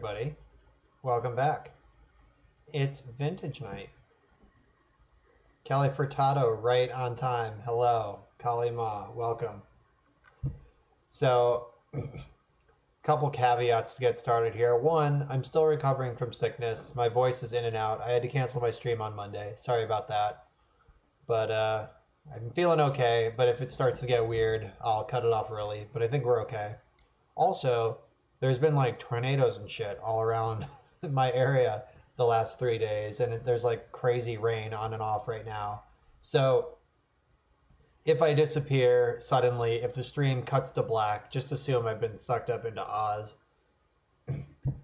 everybody. Welcome back. It's vintage night. Kelly Furtado, right on time. Hello. Kali Ma, welcome. So, couple caveats to get started here. One, I'm still recovering from sickness. My voice is in and out. I had to cancel my stream on Monday. Sorry about that. But I'm feeling okay. But if it starts to get weird, I'll cut it off early. But I think we're okay. Also, there's been like tornadoes and shit all around my area the last 3 days, and there's like crazy rain on and off right now. So if I disappear suddenly, if the stream cuts to black, just assume I've been sucked up into Oz.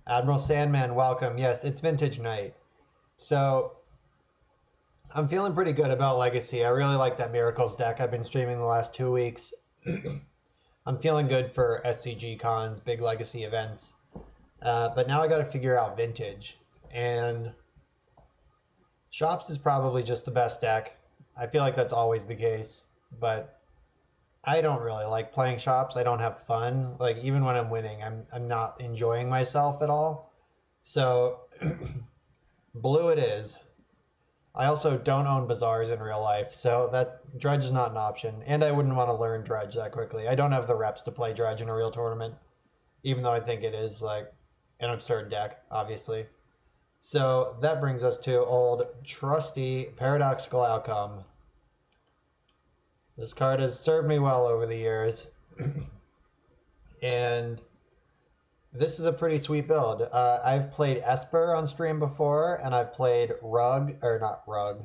Admiral Sandman, welcome. Yes, it's vintage night. So I'm feeling pretty good about Legacy. I really like that Miracles deck I've been streaming the last 2 weeks. I'm feeling good for SCG cons, big Legacy events. But now I got to figure out Vintage. And Shops is probably just the best deck. I feel like that's always the case. But I don't really like playing Shops. I don't have fun. Like, even when I'm winning, I'm not enjoying myself at all. So, Blue it is. I also don't own Bazaars in real life, so Dredge is not an option, and I wouldn't want to learn Dredge that quickly. I don't have the reps to play Dredge in a real tournament, even though I think it is like an absurd deck, obviously. So that brings us to old trusty Paradoxical Outcome. This card has served me well over the years, and this is a pretty sweet build. I've played Esper on stream before, and I've played Rug, or not Rug.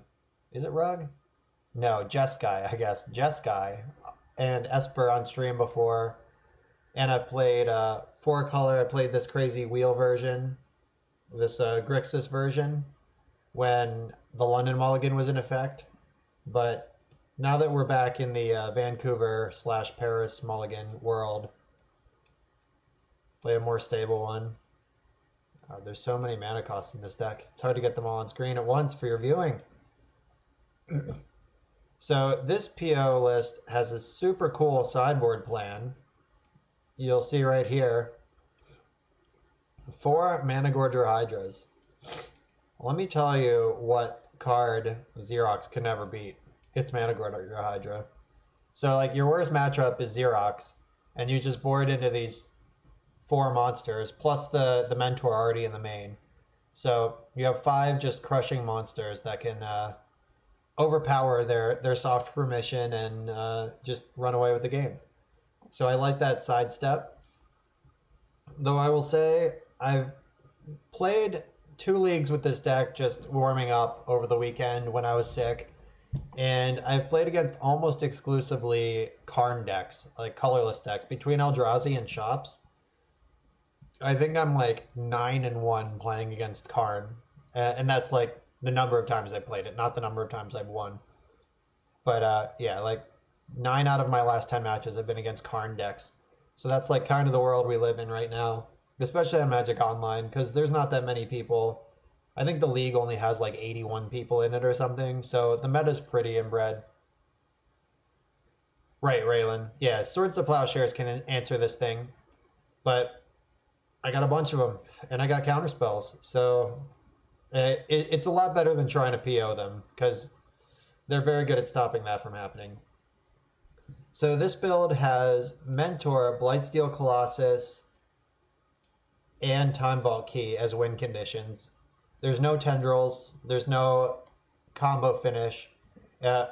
Is it Rug? No, Jeskai, I guess. Jeskai and Esper on stream before. And I've played 4-color. I played this crazy wheel version, this Grixis version, when the London Mulligan was in effect. But now that we're back in the Vancouver/Paris Mulligan world, play a more stable one. There's so many mana costs in this deck. It's hard to get them all on screen at once for your viewing. So this PO list has a super cool sideboard plan. You'll see right here. 4 Mana Gorger Hydras. Let me tell you what card Xerox can never beat. It's Mana Gorger Hydra. So like your worst matchup is Xerox, and you just board into these 4 monsters, plus the Mentor already in the main. So you have 5 just crushing monsters that can overpower their soft permission and just run away with the game. So I like that sidestep. Though I will say I've played 2 leagues with this deck just warming up over the weekend when I was sick. And I've played against almost exclusively Karn decks, like colorless decks, between Eldrazi and Shops. I think I'm like 9-1 playing against Karn, and that's like the number of times I played it, not the number of times I've won. But yeah, like 9 out of my last 10 matches have been against Karn decks. So that's like kind of the world we live in right now, especially on Magic Online, because there's not that many people. I think the league only has like 81 people in it or something, so the meta's pretty inbred. Right, Raylan. Yeah, Swords to Plowshares can answer this thing, but I got a bunch of them, and I got counterspells, so it's a lot better than trying to PO them, because they're very good at stopping that from happening. So this build has Mentor, Blightsteel Colossus, and Time Vault Key as win conditions. There's no Tendrils, there's no combo finish,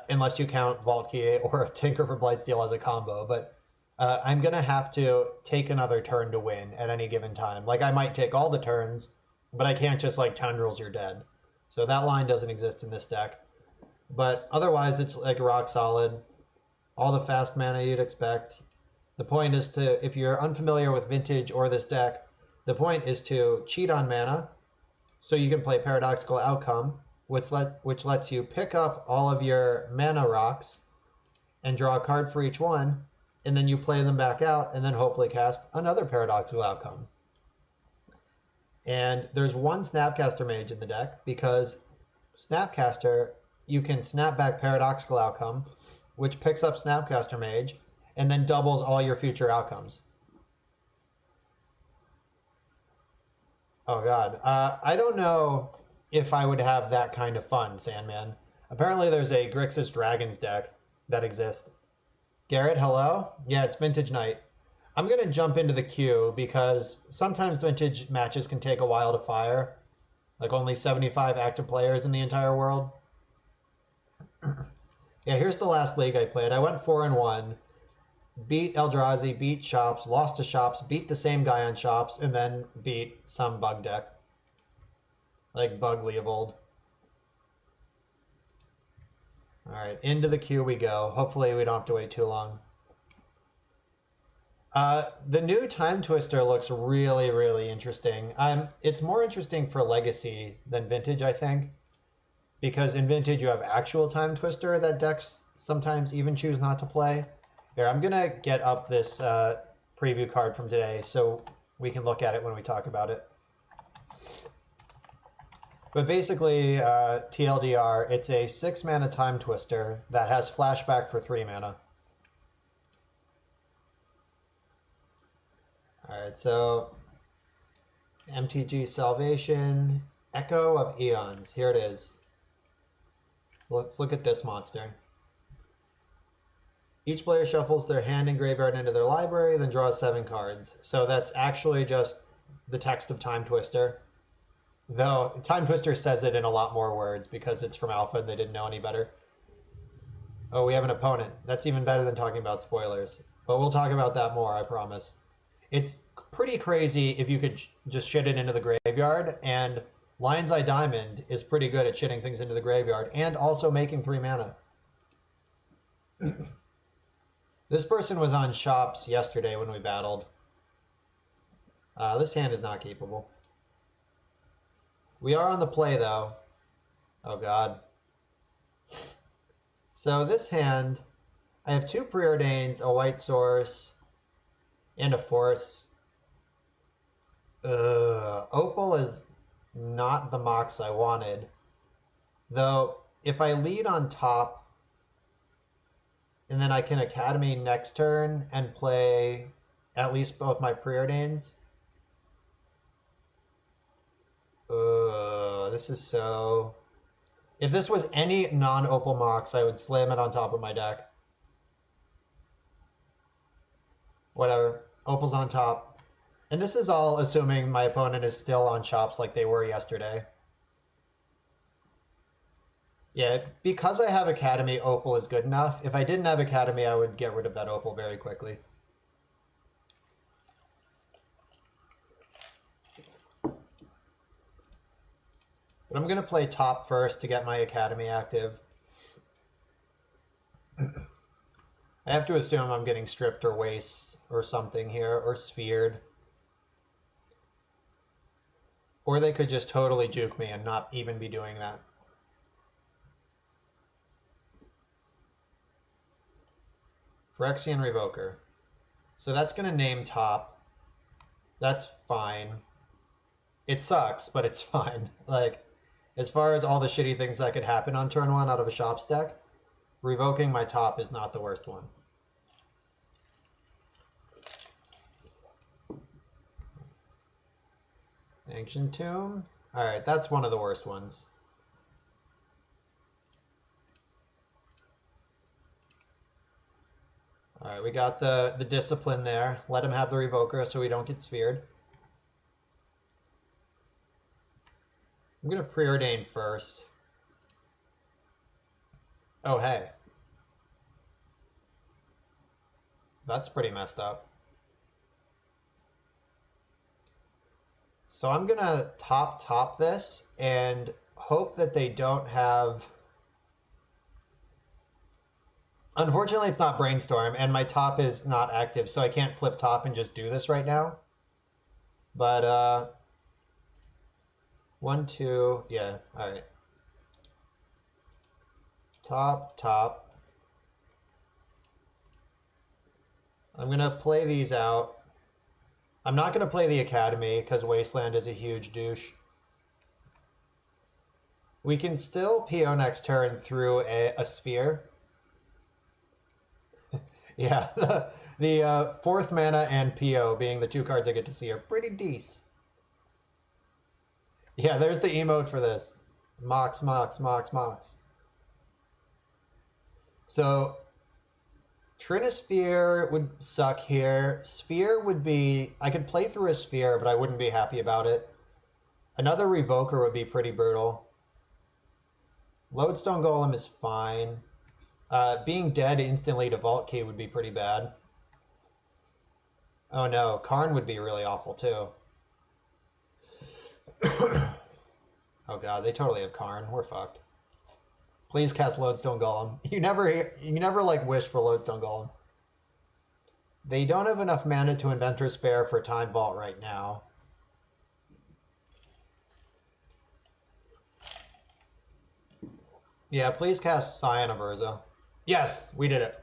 unless you count Vault Key or Tinker for Blightsteel as a combo, but I'm going to have to take another turn to win at any given time. Like, I might take all the turns, but I can't just, like, Tendrils, you're dead. So that line doesn't exist in this deck. But otherwise, it's, like, rock solid. All the fast mana you'd expect. The point is to, if you're unfamiliar with Vintage or this deck, the point is to cheat on mana, so you can play Paradoxical Outcome, which lets you pick up all of your mana rocks and draw a card for each one, and then you play them back out, and then hopefully cast another Paradoxical Outcome. And there's 1 Snapcaster Mage in the deck, because Snapcaster, you can snap back Paradoxical Outcome, which picks up Snapcaster Mage, and then doubles all your future outcomes. Oh God, I don't know if I would have that kind of fun, Sandman. Apparently, there's a Grixis Dragons deck that exists. Garrett, hello? Yeah, it's Vintage Night. I'm gonna jump into the queue because sometimes Vintage matches can take a while to fire. Like only 75 active players in the entire world. Yeah, here's the last league I played. I went 4-1, beat Eldrazi, beat Shops, lost to Shops, beat the same guy on Shops, and then beat some bug deck. Like Bug Leovold. Alright, into the queue we go. Hopefully we don't have to wait too long. The new Time Twister looks really, really interesting. It's more interesting for Legacy than Vintage, I think. Because in Vintage you have actual Time Twister that decks sometimes even choose not to play. Here, I'm going to get up this preview card from today so we can look at it when we talk about it. But basically, TLDR, it's a 6-mana Time Twister that has flashback for 3 mana. Alright, so MTG Salvation, Echo of Eons. Here it is. Let's look at this monster. Each player shuffles their hand and graveyard into their library, then draws 7 cards. So that's actually just the text of Time Twister. Though Time Twister says it in a lot more words because it's from Alpha and they didn't know any better. Oh, we have an opponent. That's even better than talking about spoilers. But we'll talk about that more, I promise. It's pretty crazy if you could just shit it into the graveyard, and Lion's Eye Diamond is pretty good at shitting things into the graveyard and also making 3 mana. This person was on Shops yesterday when we battled. This hand is not capable. We are on the play, though. Oh, God. So this hand, I have 2 Preordains, a White Source, and a Force. Opal is not the Mox I wanted. Though, if I lead on top, and then I can Academy next turn and play at least both my Preordains. This is so... If this was any non-Opal Mox, I would slam it on top of my deck. Whatever. Opal's on top. And this is all assuming my opponent is still on Shops like they were yesterday. Yeah, because I have Academy, Opal is good enough. If I didn't have Academy, I would get rid of that Opal very quickly. But I'm going to play top first to get my Academy active. I have to assume I'm getting stripped or waste or something here, or sphered. Or they could just totally juke me and not even be doing that. Phyrexian Revoker. So that's going to name top. That's fine. It sucks, but it's fine. Like, as far as all the shitty things that could happen on turn 1 out of a Shops deck, revoking my top is not the worst one. Ancient Tomb. Alright, that's one of the worst ones. Alright, we got the discipline there. Let him have the Revoker so we don't get sphered. I'm going to preordain first. Oh, hey. That's pretty messed up. So I'm going to top this and hope that they don't have... Unfortunately, it's not Brainstorm, and my top is not active, so I can't flip top and just do this right now. But, 1, 2, yeah, alright. Top. I'm going to play these out. I'm not going to play the Academy because Wasteland is a huge douche. We can still PO next turn through a sphere. Yeah, the 4th mana and PO being the 2 cards I get to see are pretty decent. Yeah, there's the emote for this. Mox, mox, mox, mox. So Trinisphere would suck here. Sphere would be... I could play through a Sphere, but I wouldn't be happy about it. Another Revoker would be pretty brutal. Lodestone Golem is fine. Being dead instantly to Vault Key would be pretty bad. Oh no, Karn would be really awful too. Oh god, they totally have Karn. We're fucked. Please cast Lodestone Golem. You never like wish for Lodestone Golem. They don't have enough mana to Inventor Spare for Time Vault right now. Yeah, please cast Scion of Urza. Yes, we did it.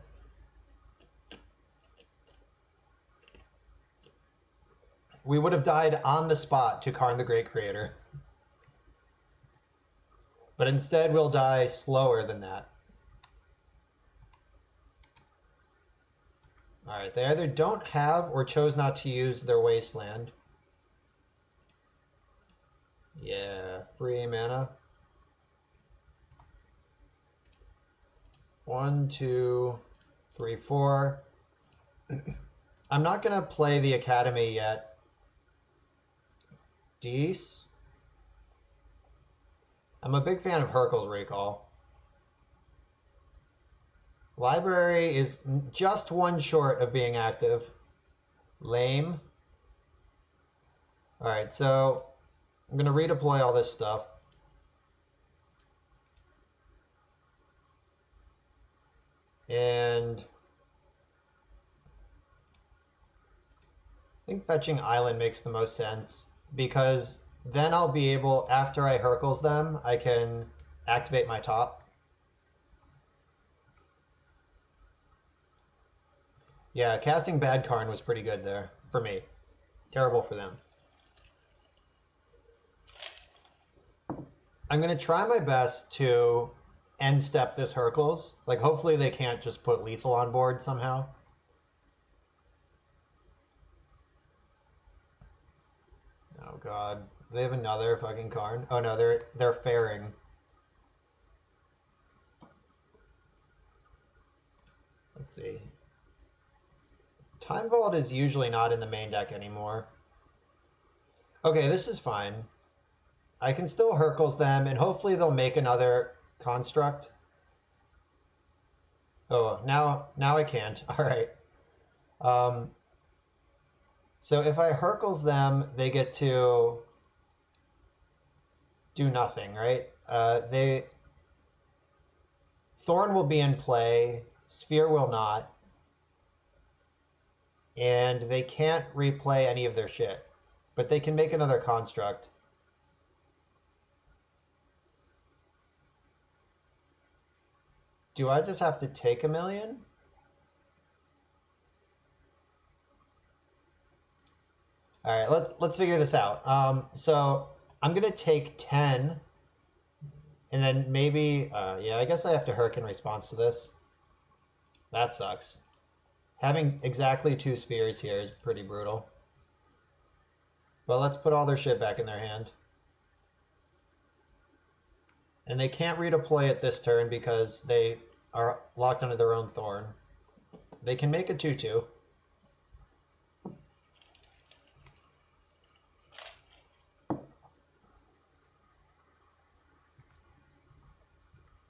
We would have died on the spot to Karn the Great Creator. But instead we'll die slower than that. Alright, they either don't have or chose not to use their Wasteland. Yeah, free mana. 1, 2, 3, 4. I'm not going to play the Academy yet. Dees. I'm a big fan of Hercule's Recall. Library is just one short of being active. Lame. Alright, so I'm going to redeploy all this stuff. And I think fetching Island makes the most sense, because then I'll be able, after I Hercules them, I can activate my top. Yeah, casting Bad Karn was pretty good there, for me. Terrible for them. I'm going to try my best to end step this Hercules. Like, hopefully they can't just put lethal on board somehow. Oh god. They have another fucking Karn. Oh no, they're fairing. Let's see. Time Vault is usually not in the main deck anymore. Okay, this is fine. I can still Hercules them, and hopefully they'll make another construct. Oh, now I can't. All right. So if I Hercules them, they get to do nothing, right? Thorn will be in play. Sphere will not. And they can't replay any of their shit. But they can make another construct. Do I just have to take 1,000,000? All right, let's figure this out. So I'm gonna take 10, and then maybe yeah, I guess I have to Herc in response to this. That sucks. Having exactly 2 spheres here is pretty brutal. But let's put all their shit back in their hand. And they can't redeploy it this turn because they are locked under their own Thorn. They can make a 2/2.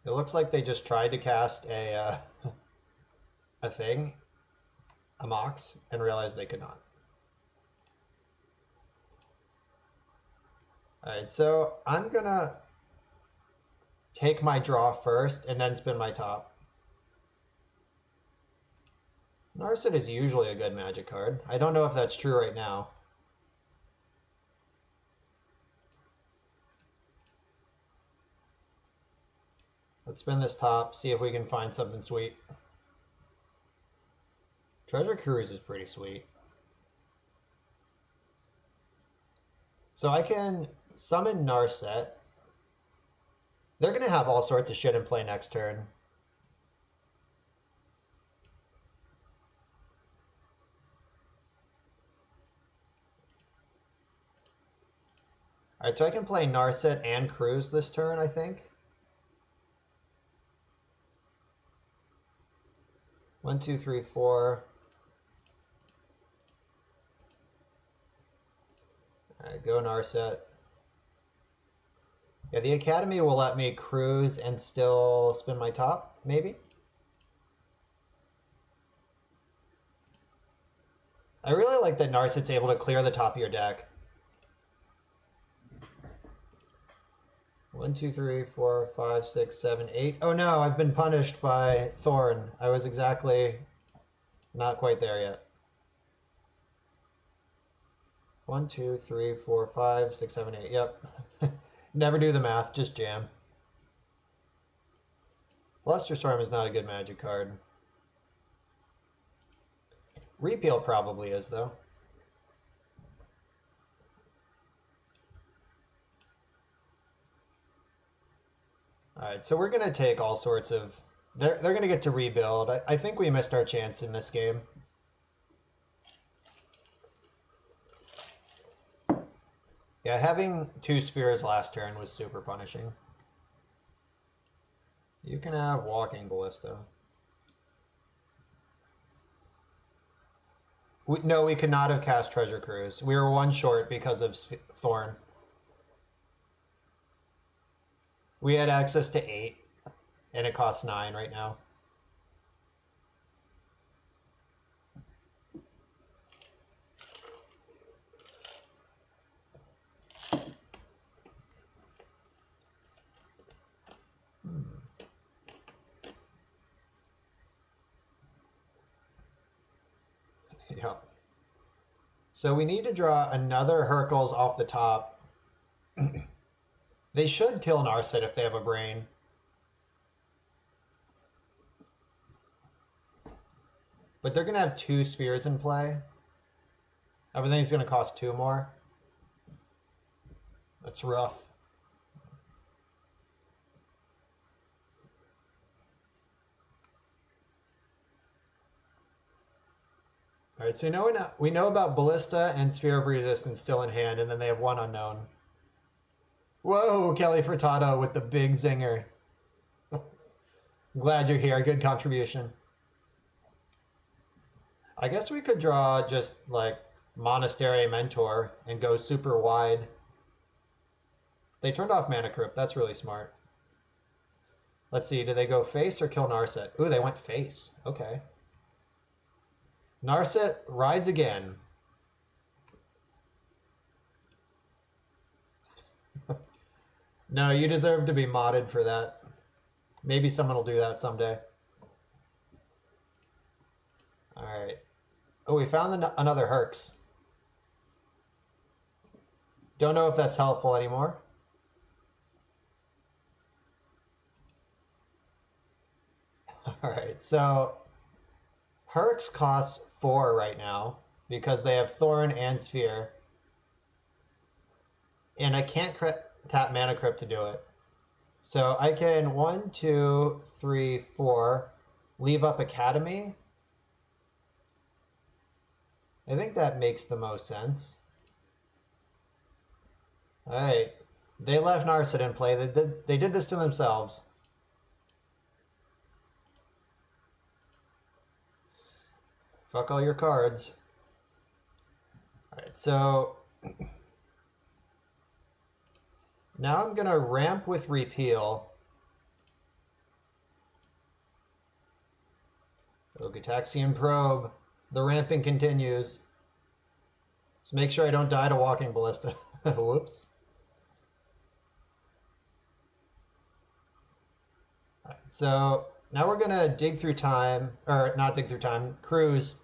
It looks like they just tried to cast a thing, a Mox, and realized they could not. Alright, so I'm gonna take my draw first and then spin my top. Narset is usually a good Magic card. I don't know if that's true right now. Let's spin this top, see if we can find something sweet. Treasure Cruise is pretty sweet. So I can summon Narset. They're going to have all sorts of shit in play next turn. All right, so I can play Narset and Cruise this turn, I think. 1, 2, 3, 4. All right, go Narset. Yeah, the Academy will let me cruise and still spin my top, maybe? I really like that Narset's able to clear the top of your deck. 1, 2, 3, 4, 5, 6, 7, 8. Oh no, I've been punished by Thorn. I was exactly not quite there yet. 1, 2, 3, 4, 5, 6, 7, 8. Yep. Never do the math, just jam. Flusterstorm is not a good Magic card. Repeal probably is, though. Alright, so we're going to take all sorts of... They're going to get to rebuild. I think we missed our chance in this game. Yeah, having 2 spheres last turn was super punishing. You can have Walking Ballista. No, we could not have cast Treasure Cruise. We were 1 short because of Thorn. We had access to 8, and it costs 9 right now. Yep. So we need to draw another Hercules off the top. They should kill Narset if they have a brain. But they're going to have 2 spheres in play. Everything's going to cost 2 more. That's rough. All right, so we know about Ballista and Sphere of Resistance still in hand, and then they have 1 unknown. Whoa, Kelly Furtado with the big zinger. Glad you're here. Good contribution. I guess we could draw just like Monastery Mentor and go super wide. They turned off Mana Crypt. That's really smart. Let's see. Do they go face or kill Narset? Ooh, they went face. Okay. Narset rides again. No, you deserve to be modded for that. Maybe someone will do that someday. All right. Oh, we found another Herx. Don't know if that's helpful anymore. All right, so Herx costs 4 right now because they have Thorn and Sphere. And I can't tap Mana Crypt to do it. So I can 1, 2, 3, 4 leave up Academy. I think that makes the most sense. All right, they left Narset in play. They did this to themselves. Fuck all your cards. All right, so now I'm gonna ramp with Repeal. Ogataxian Probe. The ramping continues. Just make sure I don't die to Walking Ballista. Whoops. All right, so now we're gonna dig through time, or not dig through time, cruise.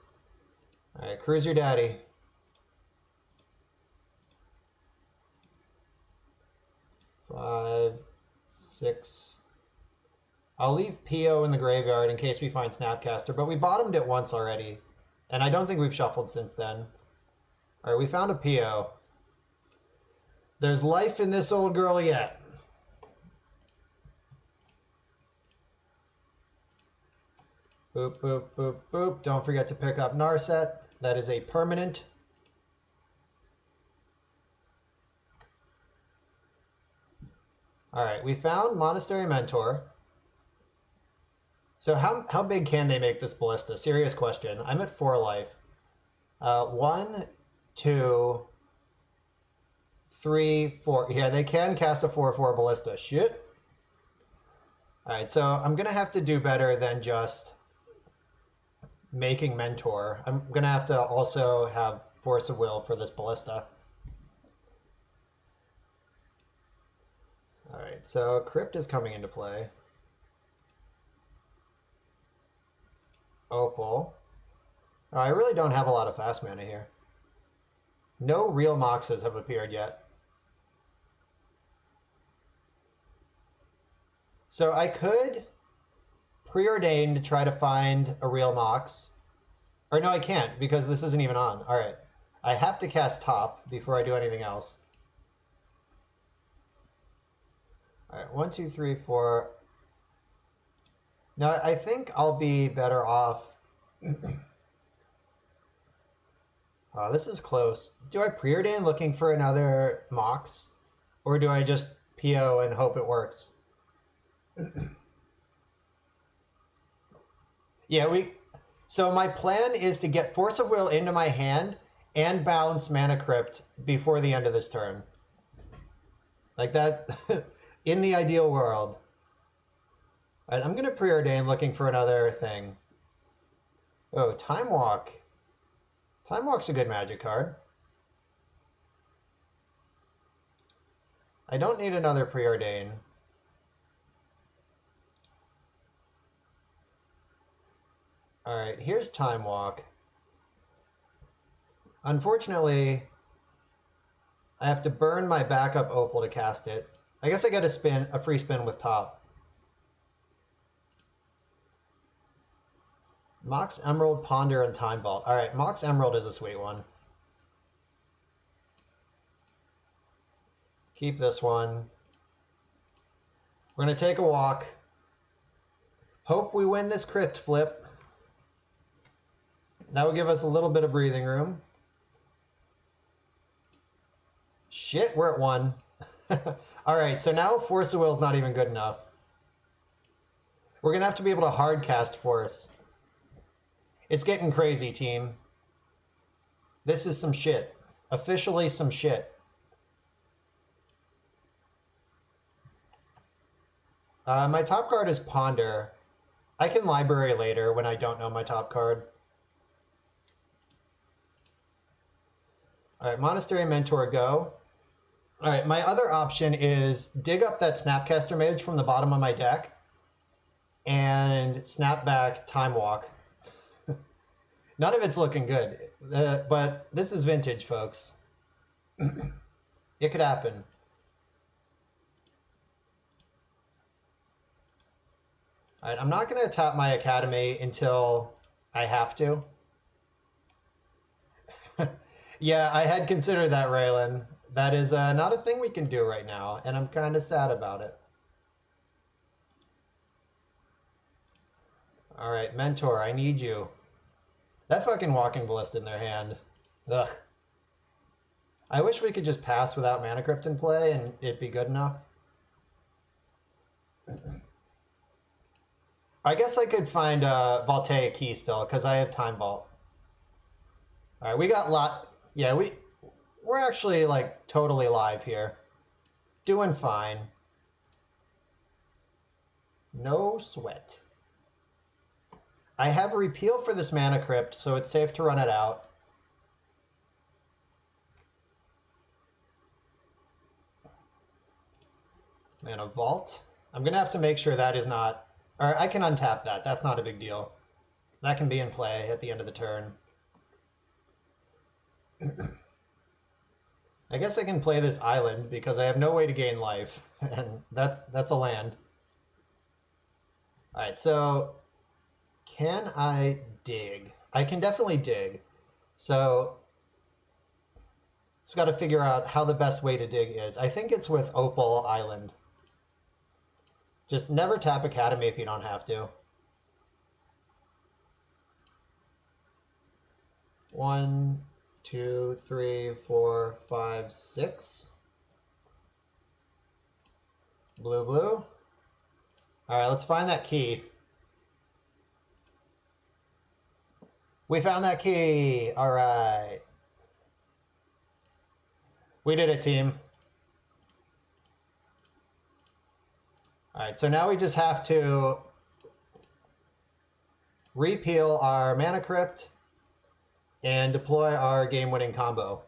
All right, cruise your daddy. Five, 6. I'll leave Pio in the graveyard in case we find Snapcaster, but we bottomed it once already, and I don't think we've shuffled since then. All right, we found a Pio. There's life in this old girl yet. Boop, boop, boop, boop. Don't forget to pick up Narset. That is a permanent. All right, we found Monastery Mentor. So how big can they make this ballista? Serious question. I'm at 4 life. 1, 2, 3, 4. Yeah, they can cast a 4/4 ballista. Shit. All right, so I'm gonna have to do better than just making Mentor. I'm gonna have to also have Force of Will for this ballista. All right, so Crypt is coming into play. Opal. Oh, I really don't have a lot of fast mana here. No real Moxes have appeared yet. So I could preordain to try to find a real Mox. Or no, I can't because this isn't even on. All right. I have to cast top before I do anything else. All right, 1, 2, 3, 4. Now, I think I'll be better off. Oh, this is close. Do I preordain looking for another Mox? Or do I just PO and hope it works? Yeah, so my plan is to get Force of Will into my hand and bounce Mana Crypt before the end of this turn. Like that, in the ideal world. All right, I'm going to preordain looking for another thing. Oh, Time Walk. Time Walk's a good Magic card. I don't need another preordain. All right, here's Time Walk. Unfortunately, I have to burn my backup Opal to cast it. I guess I get a free spin with top. Mox Emerald, Ponder, and Time Vault. All right, Mox Emerald is a sweet one. Keep this one. We're going to take a walk. Hope we win this Crypt flip. That will give us a little bit of breathing room. Shit, we're at 1. All right, so now Force of Will is not even good enough. We're going to have to be able to hard cast Force. It's getting crazy, team. This is some shit. Officially some shit. My top card is Ponder. I can library later when I don't know my top card. All right, Monastery Mentor, go. All right, my other option is dig up that Snapcaster Mage from the bottom of my deck and snap back Time Walk. None of it's looking good, but this is vintage, folks. It could happen. All right, I'm not going to tap my Academy until I have to. Yeah, I had considered that, Raylan. That is not a thing we can do right now, and I'm kind of sad about it. All right, Mentor, I need you. That fucking Walking Ballista in their hand. Ugh. I wish we could just pass without Mana Crypt in play and it'd be good enough. I guess I could find a Voltaic Key still, because I have Time Vault. All right, we got lot. Yeah, we're actually like totally live here. Doing fine. No sweat. I have a repeal for this Mana Crypt, so it's safe to run it out. Mana Vault. I'm going to have to make sure that is not... Or I can untap that. That's not a big deal. That can be in play at the end of the turn. I guess I can play this island because I have no way to gain life. And that's a land. Alright, so... Can I dig? I can definitely dig. So... Just got to figure out how the best way to dig is. I think it's with Opal Island. Just never tap Academy if you don't have to. 1, 2, 3, 4, 5, 6. Blue, blue. All right, let's find that key. We found that key. All right. We did it, team. All right, so now we just have to repeal our Mana Crypt and deploy our game-winning combo.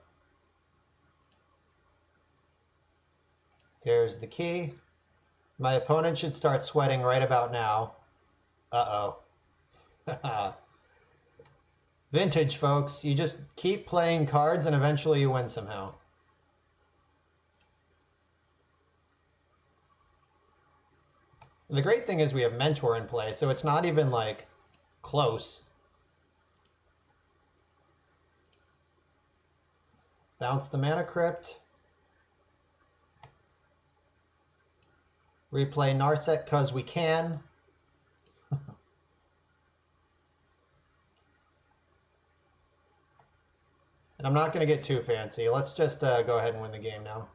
Here's the key. My opponent should start sweating right about now. Uh-oh. Vintage, folks. You just keep playing cards and eventually you win somehow. And the great thing is we have Mentor in play, so it's not even, like, close. Bounce the Mana Crypt. Replay Narset because we can. And I'm not going to get too fancy. Let's just go ahead and win the game now.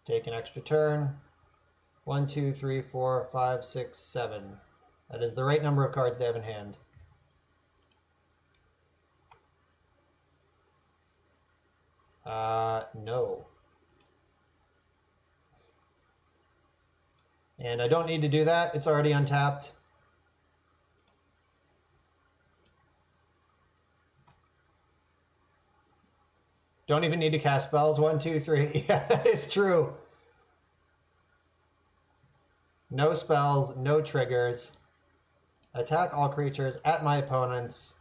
Take an extra turn. 1, 2, 3, 4, 5, 6, 7. That is the right number of cards they have in hand. No. And I don't need to do that. It's already untapped. Don't even need to cast spells. 1, 2, 3. Yeah, that is true. No spells, no triggers. Attack all creatures at my opponent's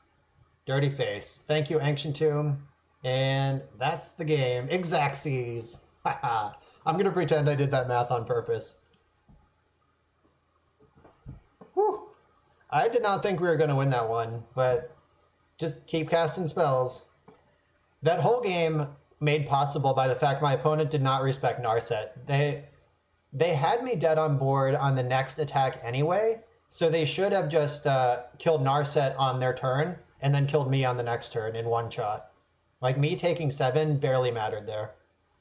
dirty face. Thank you, Ancient Tomb. And that's the game. Exacxies. Haha. I'm going to pretend I did that math on purpose. Whew. I did not think we were going to win that one, but just keep casting spells. That whole game made possible by the fact my opponent did not respect Narset. They had me dead on board on the next attack anyway, so they should have just killed Narset on their turn and then killed me on the next turn in one shot. Like, me taking 7 barely mattered there.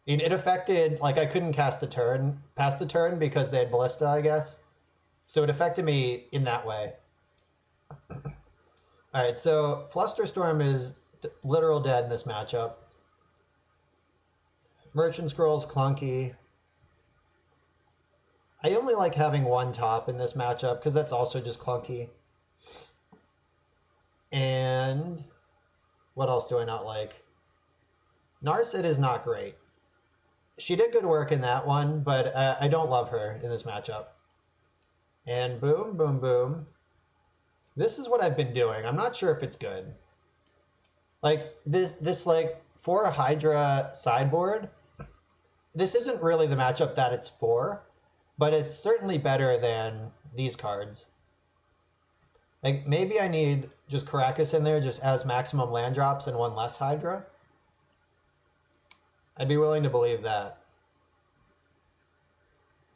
It affected, like, I couldn't cast the turn, past the turn because they had Ballista, I guess. So it affected me in that way. All right, so Flusterstorm is literal dead in this matchup. Merchant Scroll's clunky. I only like having one top in this matchup because that's also just clunky. And what else do I not like? Narset is not great. She did good work in that one, but I don't love her in this matchup. And boom, boom, boom. This is what I've been doing. I'm not sure if it's good. Like, this like, for a Hydra sideboard, this isn't really the matchup that it's for, but it's certainly better than these cards. Like, maybe I need just Caracas in there just as maximum land drops and one less Hydra. I'd be willing to believe that.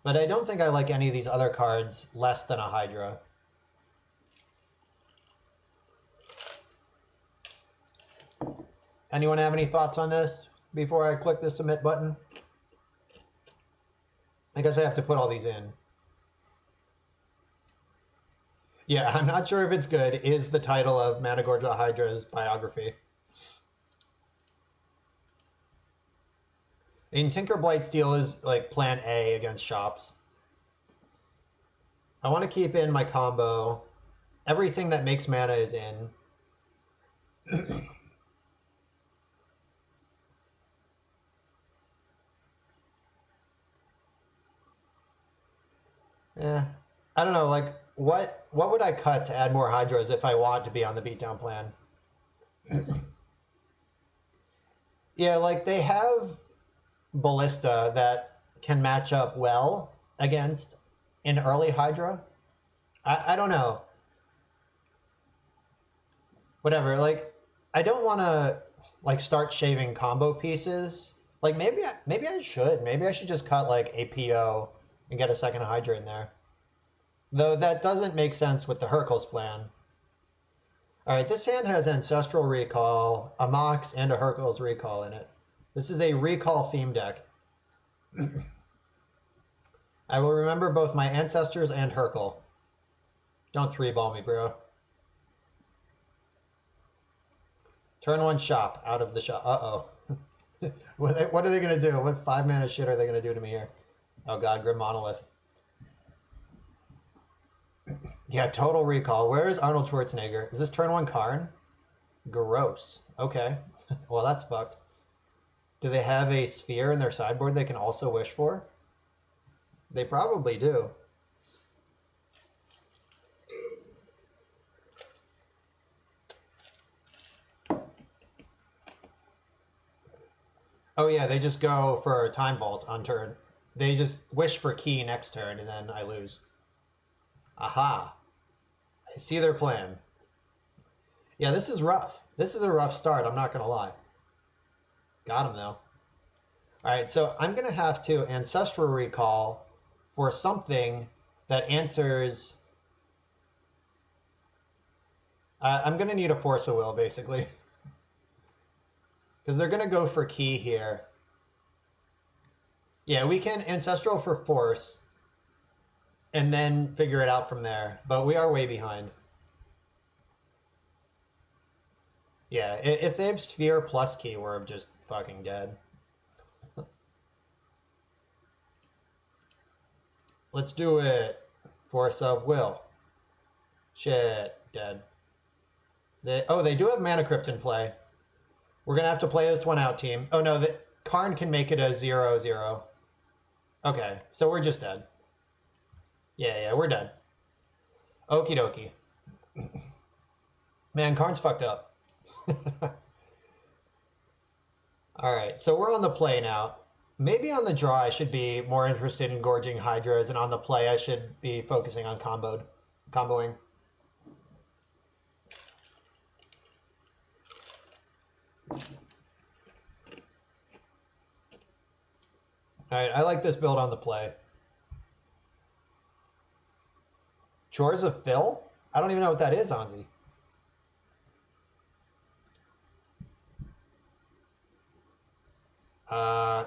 But I don't think I like any of these other cards less than a Hydra. Anyone have any thoughts on this before I click the submit button? I guess I have to put all these in. Yeah, I'm not sure if it's good, is the title of Managorja Hydra's biography. And Tinker Blightsteel is like plan A against shops. I want to keep in my combo. Everything that makes mana is in. Yeah, I don't know, like, what would I cut to add more Hydras if I want to be on the beatdown plan? Yeah, like, they have Ballista that can match up well against an early Hydra. I don't know. Whatever, like, I don't want to, like, start shaving combo pieces. Like, maybe I should. Maybe I should just cut, like, a PO and get a second Hydra in there. Though that doesn't make sense with the Hercules plan. Alright, this hand has Ancestral Recall, a Mox, and a Hercules Recall in it. This is a Recall theme deck. I will remember both my ancestors and Hercule. Don't three-ball me, bro. Turn one shop out of the shop. Uh-oh. What are they going to do? What 5-mana shit are they going to do to me here? Oh god, Grim Monolith. Yeah, Total Recall. Where is Arnold Schwarzenegger? Is this turn one Karn? Gross. Okay. Well, that's fucked. Do they have a sphere in their sideboard they can also wish for? They probably do. Oh yeah, they just go for a Time Vault on turn. They just wish for key next turn and then I lose. Aha. I see their plan. Yeah, this is rough. This is a rough start, I'm not going to lie. Got him, though. Alright, so I'm going to have to Ancestral Recall for something that answers... I'm going to need a Force of Will, basically. Because they're going to go for key here. Yeah, we can Ancestral for Force and then figure it out from there. But we are way behind. Yeah, if they have Sphere plus key, we're just fucking dead. Let's do it. Force of Will. Shit, dead. They do have Mana Crypt in play. We're going to have to play this one out, team. Oh no, Karn can make it a 0-0. Okay, so we're just dead. Yeah, we're dead. Okie dokie. Man, Karn's fucked up. Alright, so we're on the play now. Maybe on the draw I should be more interested in gorging Hydras, and on the play I should be focusing on comboing. Alright, I like this build on the play. Chores of Phil? I don't even know what that is, Anzi.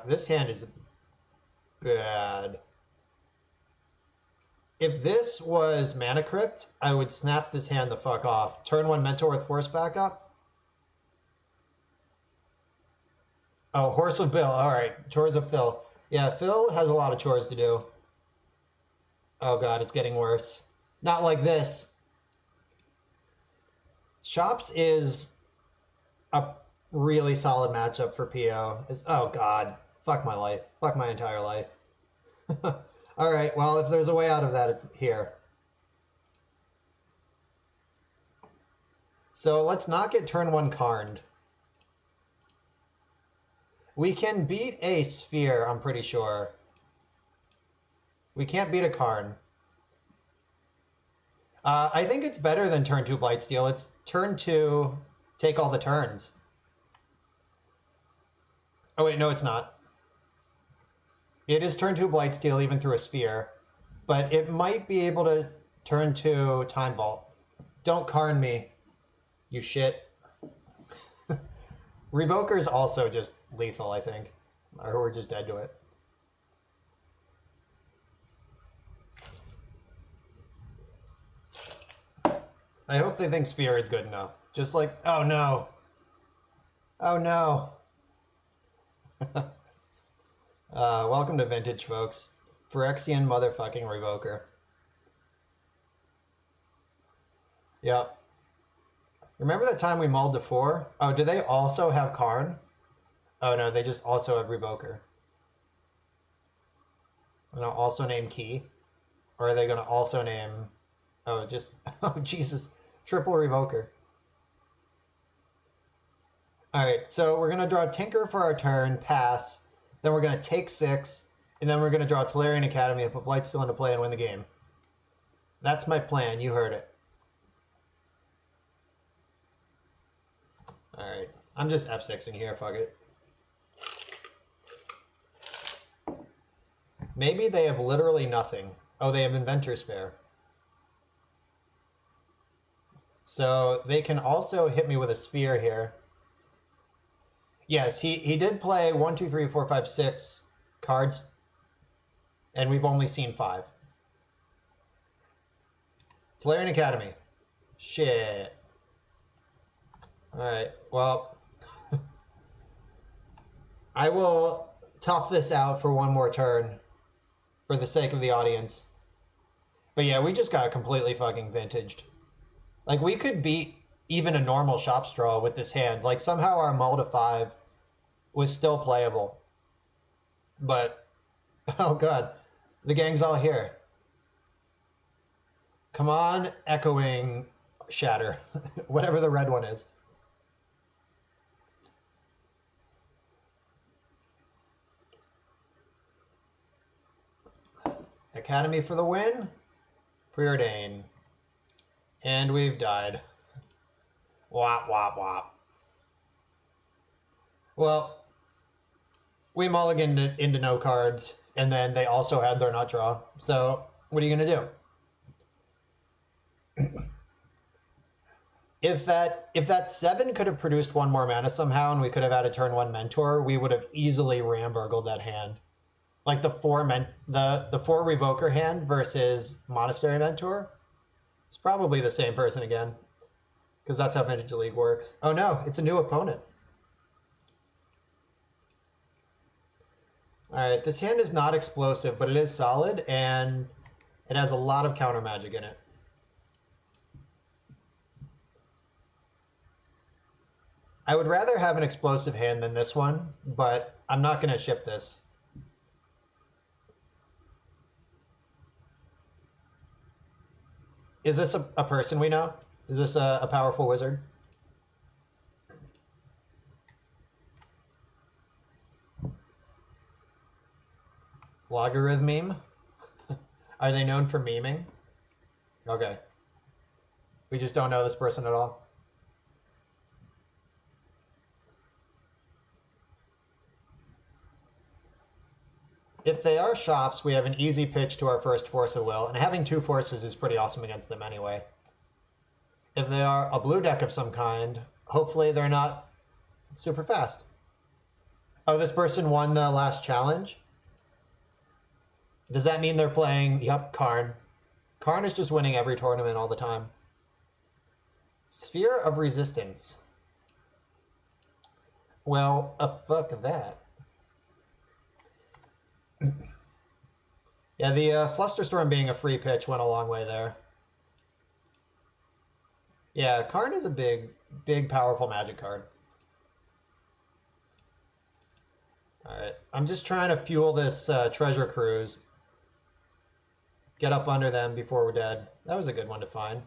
This hand is bad. If this was Mana Crypt, I would snap this hand the fuck off. Turn one Mentor with Force backup. Oh, Horse of Bill. All right, Chores of Phil. Yeah, Phil has a lot of chores to do. Oh god, it's getting worse. Not like this. Shops is a really solid matchup for PO. Oh god, fuck my life. Fuck my entire life. All right, well, if there's a way out of that, it's here. So let's not get turn one Karned. We can beat a Sphere, I'm pretty sure. We can't beat a Karn. I think it's better than turn 2 Blightsteel. It's turn 2, take all the turns. Oh wait, no it's not. It is turn 2 Blightsteel even through a Sphere. But it might be able to turn 2 Time Vault. Don't Karn me, you shit. Revoker's also just lethal, I think. Or we're just dead to it. I hope they think Sphere is good enough. Just like, oh no. Oh no. Welcome to Vintage, folks. Phyrexian motherfucking Revoker. Yep. Remember that time we mulled to 4? Oh, do they also have Karn? Oh no, they just also have Revoker. And I'll also name Key? Or are they going to also name... Oh, just... Oh, Jesus. Triple Revoker. Alright, so we're going to draw Tinker for our turn, pass. Then we're going to take 6. And then we're going to draw Tolarian Academy and put Blightsteel into play and win the game. That's my plan. You heard it. Alright. I'm just F6ing here. Fuck it. Maybe they have literally nothing. Oh, they have Inventor's Fair. So they can also hit me with a Sphere here. Yes, he did play 1, 2, 3, 4, 5, 6 cards and we've only seen 5. Flaring Academy. Shit. Alright, well, I will tough this out for one more turn for the sake of the audience. But yeah, we just got completely fucking vintaged. Like, we could beat even a normal shop straw with this hand. Like, somehow our mull to 5 was still playable. But, oh god, the gang's all here. Come on, echoing shatter. Whatever the red one is. Academy for the win. Preordain. And we've died. Wop, wop, wop. Well, we mulliganed into no cards, and then they also had their nut draw. So, what are you going to do? If that 7 could have produced 1 more mana somehow, and we could have had a turn 1 mentor, we would have easily ramburgled that hand. Like the 4 Revoker hand versus Monastery Mentor. It's probably the same person again, because that's how Vintage League works. Oh no, it's a new opponent. Alright, this hand is not explosive, but it is solid, and it has a lot of counter magic in it. I would rather have an explosive hand than this one, but I'm not going to ship this. Is this a person we know? Is this a powerful wizard? Logarithm meme? Are they known for memeing? Okay. We just don't know this person at all. If they are shops, we have an easy pitch to our first Force of Will, and having 2 forces is pretty awesome against them anyway. If they are a blue deck of some kind, hopefully they're not super fast. Oh, this person won the last challenge? Does that mean they're playing, yep, Karn. Karn is just winning every tournament all the time. Sphere of Resistance. Well, fuck that. Yeah, the Flusterstorm being a free pitch went a long way there. Yeah, Karn is a big, powerful magic card. Alright, I'm just trying to fuel this treasure cruise. Get up under them before we're dead. That was a good one to find.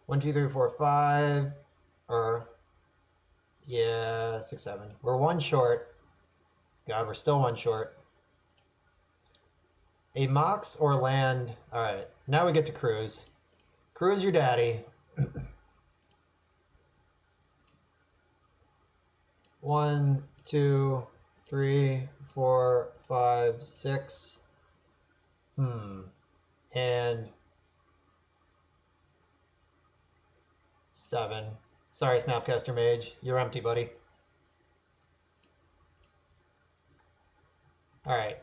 1, 2, 3, 4, 5. Or, yeah, 6, 7. We're 1 short. God, we're still 1 short. A Mox or land. Alright, now we get to cruise. Cruise your daddy. 1, 2, 3, 4, 5, 6. And 7. Sorry, Snapcaster Mage. You're empty, buddy. Alright.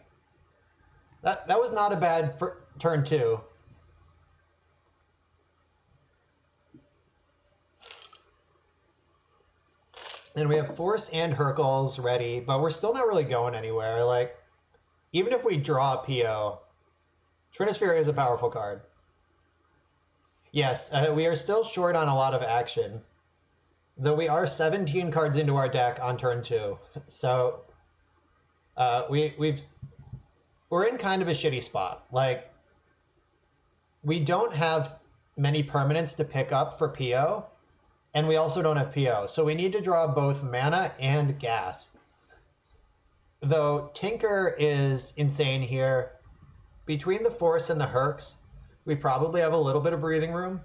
That was not a bad turn 2. And we have Force and Hercules ready, but we're still not really going anywhere. Like, even if we draw a PO, Trinisphere is a powerful card. Yes, we are still short on a lot of action, though we are 17 cards into our deck on turn 2. So we're in kind of a shitty spot. Like, we don't have many permanents to pick up for PO, and we also don't have PO. So we need to draw both mana and gas. Though Tinker is insane here. Between the Force and the Hercs, we probably have a little bit of breathing room.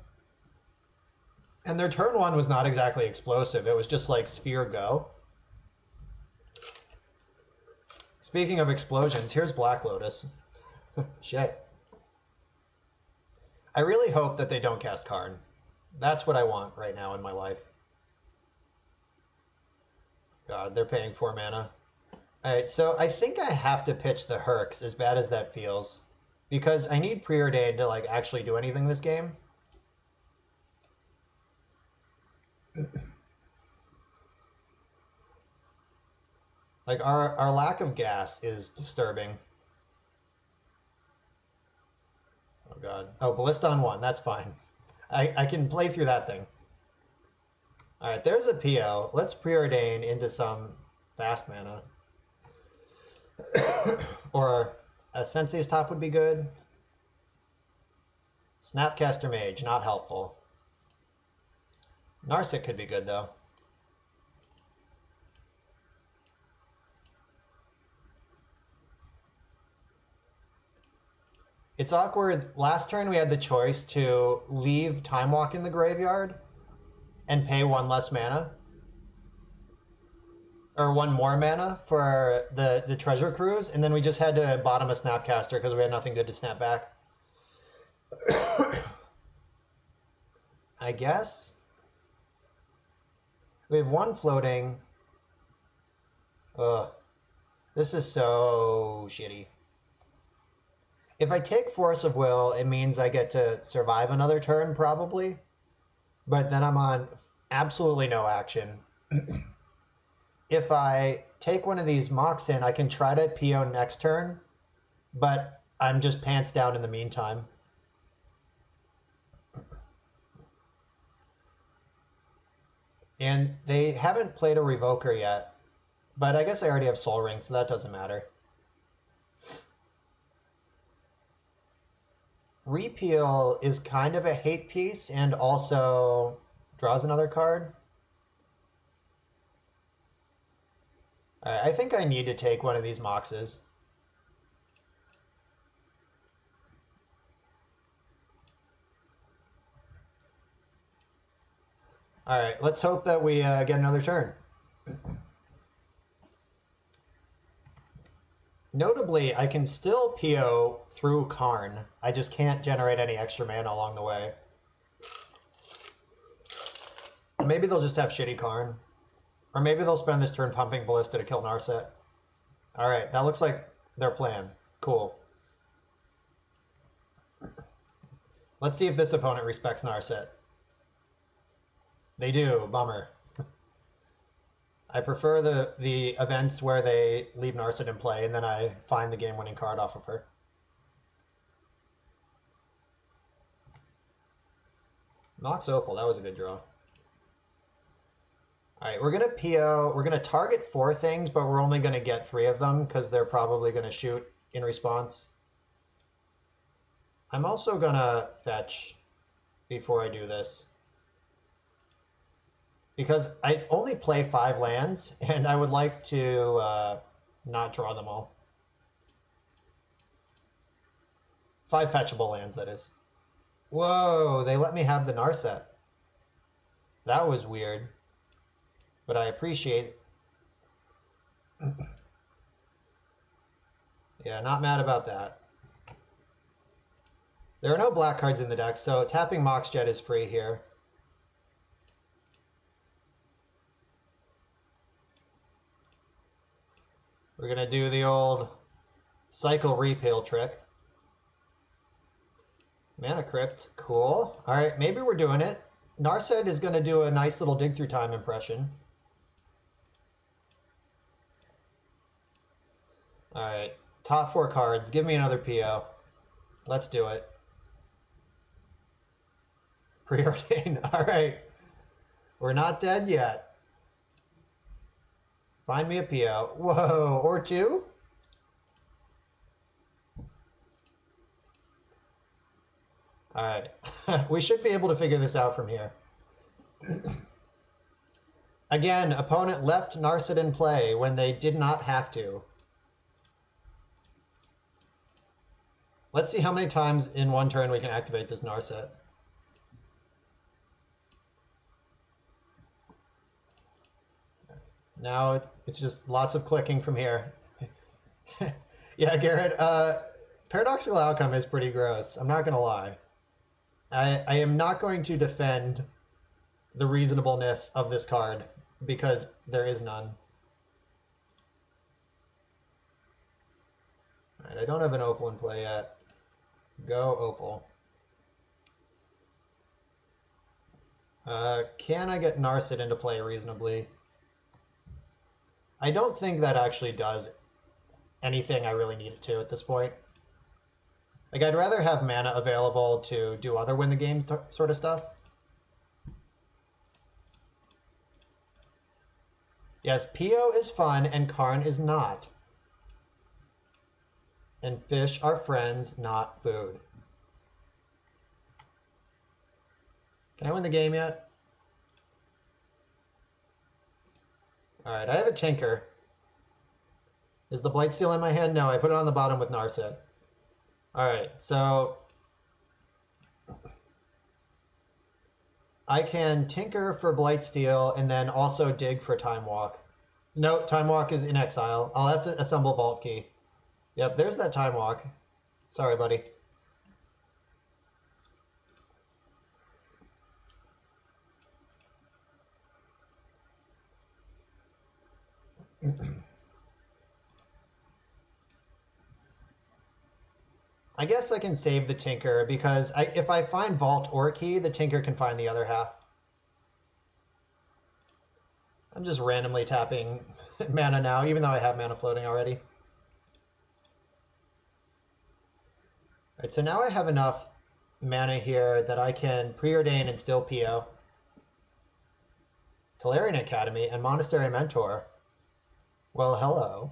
And their turn 1 was not exactly explosive. It was just like Sphere go. Speaking of explosions, here's Black Lotus. Shit. I really hope that they don't cast Karn. That's what I want right now in my life. God, they're paying 4 mana. Alright, so I think I have to pitch the Hercs, as bad as that feels. Because I need Preordained to like actually do anything this game. Like our lack of gas is disturbing. Oh god. Oh, Ballista on 1, that's fine. I can play through that thing. Alright, there's a PO. Let's Preordain into some fast mana. Or a Sensei's Top would be good. Snapcaster Mage, not helpful. Narset could be good, though. It's awkward. Last turn we had the choice to leave Time Walk in the graveyard and pay 1 less mana. Or 1 more mana for the Treasure Cruise, and then we just had to bottom a Snapcaster because we had nothing good to snap back. I guess we have 1 floating. Ugh. This is so shitty. If I take Force of Will, it means I get to survive another turn, probably. But then I'm on absolutely no action. If I take one of these Mox in, I can try to PO next turn, but I'm just pants down in the meantime. And they haven't played a Revoker yet, but I guess I already have Soul Ring, so that doesn't matter. Repeal is kind of a hate piece and also draws another card. Alright, I think I need to take one of these Moxes. Alright, let's hope that we get another turn. Notably, I can still PO through Karn. I just can't generate any extra mana along the way. Maybe they'll just have shitty Karn. Or maybe they'll spend this turn pumping Ballista to kill Narset. Alright, that looks like their plan. Cool. Let's see if this opponent respects Narset. They do. Bummer. I prefer the events where they leave Narset in play and then I find the game-winning card off of her. Mox Opal, that was a good draw. Alright, we're going to PO, we're going to target 4 things, but we're only going to get 3 of them because they're probably going to shoot in response. I'm also going to fetch before I do this, because I only play 5 lands, and I would like to not draw them all. 5 fetchable lands, that is. Whoa, they let me have the Narset. That was weird, but I appreciate it. Yeah, not mad about that. There are no black cards in the deck, so tapping Mox Jet is free here. We're going to do the old cycle repeal trick. Mana Crypt, cool. All right, maybe we're doing it. Narset is going to do a nice little dig through time impression. All right, top 4 cards. Give me another PO. Let's do it. Preordain. All right. We're not dead yet. Find me a PO. Whoa, or 2? All right. We should be able to figure this out from here. Again, opponent left Narset in play when they did not have to. Let's see how many times in one turn we can activate this Narset. Now it's just lots of clicking from here. Yeah, Garrett, paradoxical outcome is pretty gross. I'm not going to lie. I am not going to defend the reasonableness of this card because there is none. Alright, I don't have an Opal in play yet. Go Opal. Can I get Narset into play reasonably? I don't think that actually does anything I really need it to at this point. Like, I'd rather have mana available to do other win the game sort of stuff. Yes, Pio is fun and Karn is not. And fish are friends, not food. Can I win the game yet? Alright, I have a Tinker. Is the Blightsteel in my hand? No, I put it on the bottom with Narset. Alright, so I can Tinker for Blightsteel and then also dig for Time Walk. No, Time Walk is in exile. I'll have to assemble Vault Key. Yep, there's that Time Walk. Sorry, buddy. I guess I can save the Tinker because if I find Vault or Key, the Tinker can find the other half. I'm just randomly tapping mana now, even though I have mana floating already. Alright, so now I have enough mana here that I can preordain and still PO. Tolarian Academy and Monastery Mentor. Well, hello.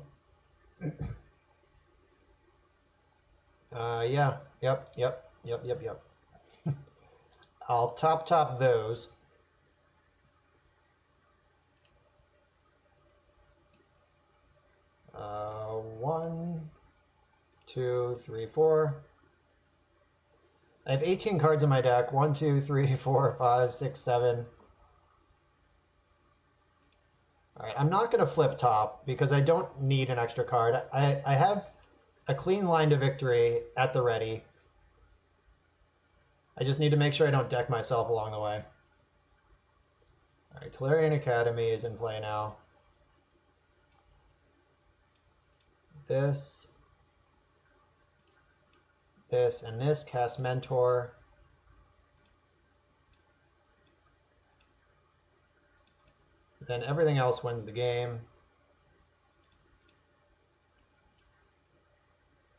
Yeah, yep. I'll top those. One, two, three, four. I have 18 cards in my deck. 1, 2, 3, 4, 5, 6, 7. All right, I'm not going to flip top because I don't need an extra card. I have a clean line to victory at the ready. I just need to make sure I don't deck myself along the way. All right, Tolarian Academy is in play now. This, and this. Cast Mentor. Then everything else wins the game.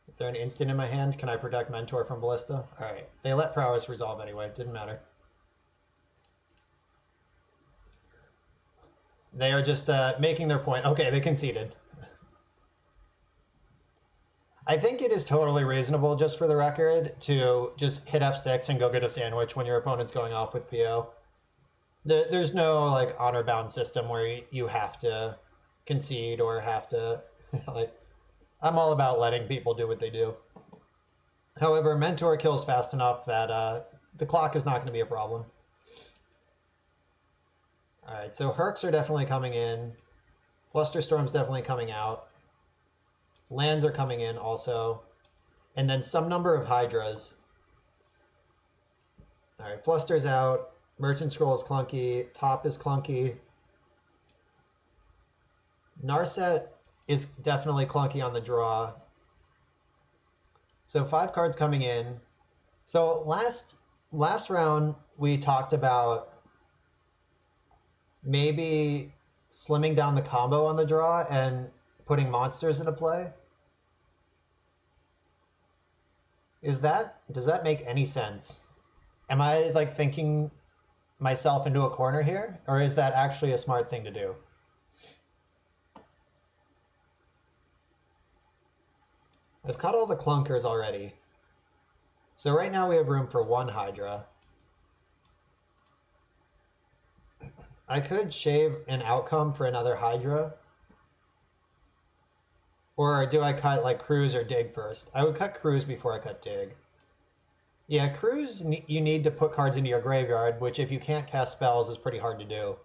Is there an instant in my hand? Can I protect Mentor from Ballista? All right. They let Prowess resolve anyway. Didn't matter. They are just making their point. Okay, they conceded. I think it is totally reasonable, just for the record, to just hit F6 and go get a sandwich when your opponent's going off with PO. There's no like honor-bound system where you have to concede or have to like. I'm all about letting people do what they do. However, Mentor kills fast enough that the clock is not going to be a problem. All right, so Hercs are definitely coming in. Flusterstorm's definitely coming out. Lands are coming in also. And then some number of Hydras. All right, Fluster's out. Merchant Scroll is clunky. Top is clunky. Narset is definitely clunky on the draw. So 5 cards coming in. So last round we talked about maybe slimming down the combo on the draw and putting monsters into play. Does that make any sense? Am I like thinking myself into a corner here, or is that actually a smart thing to do? I've cut all the clunkers already. So right now we have room for 1 Hydra. I could shave an outcome for another Hydra. Or do I cut like Cruise or Dig first? I would cut Cruise before I cut Dig. Yeah, Cruise, you need to put cards into your graveyard, which if you can't cast spells is pretty hard to do.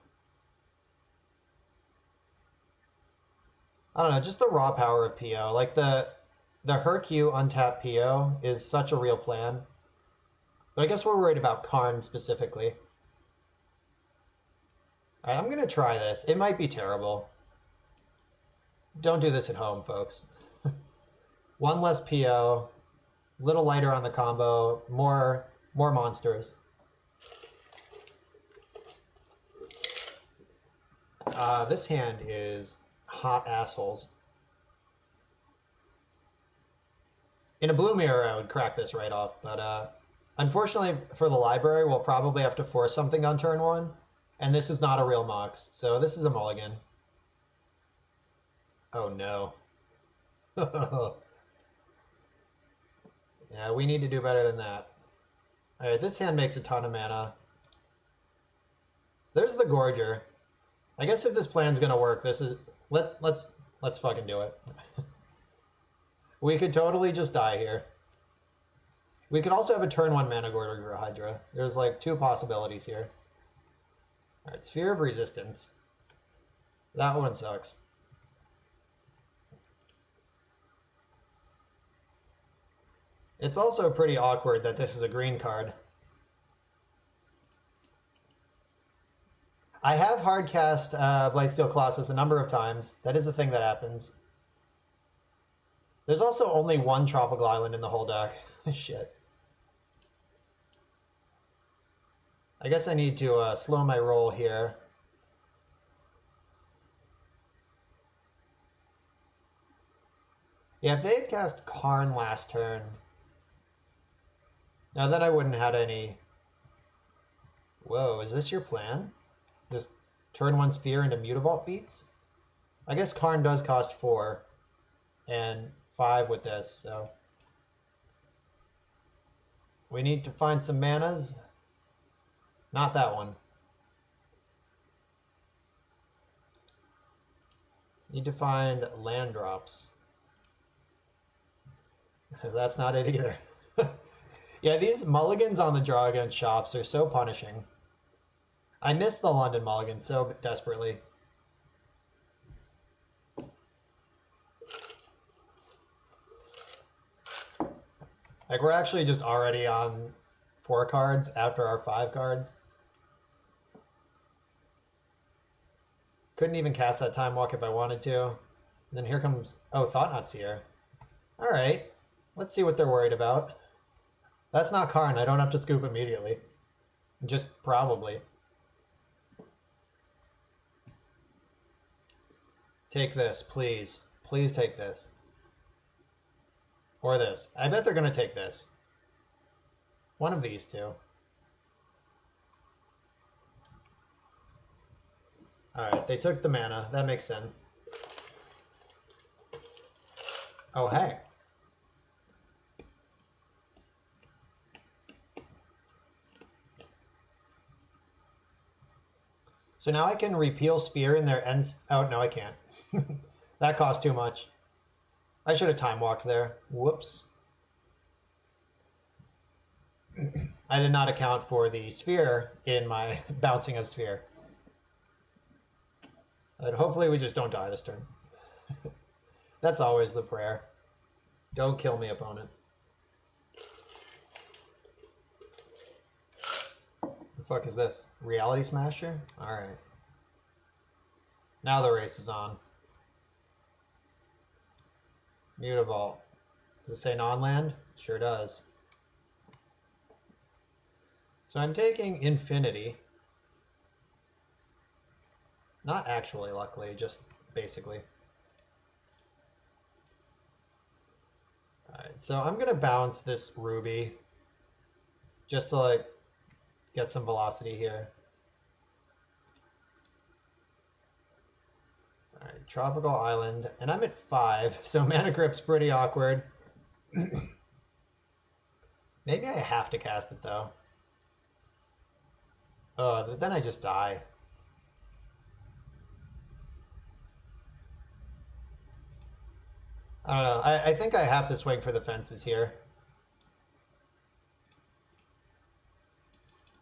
I don't know, just the raw power of PO. Like the Hercule untap PO is such a real plan. But I guess we're worried about Karn specifically. All right, I'm going to try this. It might be terrible. Don't do this at home, folks. One less PO, little lighter on the combo, more monsters. This hand is hot assholes. In a blue mirror, I would crack this right off, but unfortunately for the library, we'll probably have to force something on turn one, and this is not a real Mox, so this is a mulligan. Oh no. Yeah, we need to do better than that. Alright, this hand makes a ton of mana. There's the Gorger. I guess if this plan's gonna work, this is let's fucking do it. We could totally just die here. We could also have a turn one mana Gorger Hydra. There's like two possibilities here. Alright, Sphere of Resistance. That one sucks. It's also pretty awkward that this is a green card. I have hardcast Blightsteel Colossus a number of times. That is a thing that happens. There's also only one Tropical Island in the whole deck. Shit. I guess I need to slow my roll here. Yeah, if they had cast Karn last turn, now then I wouldn't have had any... Whoa, is this your plan? Just turn one Sphere into Mutavault beats? I guess Karn does cost 4 and 5 with this, so... We need to find some manas. Not that one. Need to find land drops. That's not it either. Yeah, these mulligans on the draw against shops are so punishing. I miss the London mulligan so desperately. Like, we're actually just already on 4 cards after our 5 cards. Couldn't even cast that Time Walk if I wanted to. And then here comes... Oh, Thought-Knot Seer. Alright. Let's see what they're worried about. That's not Karn. I don't have to scoop immediately. Just probably. Take this, please. Please take this. Or this. I bet they're going to take this. One of these two. Alright, they took the mana. That makes sense. Oh, hey. So now I can repeal Sphere in their ends. Oh, no, I can't. That cost too much. I should have time walked there. Whoops. I did not account for the Sphere in my bouncing of Sphere. But hopefully we just don't die this turn. That's always the prayer. Don't kill me, opponent. The fuck is this? Reality Smasher? Alright. Now the race is on. Mutavault. Does it say non-land? Sure does. So I'm taking Infinity. Not actually, luckily, just basically. Alright, so I'm gonna bounce this Ruby just to like get some velocity here. Alright, Tropical Island, and I'm at 5, so Mana Grip's pretty awkward. Maybe I have to cast it though. Oh, then I just die. I don't know. I think I have to swing for the fences here.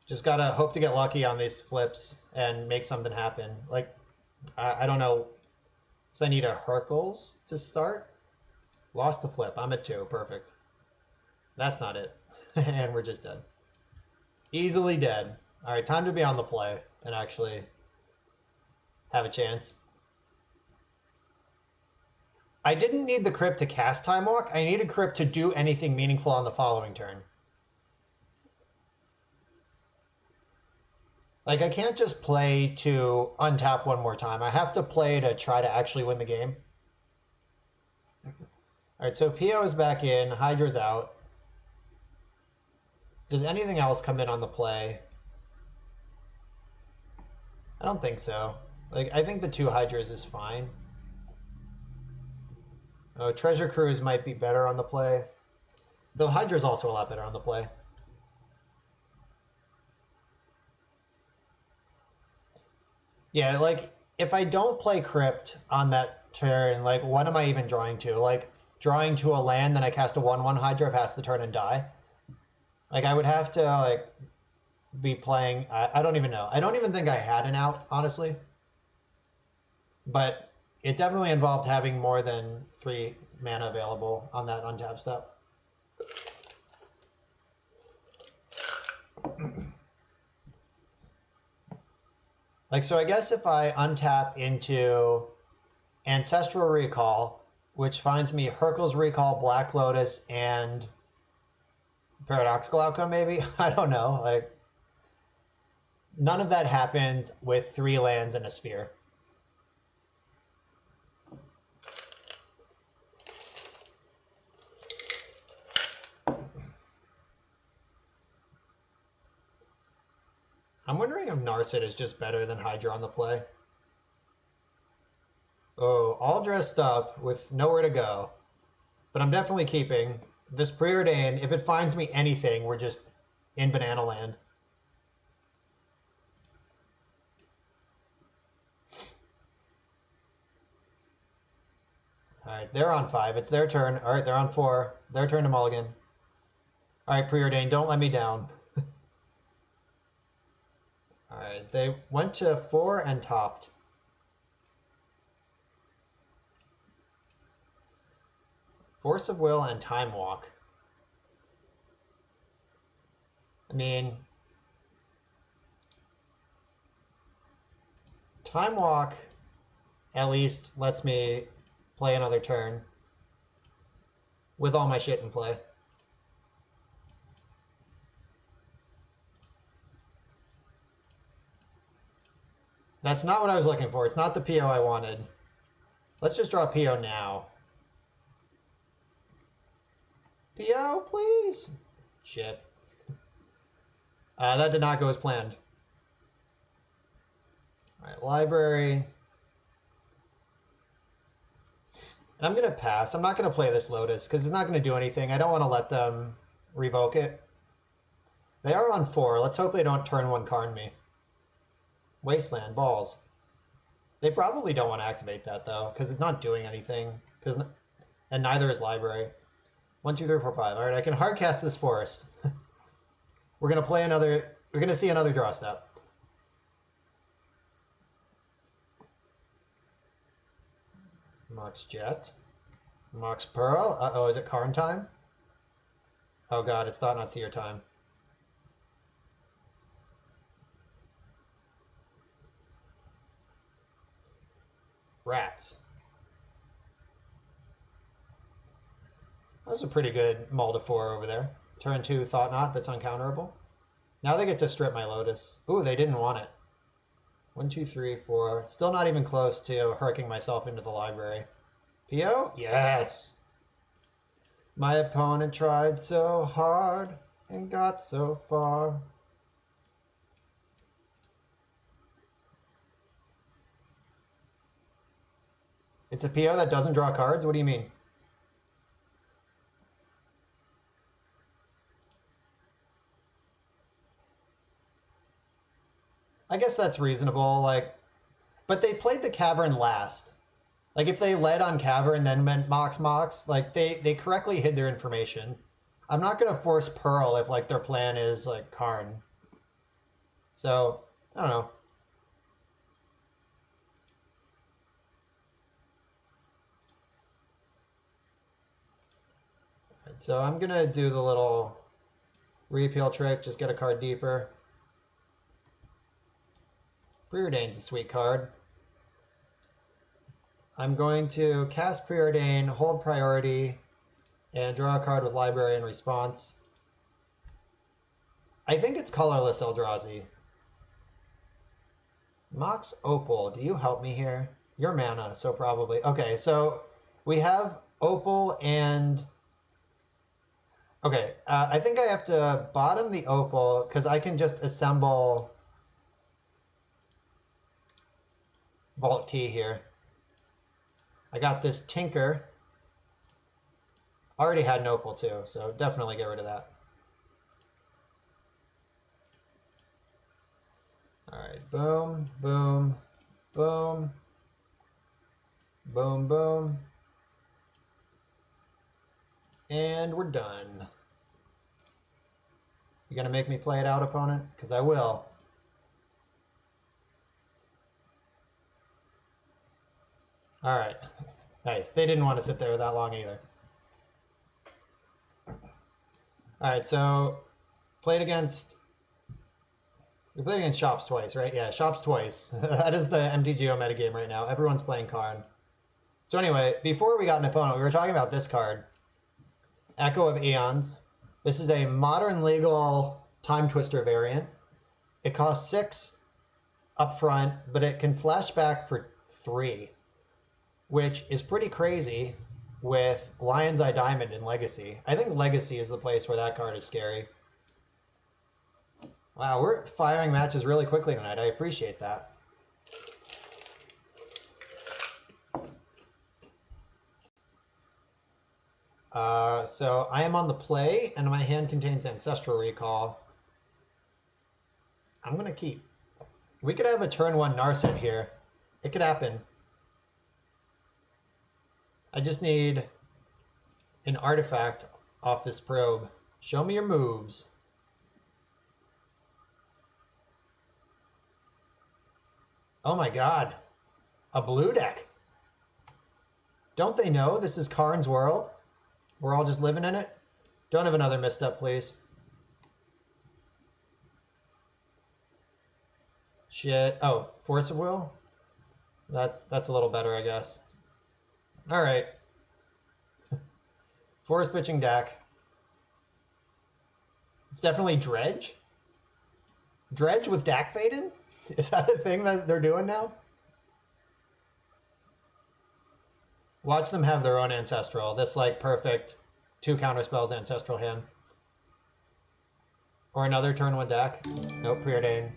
Just gotta hope to get lucky on these flips and make something happen. Like, I don't know. So I need a Hercules to start. Lost the flip. I'm at 2. Perfect. That's not it. And we're just dead. Easily dead. All right, time to be on the play and actually have a chance. I didn't need the crypt to cast Time Walk. I needed crypt to do anything meaningful on the following turn. Like, I can't just play to untap one more time. I have to play to try to actually win the game. All right, so PO is back in. Hydra's out. Does anything else come in on the play? I don't think so. Like, I think the 2 Hydras is fine. Oh, Treasure Cruise might be better on the play. Though Hydra's also a lot better on the play. Yeah, like, if I don't play Crypt on that turn, like, what am I even drawing to? Like, drawing to a land, then I cast a 1/1 Hydra, pass the turn, and die? Like, I would have to, like, be playing... I don't even know. I don't even think I had an out, honestly. But it definitely involved having more than 3 mana available on that untap step. Like, so I guess if I untap into Ancestral Recall, which finds me Hercule's Recall, Black Lotus, and Paradoxical Outcome, maybe? I don't know. Like, none of that happens with 3 lands and a sphere. I'm wondering if Narset is just better than Hydra on the play. Oh, all dressed up with nowhere to go. But I'm definitely keeping this Preordain. If it finds me anything, we're just in banana land. All right, they're on 5. It's their turn. All right, they're on 4. Their turn to mulligan. All right, Preordain, don't let me down. All right, they went to 4 and topped. Force of Will and Time Walk. I mean, Time Walk at least lets me play another turn with all my shit in play. That's not what I was looking for. It's not the PO I wanted. Let's just draw PO now. PO, please. Shit. That did not go as planned. All right, library. And I'm going to pass. I'm not going to play this Lotus because it's not going to do anything. I don't want to let them revoke it. They are on 4. Let's hope they don't turn 1 Karn me. Wasteland, balls. They probably don't want to activate that, though, because it's not doing anything. And neither is library. 1, 2, 3, 4, 5. All right, I can hardcast this forest. We're going to play another... We're going to see another draw step. Mox Jet. Mox Pearl. Uh-oh, is it Karn time? Oh god, it's Thought Not Seer time. Rats. That was a pretty good mull to 4 over there. Turn 2 Thought Not, that's uncounterable. Now they get to strip my Lotus. Ooh, they didn't want it. 1, 2, 3, 4. Still not even close to hurking myself into the library. PO? Yes! My opponent tried so hard and got so far. It's a PO that doesn't draw cards? What do you mean? I guess that's reasonable, like, but they played the Cavern last. Like, if they led on Cavern then meant Mox, like, they correctly hid their information. I'm not going to force Pearl if, like, their plan is, like, Karn. So, I don't know. Right, so I'm going to do the little reappeal trick, just get a card deeper. Preordain's a sweet card. I'm going to cast Preordain, hold priority, and draw a card with Library in response. I think it's colorless Eldrazi. Mox Opal, do you help me here? You're mana, so probably. Okay, so we have Opal and... Okay, I think I have to bottom the Opal because I can just assemble Vault Key here. I got this Tinker. Already had an Opal too, so definitely get rid of that. All right, boom, boom, boom, boom, boom. And we're done. You gonna make me play it out, opponent? Because I will. All right, nice. They didn't want to sit there that long either. All right, so we played against Shops twice, right? Yeah, Shops twice. That is the MTGO metagame right now. Everyone's playing Karn. So anyway, before we got an opponent, we were talking about this card, Echo of Eons. This is a modern legal Time Twister variant. It costs 6 up front, but it can flash back for 3, which is pretty crazy with Lion's Eye Diamond in Legacy. I think Legacy is the place where that card is scary. Wow, we're firing matches really quickly tonight. I appreciate that. So I am on the play, and my hand contains Ancestral Recall. I'm going to keep. We could have a turn 1 Narset here. It could happen. I just need an artifact off this probe. Show me your moves. Oh my god. A blue deck. Don't they know this is Karn's world? We're all just living in it? Don't have another misstep, please. Shit. Oh, Force of Will? That's a little better, I guess. All right. Forest pitching deck. It's definitely Dredge. Dredge with Dak Faden? Is that a thing that they're doing now? Watch them have their own Ancestral. This, like, perfect 2 counterspells Ancestral hand. Or another turn 1 deck. Nope, Preordain.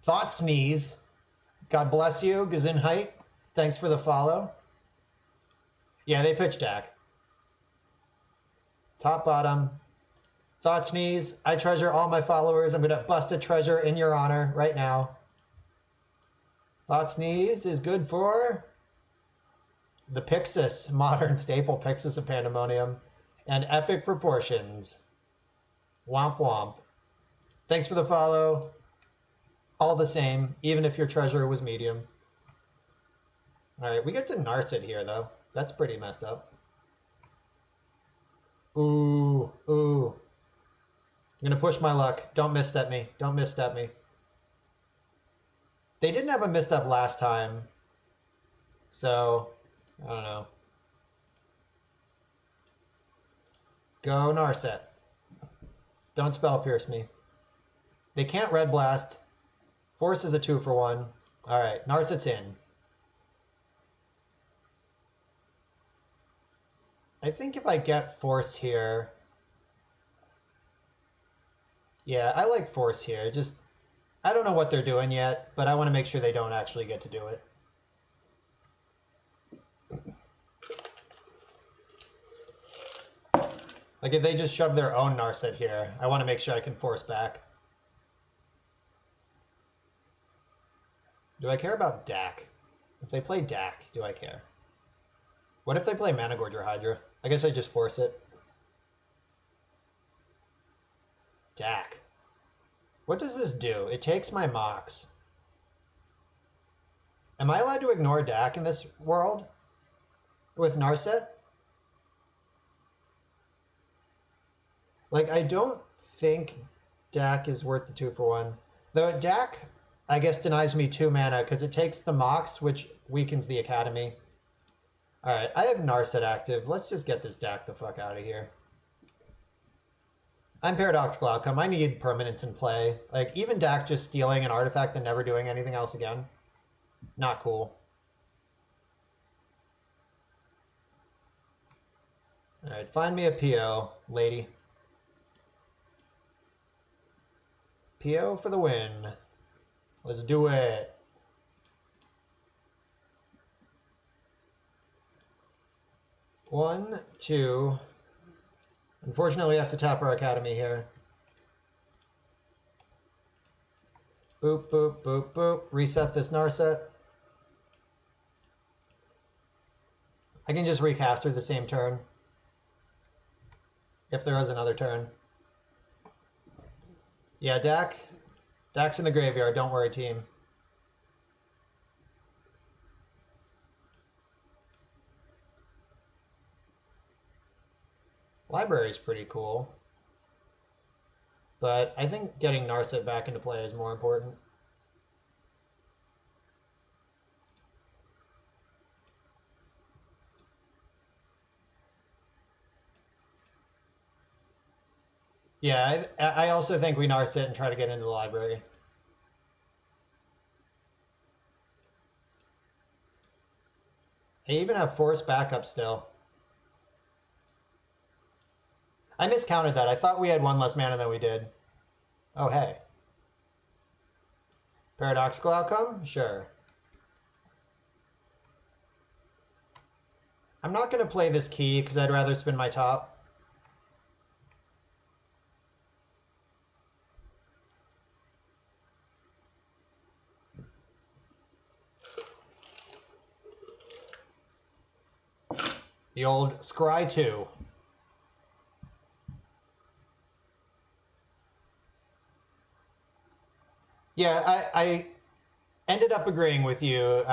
Thought Sneeze. God bless you, Gesundheit. Thanks for the follow. Yeah, they pitch deck. Top, bottom. Thought Sneeze. I treasure all my followers. I'm going to bust a treasure in your honor right now. Thought Sneeze is good for the Pixis, modern staple Pixis of Pandemonium, and Epic Proportions. Womp womp. Thanks for the follow. All the same, even if your treasure was medium. All right, we get to Narset here, though. That's pretty messed up. Ooh, ooh. I'm going to push my luck. Don't misstep me. Don't misstep me. They didn't have a misstep last time, so I don't know. Go Narset. Don't Spell Pierce me. They can't Red Blast. Force is a 2-for-1. All right, Narset's in. I think if I get Force here... Yeah, I like Force here. Just, I don't know what they're doing yet, but I want to make sure they don't actually get to do it. Like, if they just shove their own Narset here, I want to make sure I can Force back. Do I care about Dak? If they play Dak, do I care? What if they play Managorger Hydra? I guess I just Force it. Dak. What does this do? It takes my Mox. Am I allowed to ignore Dak in this world? With Narset? Like, I don't think Dak is worth the 2-for-1. Though Dak I guess denies me 2 mana because it takes the Mox, which weakens the Academy. Alright, I have Narset active. Let's just get this Dak the fuck out of here. I'm Paradoxical Outcome. I need permanence in play. Like, even Dak just stealing an artifact and never doing anything else again. Not cool. Alright, find me a PO, lady. PO for the win. Let's do it. One, two. Unfortunately, we have to tap our Academy here. Boop, boop, boop, boop. Reset this Narset. I can just recast her the same turn. If there was another turn. Yeah, Dak. Dak's in the graveyard. Don't worry, team. Library's pretty cool. But I think getting Narset back into play is more important. Yeah, I also think we Narset and try to get into the library. I even have Force backup still. I miscounted that. I thought we had 1 less mana than we did. Oh, hey. Paradoxical Outcome? Sure. I'm not going to play this key because I'd rather spin my top. The old Scry 2. Yeah, I ended up agreeing with you,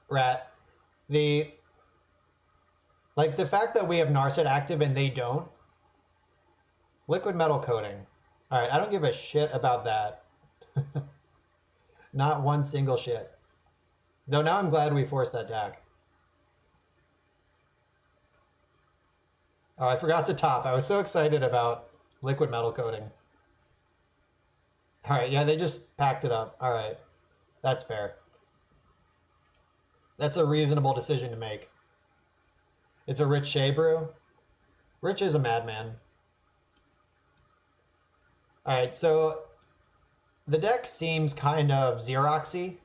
Rat. The fact that we have Narset active and they don't. Liquid metal coating. All right, I don't give a shit about that. Not one single shit. Though now I'm glad we forced that Dak. Oh, I forgot to top. I was so excited about liquid metal coating. All right, yeah, they just packed it up. All right, that's fair. That's a reasonable decision to make. It's a Rich Shea brew. Rich is a madman. All right, so the deck seems kind of Xeroxy,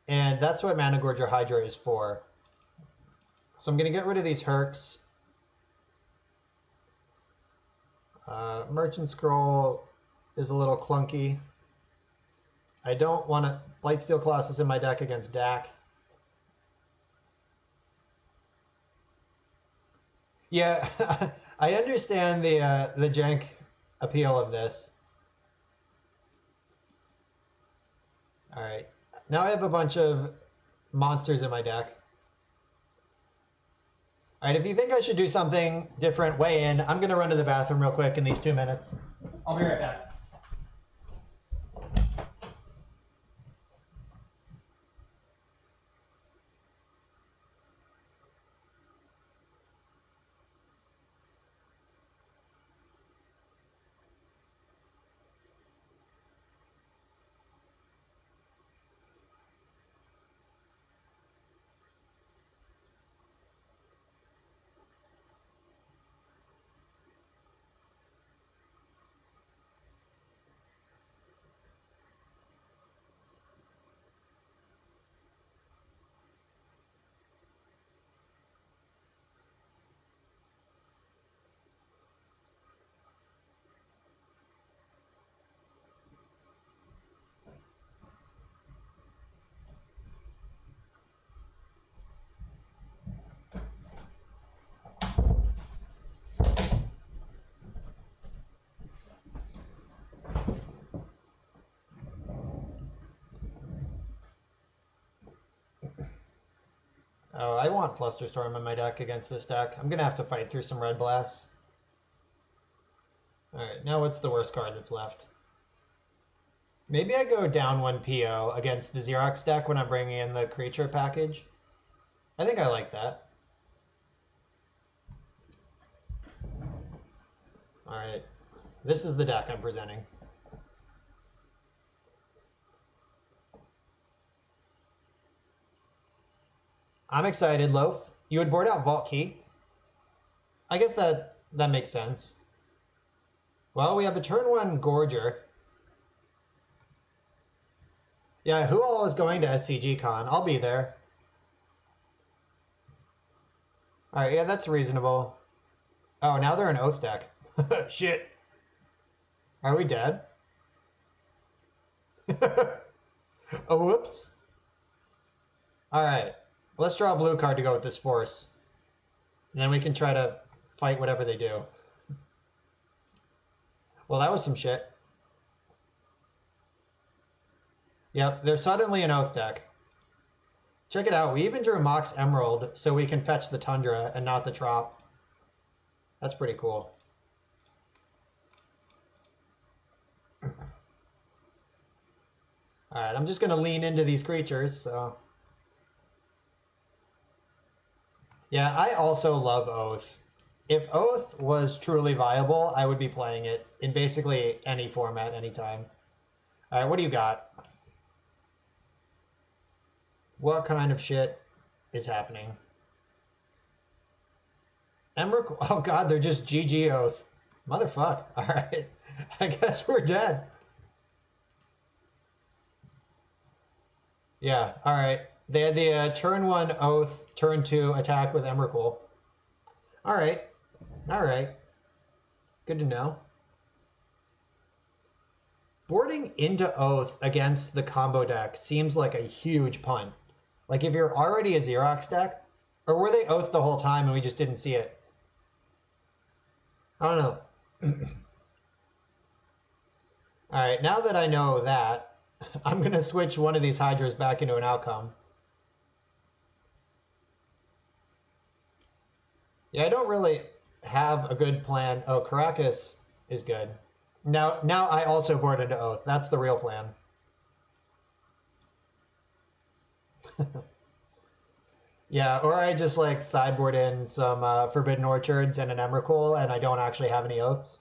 and that's what Mana Gorger Hydra is for. So I'm going to get rid of these Hercs. Merchant Scroll is a little clunky. I don't want to... Blightsteel Colossus in my deck against Dak. Yeah, I understand the jank appeal of this. All right. Now I have a bunch of monsters in my deck. All right, if you think I should do something different, weigh in. I'm going to run to the bathroom real quick in these 2 minutes. I'll be right back. Oh, I want Flusterstorm in my deck against this deck. I'm going to have to fight through some Red Blasts. Alright, now what's the worst card that's left? Maybe I go down 1 PO against the Xerox deck when I'm bringing in the creature package. I think I like that. Alright. This is the deck I'm presenting. I'm excited, Loaf. You would board out Vault Key? I guess that makes sense. Well, we have a turn 1 Gorger. Yeah, who all is going to SCG Con? I'll be there. Alright, yeah, that's reasonable. Oh, now they're an Oath deck. Shit. Are we dead? Oh, whoops. Alright. Let's draw a blue card to go with this force. And then we can try to fight whatever they do. Well, that was some shit. Yep, they're suddenly an Oath deck. Check it out. We even drew Mox Emerald so we can fetch the Tundra and not the Trop. That's pretty cool. Alright, I'm just going to lean into these creatures, so... Yeah, I also love Oath. If Oath was truly viable, I would be playing it in basically any format, anytime. Alright, what do you got? What kind of shit is happening? Emmerich, oh god, they're just GG Oath. Motherfuck. Alright, I guess we're dead. Yeah, alright. They had the turn 1 Oath, turn 2 attack with Emrakul. Alright, alright. Good to know. Boarding into Oath against the combo deck seems like a huge punt. Like if you're already a Xerox deck, or were they Oath the whole time and we just didn't see it? I don't know. Alright, now that I know that, I'm going to switch one of these Hydras back into an outcome. Yeah, I don't really have a good plan. Oh, Caracas is good. Now I also board into Oath. That's the real plan. Yeah, or I just like sideboard in some Forbidden Orchards and an Emrakul, and I don't actually have any Oaths.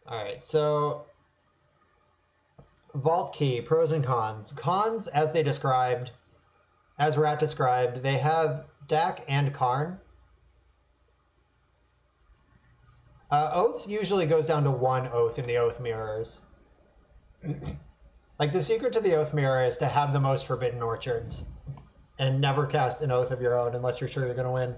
Alright, so Vault Key, pros and cons. Cons, as they described, as Rat described, they have Dak and Karn. Oath usually goes down to 1 Oath in the Oath mirrors. Like, the secret to the Oath mirror is to have the most Forbidden Orchards and never cast an Oath of your own unless you're sure you're going to win.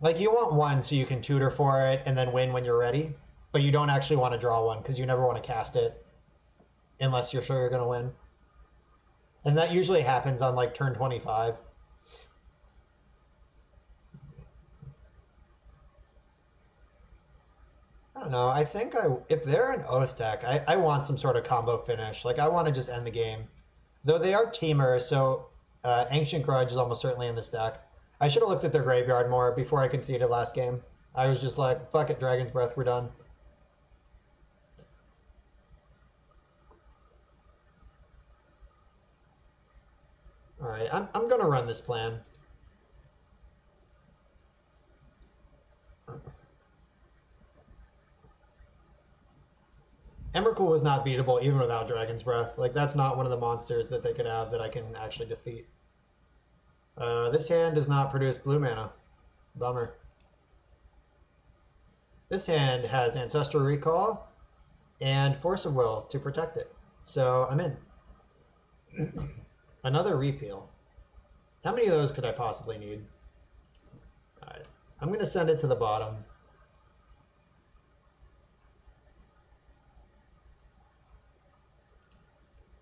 Like, you want 1 so you can tutor for it and then win when you're ready, but you don't actually want to draw 1 because you never want to cast it unless you're sure you're going to win. And that usually happens on, like, turn 25. I don't know. I think if they're an Oath deck, I want some sort of combo finish. Like, I want to just end the game. Though they are teamers, so Ancient Grudge is almost certainly in this deck. I should have looked at their graveyard more before I conceded last game. I was just like, fuck it, Dragon's Breath, we're done. Alright, I'm going to run this plan. Emrakul was not beatable even without Dragon's Breath. Like, that's not one of the monsters that they could have that I can actually defeat. This hand does not produce blue mana. Bummer. This hand has Ancestral Recall and Force of Will to protect it. So I'm in. Another repeal. How many of those could I possibly need? Alright. I'm going to send it to the bottom.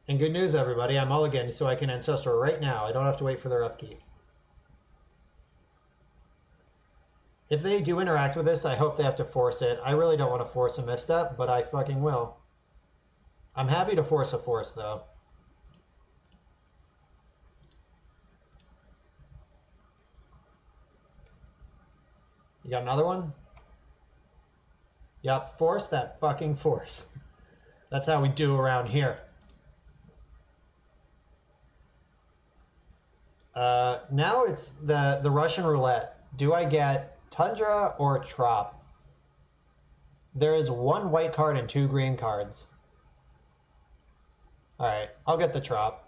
And good news, everybody. I'm mulligan, so I can Ancestral right now. I don't have to wait for their upkeep. If they do interact with this, I hope they have to force it. I really don't want to force a misstep, but I fucking will. I'm happy to force a force, though. You got another one? Yep, force that fucking force. That's how we do around here. Now it's the Russian roulette. Do I get Tundra or Trop? There is 1 white card and 2 green cards. Alright, I'll get the Trop.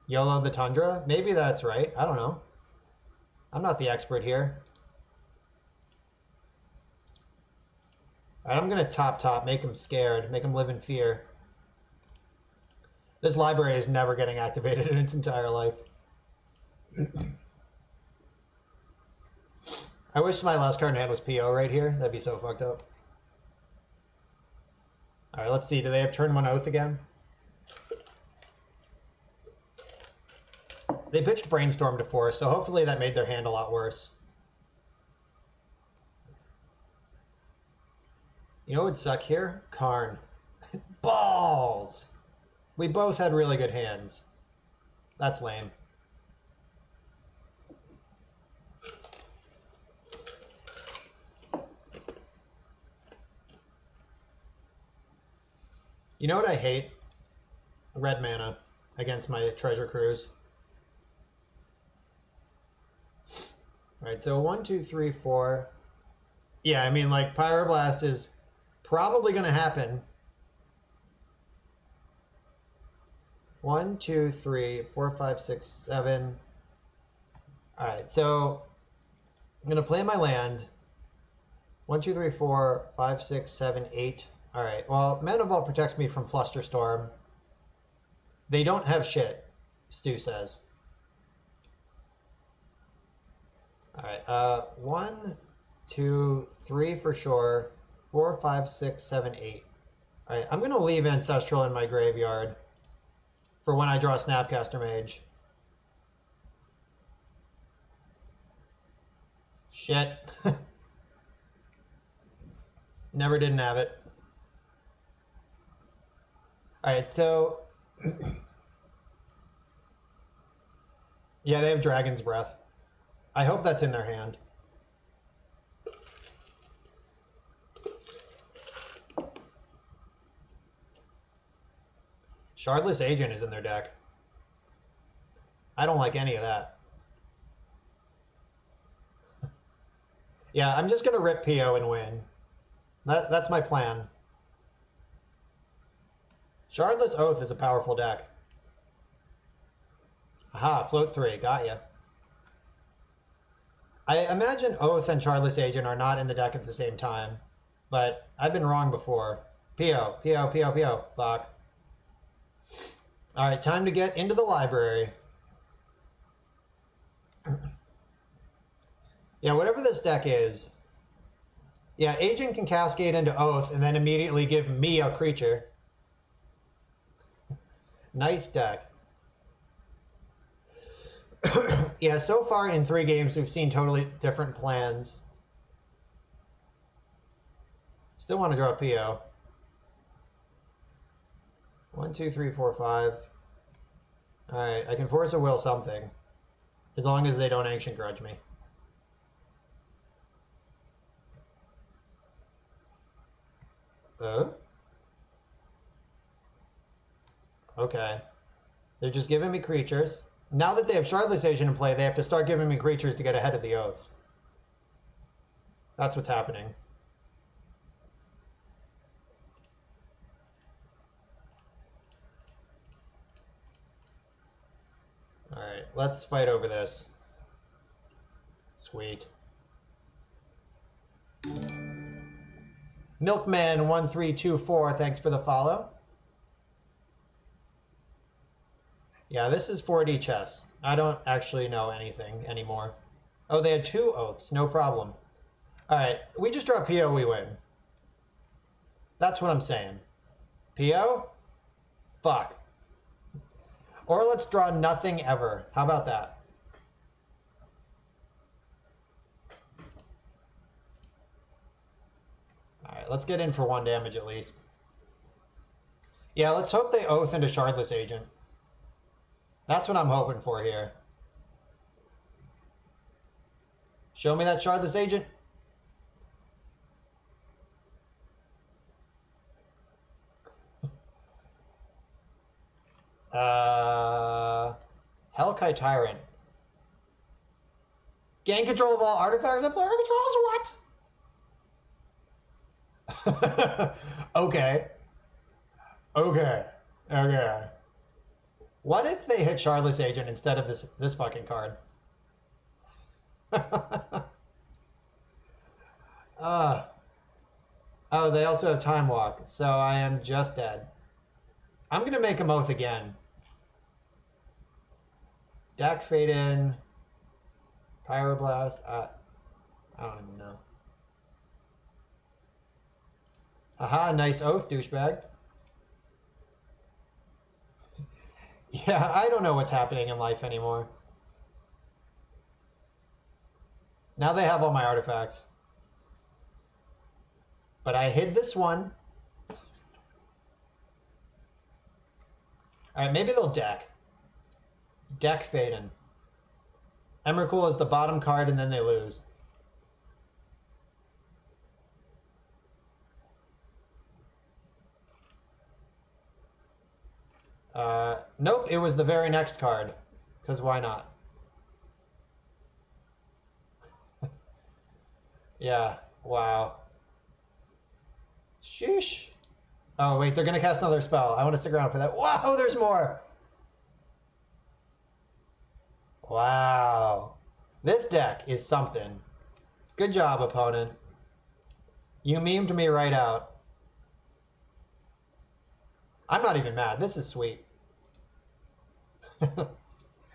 YOLO the Tundra? Maybe that's right. I don't know. I'm not the expert here. Alright, I'm going to top, make him scared, make him live in fear. This library is never getting activated in its entire life. I wish my last card in hand was PO right here. That'd be so fucked up. Alright, let's see. Do they have turn 1 Oath again? They pitched Brainstorm to force, so hopefully that made their hand a lot worse. You know what would suck here? Karn. Balls! We both had really good hands. That's lame. You know what I hate? Red mana against my Treasure Cruise. Alright, so 1, 2, 3, 4. Yeah, I mean, like, Pyroblast is probably going to happen. 1, 2, 3, 4, 5, 6, 7. Alright, so I'm going to play my land. 1, 2, 3, 4, 5, 6, 7, 8. Alright, well, Mana Vault protects me from Flusterstorm. They don't have shit, Stu says. Alright, 1, 2, 3 for sure. 4, 5, 6, 7, 8. Alright, I'm going to leave Ancestral in my graveyard for when I draw Snapcaster Mage. Shit. Never didn't have it. Alright, so... yeah, they have Dragon's Breath. I hope that's in their hand. Shardless Agent is in their deck. I don't like any of that. Yeah, I'm just going to rip PO and win. That's my plan. Shardless Oath is a powerful deck. Aha, float 3, got ya. I imagine Oath and Shardless Agent are not in the deck at the same time, but I've been wrong before. PO, PO, PO, PO, fuck. Alright, time to get into the library. Yeah, whatever this deck is. Yeah, Agent can cascade into Oath and then immediately give me a creature. Nice deck. Yeah, so far in 3 games we've seen totally different plans. Still want to draw a PO. 1, 2, 3, 4, 5. Alright, I can force a will something. As long as they don't Ancient Grudge me. Okay. They're just giving me creatures. Now that they have Shardless Agent in play, they have to start giving me creatures to get ahead of the Oath. That's what's happening. Alright, let's fight over this. Sweet. Milkman1324, thanks for the follow. Yeah, this is 4D chess. I don't actually know anything anymore. Oh, they had 2 Oaths, no problem. Alright, we just draw PO, we win. That's what I'm saying. PO? Fuck. Or let's draw nothing ever. How about that? Alright, let's get in for 1 damage at least. Yeah, let's hope they Oath into Shardless Agent. That's what I'm hoping for here. Show me that Shardless Agent. Hellkite Tyrant. Gain control of all artifacts that player controls? What? Okay. Okay. Okay. What if they hit Shardless Agent instead of this fucking card? Oh, they also have Time Walk, so I am just dead. I'm gonna make him Oath again. Deck Fade in. Pyroblast. I don't even know. Aha, nice Oath, douchebag. Yeah, I don't know what's happening in life anymore. Now they have all my artifacts. But I hid this one. Alright, maybe they'll deck. Deck Faden. Emrakul is the bottom card and then they lose. Nope, it was the very next card. Because why not? Yeah, wow. Sheesh. Oh, wait, they're going to cast another spell. I want to stick around for that. Wow, there's more! Wow. This deck is something. Good job, opponent. You memed me right out. I'm not even mad. This is sweet.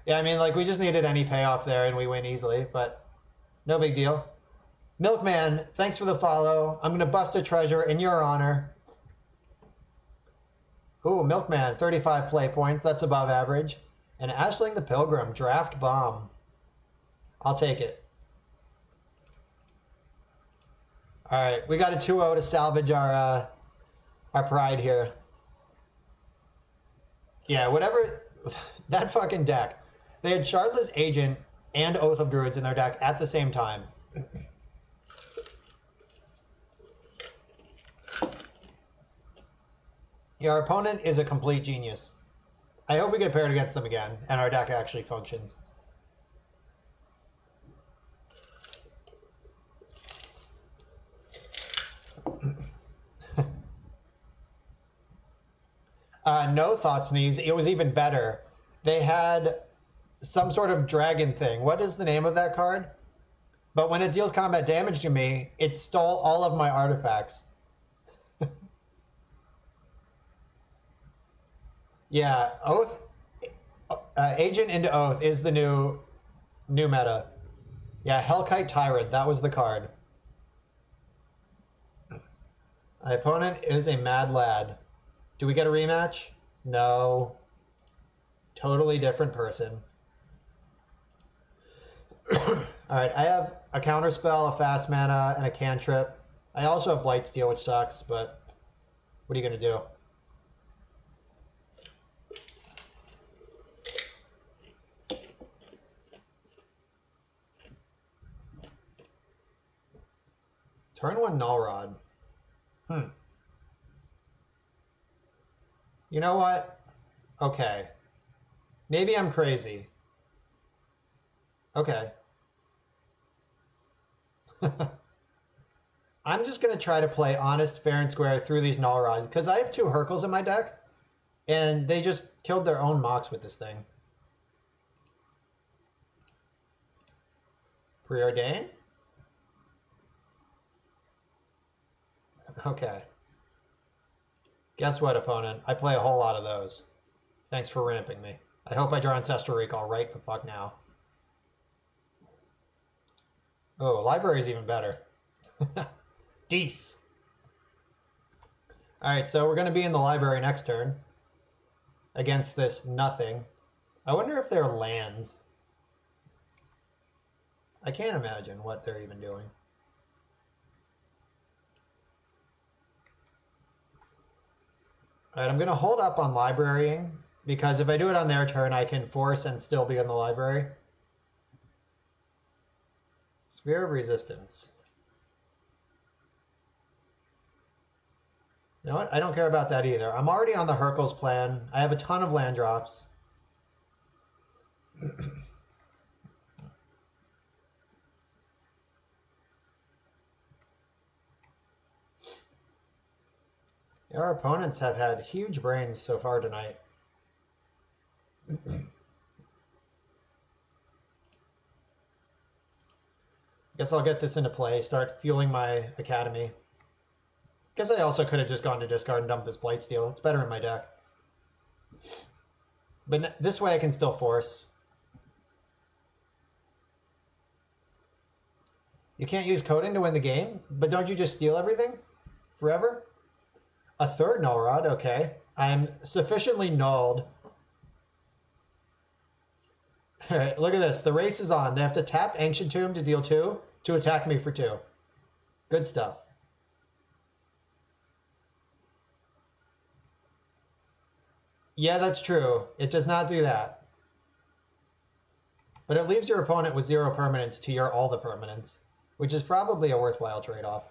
Yeah, I mean, like, we just needed any payoff there and we win easily, but no big deal. Milkman, thanks for the follow. I'm going to bust a treasure in your honor. Ooh, Milkman, 35 play points. That's above average. And Ashling the Pilgrim, draft bomb. I'll take it. All right, we got a 2-0 to salvage our pride here. Yeah, whatever. That fucking deck. They had Shardless Agent and Oath of Druids in their deck at the same time. Yeah, our opponent is a complete genius. I hope we get paired against them again, and our deck actually functions. No thoughts, Sneeze. It was even better. They had some sort of dragon thing. What is the name of that card? But when it deals combat damage to me, it stole all of my artifacts. Yeah, Oath, Agent into Oath is the new meta. Yeah, Hellkite Tyrant, that was the card. My opponent is a mad lad. Do we get a rematch? No. Totally different person. Alright, I have a counterspell, a fast mana, and a cantrip. I also have Blightsteel, which sucks, but what are you going to do? Turn 1 Null Rod. You know what? Okay. Maybe I'm crazy. Okay. I'm just going to try to play honest, fair, and square through these Null Rods, because I have 2 Hercles in my deck, and they just killed their own Mox with this thing. Preordain? Okay. Guess what, opponent? I play a whole lot of those. Thanks for ramping me. I hope I draw Ancestral Recall right the fuck now. Oh, Library is even better. Deece. Alright, so we're going to be in the library next turn. Against this nothing. I wonder if they're lands. I can't imagine what they're even doing. Alright, I'm going to hold up on librarying, because if I do it on their turn, I can force and still be in the library. Sphere of Resistance. You know what? I don't care about that either. I'm already on the Hercules plan. I have a ton of land drops. Our opponents have had huge brains so far tonight. Guess I'll get this into play, start fueling my academy. Guess I also could have just gone to discard and dumped this Blightsteel. It's better in my deck. But this way I can still force. You can't use coding to win the game, but don't you just steal everything? Forever? A third null rod, okay. I'm sufficiently nulled. Alright, look at this. The race is on. They have to tap Ancient Tomb to deal 2 to attack me for 2. Good stuff. Yeah, that's true. It does not do that. But it leaves your opponent with 0 permanents to your all the permanents, which is probably a worthwhile trade-off.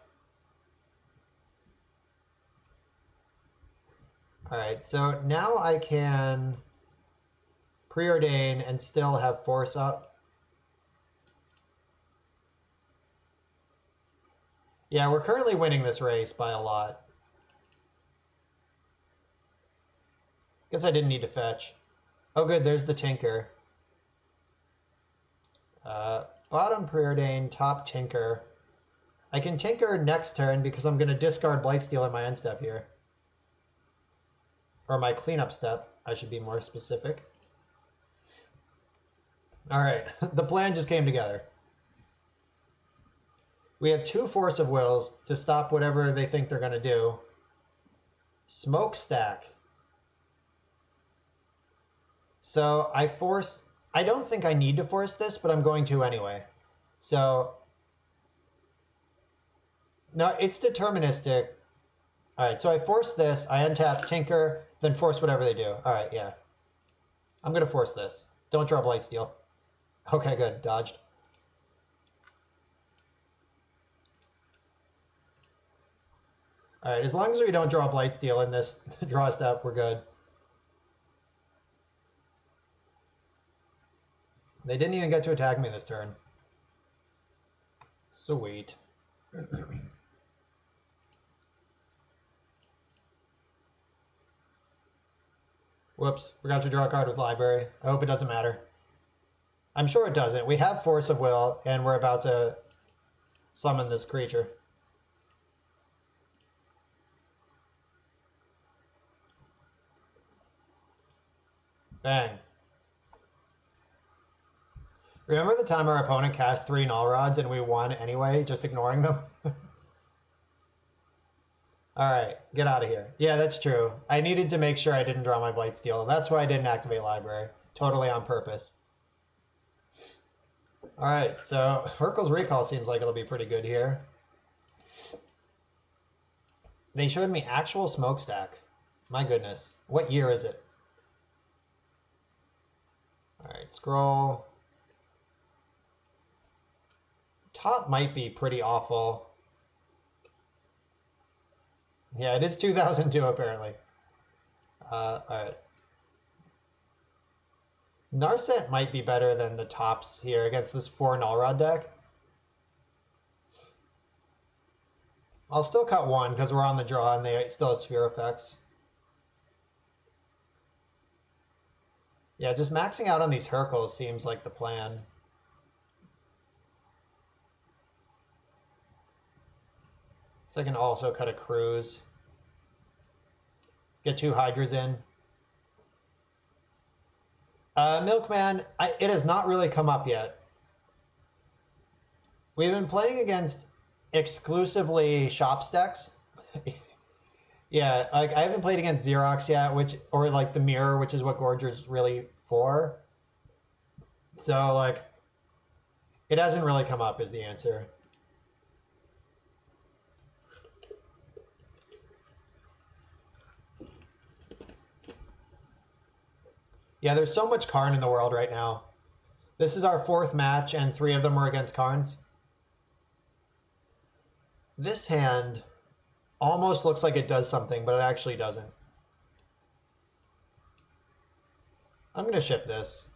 Alright, so now I can preordain and still have force up. Yeah, we're currently winning this race by a lot. Guess I didn't need to fetch. Oh good, there's the Tinker. Bottom preordain, top Tinker. I can Tinker next turn because I'm going to discard Blightsteel in my end step here. Or my cleanup step, I should be more specific. Alright, the plan just came together. We have 2 Force of Wills to stop whatever they think they're going to do. Smokestack. So I don't think I need to force this, but I'm going to anyway. So, no, it's deterministic. Alright, so I force this, I untap Tinker, then force whatever they do. Alright, yeah. I'm going to force this. Don't draw Blightsteel. Okay, good. Dodged. Alright, as long as we don't draw Blightsteel in this draw step, we're good. They didn't even get to attack me this turn. Sweet. Whoops, forgot to draw a card with Library. I hope it doesn't matter. I'm sure it doesn't. We have Force of Will, and we're about to summon this creature. Bang. Remember the time our opponent cast 3 null rods and we won anyway, just ignoring them? Alright, get out of here. Yeah, that's true. I needed to make sure I didn't draw my Blightsteel. That's why I didn't activate Library. Totally on purpose. Alright, so Hercules Recall seems like it'll be pretty good here. They showed me actual Smokestack. My goodness. What year is it? Alright, scroll. Top might be pretty awful. Yeah, it is 2002 apparently. Alright. Narset might be better than the tops here against this 4 null rod deck. I'll still cut 1 because we're on the draw and they still have sphere effects. Yeah, just maxing out on these Hercules seems like the plan. So I can also cut a Cruise. Get 2 Hydras in. Milkman, it has not really come up yet. We've been playing against exclusively shop stacks. Yeah, like I haven't played against Xerox yet, or like the Mirror, which is what Gorger's really for. So like, it hasn't really come up is the answer. Yeah, there's so much Karn in the world right now. This is our 4th match, and 3 of them were against Karns. This hand almost looks like it does something, but it actually doesn't. I'm going to ship this.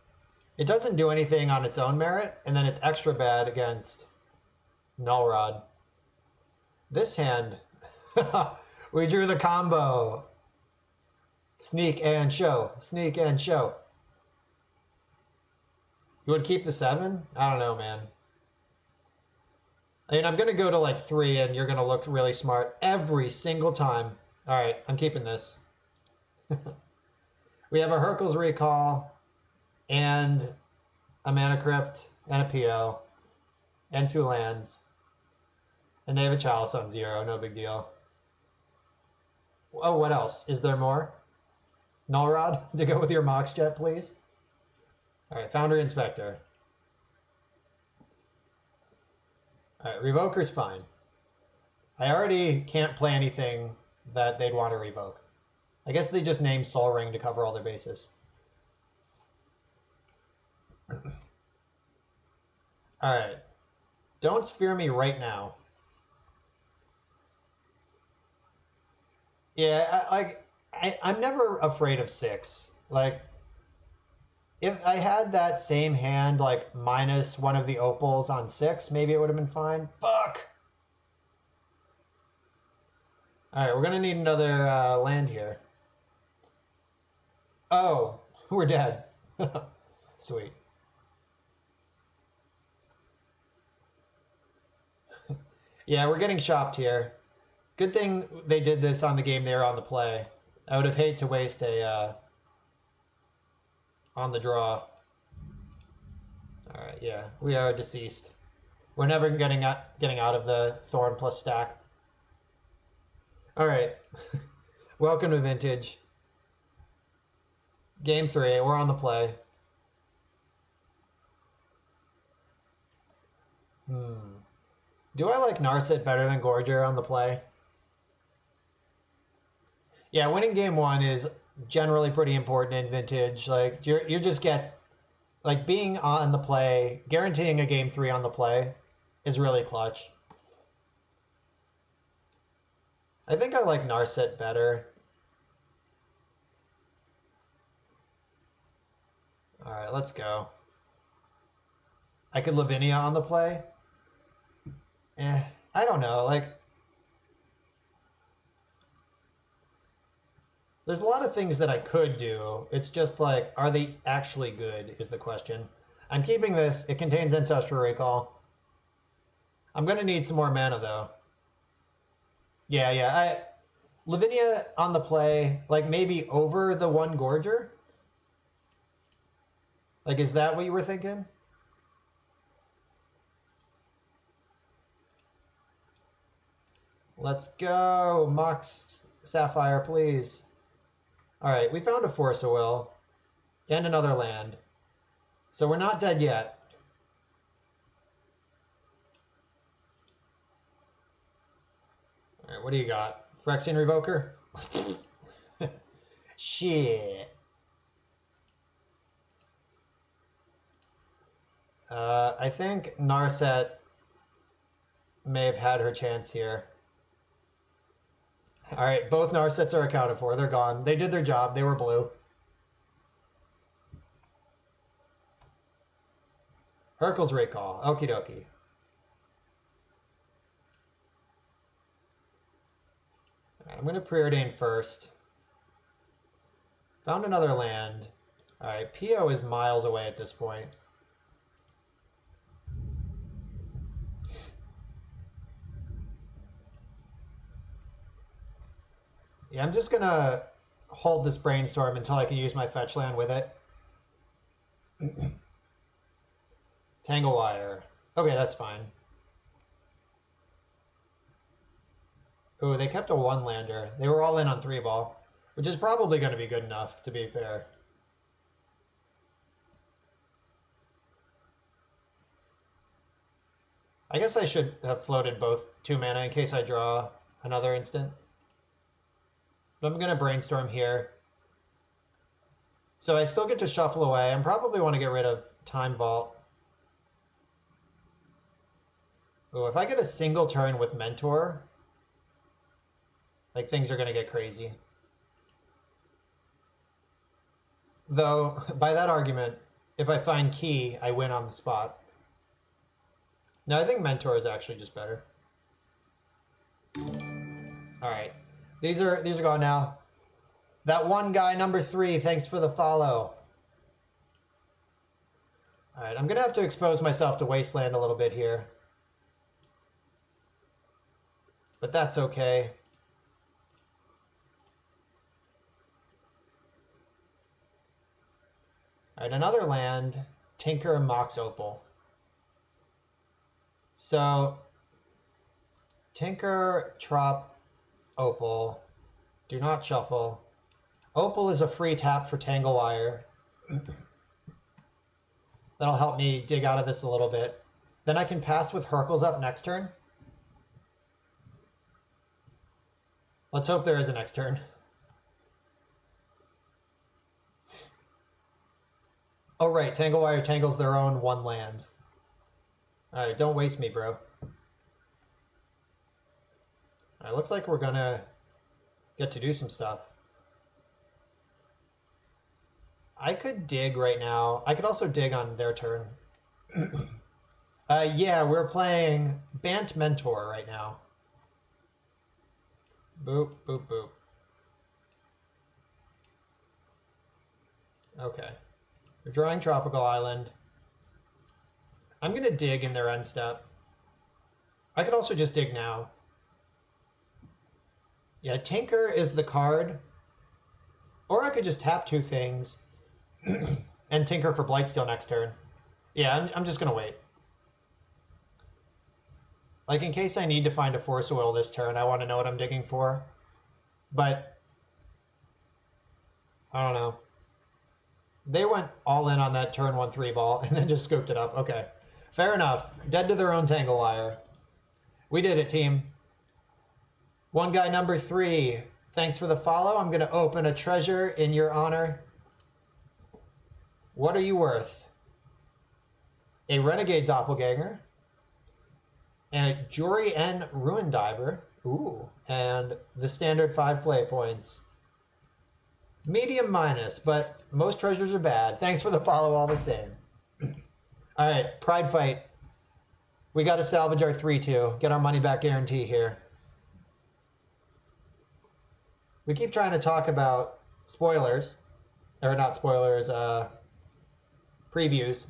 It doesn't do anything on its own merit, and then it's extra bad against Null Rod. This hand, we drew the combo. Sneak and show. Sneak and show. You would keep the 7? I don't know, man. I mean, I'm going to go to like 3, and you're going to look really smart every single time. All right, I'm keeping this. We have a Hercules Recall, and a Mana Crypt, and a PO, and 2 lands. And they have a Chalice on 0, no big deal. Oh, what else? Is there more? Null Rod to go with your Mox Jet, please. All right, Foundry Inspector. All right, Revoker's fine. I already can't play anything that they'd want to revoke. I guess they just named Sol Ring to cover all their bases. All right. Don't spear me right now. Yeah, I'm never afraid of 6. Like, if I had that same hand, like, minus one of the opals on 6, maybe it would have been fine. Fuck! Alright, we're gonna need another land here. Oh, we're dead. Sweet. Yeah, we're getting shopped here. Good thing they did this on the game they were on the play. I would have hated to waste a on the draw. All right, yeah, we are deceased. We're never getting out of the Thorn plus stack. All right, welcome to Vintage. Game 3, we're on the play. Do I like Narset better than Gorger on the play? Yeah, winning game 1 is generally pretty important in Vintage. Like, you just get, like, being on the play, guaranteeing a game 3 on the play is really clutch. I think I like Narset better. All right, let's go. I could Lavinia on the play. I don't know. Like, there's a lot of things that I could do. It's just like, are they actually good is the question. I'm keeping this. It contains Ancestral Recall. I'm going to need some more mana, though. Yeah. Lavinia on the play, like maybe over the 1 Gorger? Like, is that what you were thinking? Let's go. Mox Sapphire, please. All right, we found a Force of Will and another land. So we're not dead yet. All right, what do you got? Phyrexian Revoker? Shit. I think Narset may have had her chance here. All right, both Narsets are accounted for. They're gone. They did their job. They were blue. Hercules Recall. Okie dokie. Right, I'm going to preordain first. Found another land. All right, PO is miles away at this point. Yeah, I'm just going to hold this Brainstorm until I can use my fetch land with it. Tangle Wire. Okay, that's fine. Ooh, they kept a 1-lander. They were all in on 3-ball, which is probably going to be good enough, to be fair. I guess I should have floated both 2 mana in case I draw another instant. But I'm going to Brainstorm here. So I still get to shuffle away. I probably want to get rid of Time Vault. Oh, if I get a single turn with Mentor, like things are going to get crazy. Though, by that argument, if I find Key, I win on the spot. No, I think Mentor is actually just better. All right. These are gone now. That one guy, number 3, thanks for the follow. All right, I'm going to have to expose myself to Wasteland a little bit here. But that's okay. All right, another land, Tinker and Mox Opal. So, Tinker, Trop, Opal. Do not shuffle. Opal is a free tap for Tanglewire. That'll help me dig out of this a little bit. Then I can pass with Hercules up next turn. Let's hope there is a next turn. Oh, right. Tanglewire tangles their own 1 land. All right, don't waste me, bro. All right, looks like we're going to get to do some stuff. I could dig right now. I could also dig on their turn. Yeah, we're playing Bant Mentor right now. Boop, boop, boop. Okay. We're drawing Tropical Island. I'm going to dig in their end step. I could also just dig now. Yeah, Tinker is the card. Or I could just tap 2 things and Tinker for Blightsteel next turn. Yeah, I'm just going to wait. Like, in case I need to find a Force of Will this turn, I want to know what I'm digging for. But, I don't know. They went all in on that turn 1 3 ball and then just scooped it up. Okay, fair enough. Dead to their own Tanglewire. We did it, team. One guy, number 3. Thanks for the follow. I'm going to open a treasure in your honor. What are you worth? A Renegade Doppelganger. And Jory N. Ruin Diver. Ooh. And the standard 5 play points. Medium minus, but most treasures are bad. Thanks for the follow all the same. All right, Pride Fight. We got to salvage our 3-2. Get our money back guarantee here. We keep trying to talk about spoilers. Or not spoilers, previews.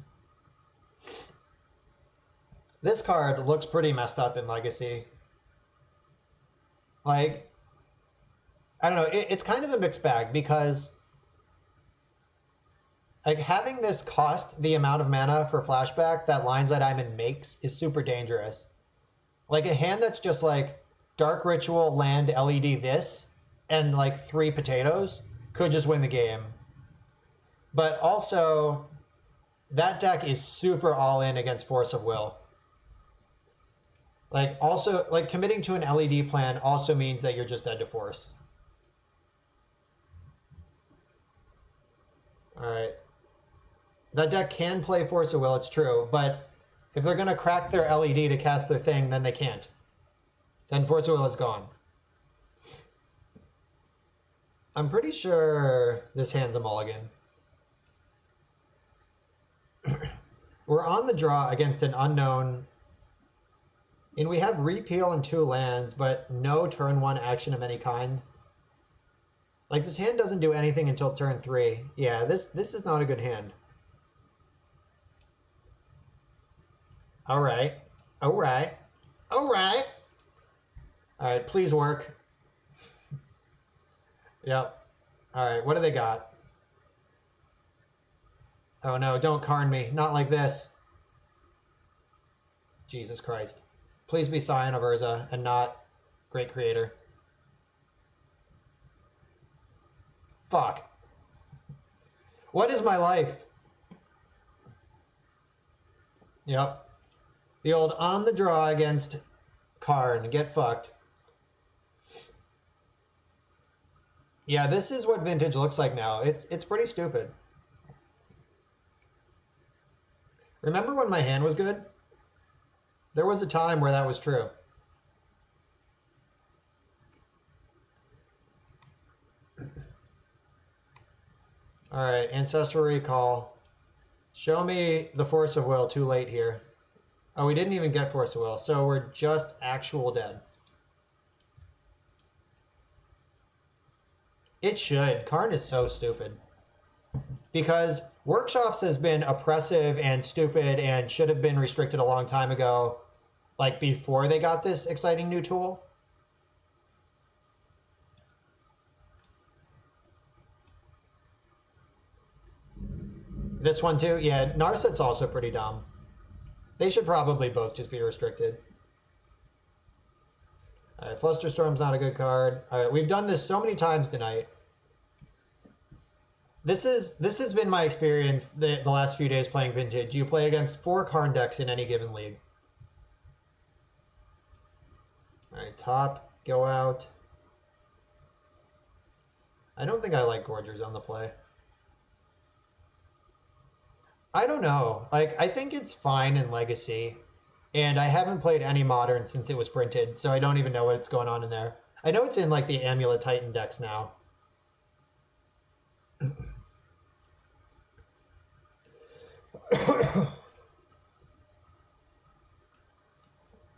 This card looks pretty messed up in Legacy. Like, I don't know, it's kind of a mixed bag because like having this cost the amount of mana for flashback that Lion's Eye Diamond makes is super dangerous. Like a hand that's just like Dark Ritual, land, LED this, and like 3 potatoes could just win the game. But also, that deck is super all in against Force of Will. Like also, like committing to an LED plan also means that you're just dead to Force. All right. That deck can play Force of Will, it's true, but if they're going to crack their LED to cast their thing, then they can't. Then Force of Will is gone. I'm pretty sure this hand's a mulligan. We're on the draw against an unknown. And we have repeal and 2 lands, but no turn 1 action of any kind. Like, this hand doesn't do anything until turn 3. Yeah, this is not a good hand. All right. All right. All right. All right, please work. Yep. All right, what do they got? Oh no, don't Karn me. Not like this. Jesus Christ. Please be Scion of Urza and not Great Creator. Fuck. What is my life? Yep. The old on the draw against Karn. Get fucked. Yeah, this is what vintage looks like now. It's pretty stupid. Remember when my hand was good? There was a time where that was true. All right, Ancestral Recall. Show me the Force of Will too late here. Oh, we didn't even get Force of Will, so we're just actual dead. It should. Karn is so stupid. Because Workshops has been oppressive and stupid and should have been restricted a long time ago, like before they got this exciting new tool. This one too? Yeah, Narset's also pretty dumb. They should probably both just be restricted. All right, Flusterstorm's not a good card. All right, we've done this so many times tonight. This has been my experience the last few days playing Vintage. You play against 4 Karn decks in any given league. All right, top, go out. I don't think I like Gorgers on the play. I don't know. Like, I think it's fine in Legacy, and I haven't played any Modern since it was printed, so I don't even know what's going on in there. I know it's in like the Amulet Titan decks now.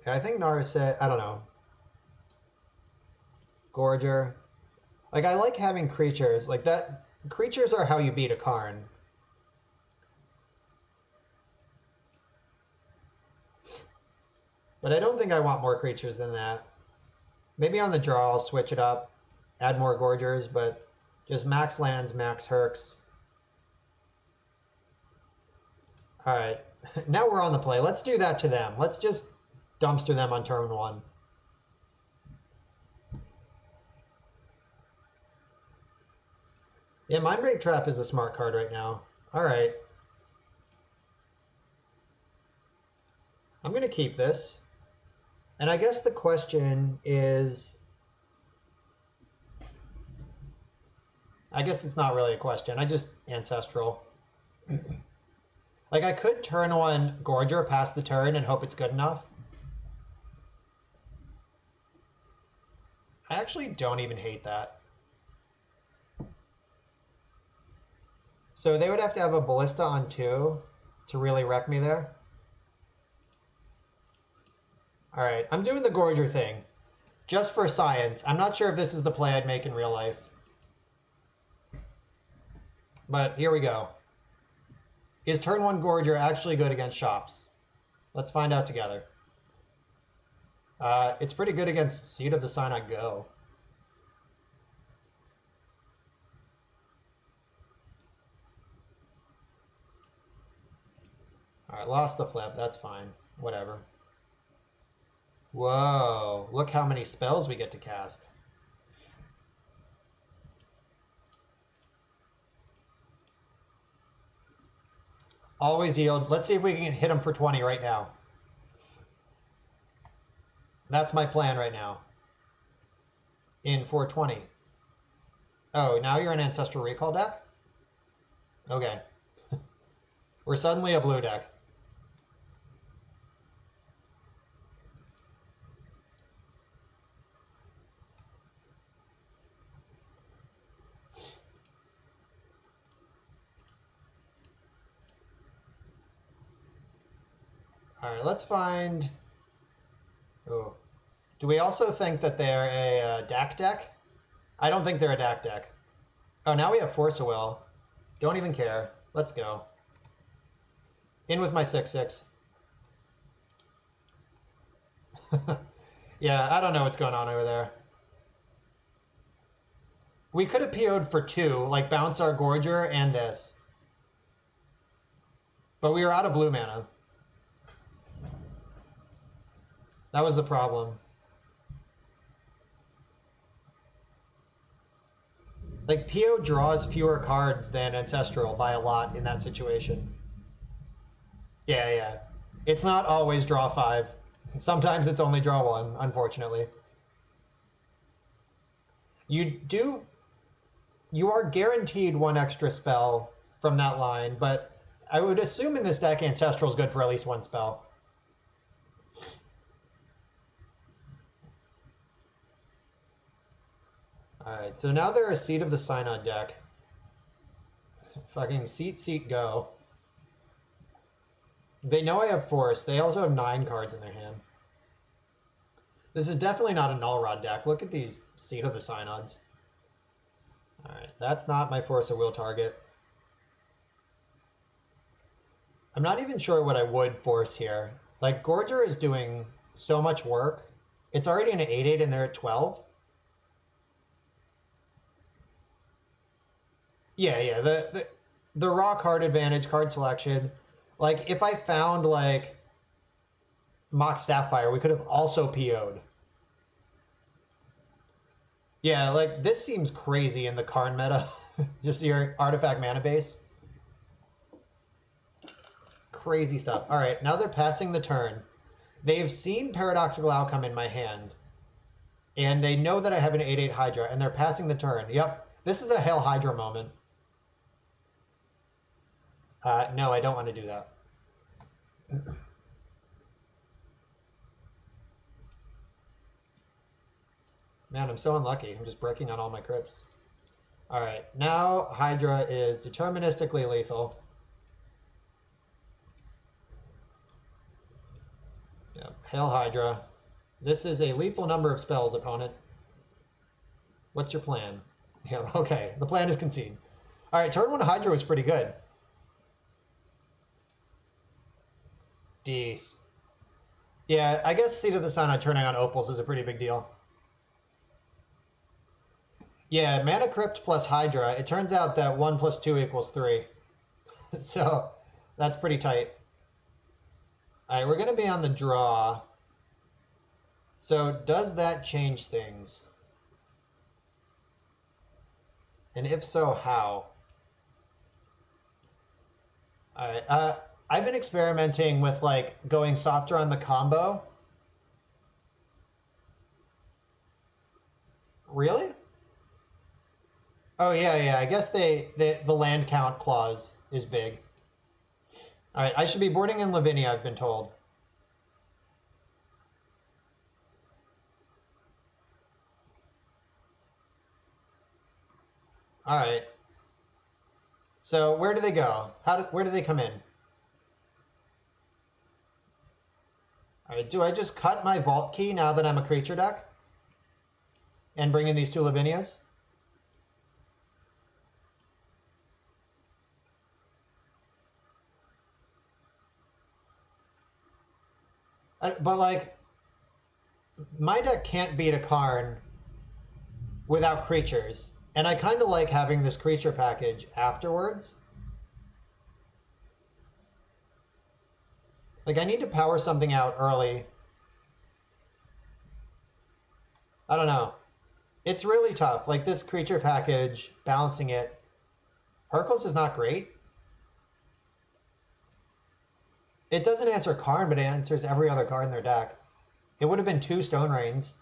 Yeah, I think Narset, I don't know. Gorger. Like, I like having creatures. Like, that. Creatures are how you beat a Karn. But I don't think I want more creatures than that. Maybe on the draw I'll switch it up. Add more Gorgers, but just max lands, max Hercs. Alright. Now we're on the play. Let's do that to them. Let's just dumpster them on turn 1. Yeah, Mindbreak Trap is a smart card right now. Alright. I'm going to keep this. And I guess the question is... I guess it's not really a question. I just Ancestral. Like, I could turn 1 Gorger past the turn and hope it's good enough. I actually don't even hate that. So they would have to have a Ballista on 2 to really wreck me there. All right, I'm doing the Gorger thing. Just for science. I'm not sure if this is the play I'd make in real life. But here we go. Is turn 1 Gorger actually good against Shops? Let's find out together. It's pretty good against Seed of the Synod Go. All right, lost the flip. That's fine. Whatever. Whoa, look how many spells we get to cast. Always yield. Let's see if we can hit him for 20 right now. That's my plan right now. In 420. Oh, now you're an Ancestral Recall deck? Okay. We're suddenly a blue deck. All right, let's find... Oh. Do we also think that they're a DAC deck? I don't think they're a DAC deck. Oh, now we have Force of Will. Don't even care. Let's go. In with my 6/6. Yeah, I don't know what's going on over there. We could have PO'd for 2, like bounce our Gorger and this. But we were out of blue mana. That was the problem. Like, PO draws fewer cards than Ancestral by a lot in that situation. Yeah. It's not always draw 5. Sometimes it's only draw 1, unfortunately. You are guaranteed 1 extra spell from that line, but I would assume in this deck Ancestral is good for at least 1 spell. Alright, so now they're a Seat of the Synod deck. Fucking seat, go. They know I have Force. They also have 9 cards in their hand. This is definitely not a Null Rod deck. Look at these Seat of the Synods. Alright, that's not my Force of Will target. I'm not even sure what I would force here. Like, Gorger is doing so much work. It's already an 8/8 and they're at 12. Yeah. The raw card advantage, card selection. Like, if I found, like, Mox Sapphire, we could have also PO'd. Yeah, like, this seems crazy in the Karn meta. Just your artifact mana base. Crazy stuff. All right, now they're passing the turn. They've seen Paradoxical Outcome in my hand. And they know that I have an 8/8 Hydra, and they're passing the turn. Yep, this is a Hail Hydra moment. No, I don't want to do that. Man, I'm so unlucky. I'm just breaking on all my crypts. All right, now Hydra is deterministically lethal. Yeah, Hail Hydra. This is a lethal number of spells, opponent. What's your plan? Yeah, okay. The plan is concede. All right, turn 1 Hydra was pretty good. Dees. Yeah, I guess Seat of the Sun on turning on Opals is a pretty big deal. Yeah, Mana Crypt plus Hydra. It turns out that 1 + 2 = 3. So that's pretty tight. All right, we're going to be on the draw. So does that change things? And if so, how? All right. I've been experimenting with like going softer on the combo. Really? Oh yeah. I guess the land count clause is big. All right. I should be boarding in Lavinia, I've been told. All right. So where do they go? Where do they come in? All right, do I just cut my vault key now that I'm a creature deck? And bring in these 2 Lavinias? But like, my deck can't beat a Karn without creatures. And I kind of like having this creature package afterwards. Like, I need to power something out early. I don't know. It's really tough. Like, this creature package, balancing it. Hercules is not great. It doesn't answer Karn, but it answers every other card in their deck. It would have been 2 Stone Rains.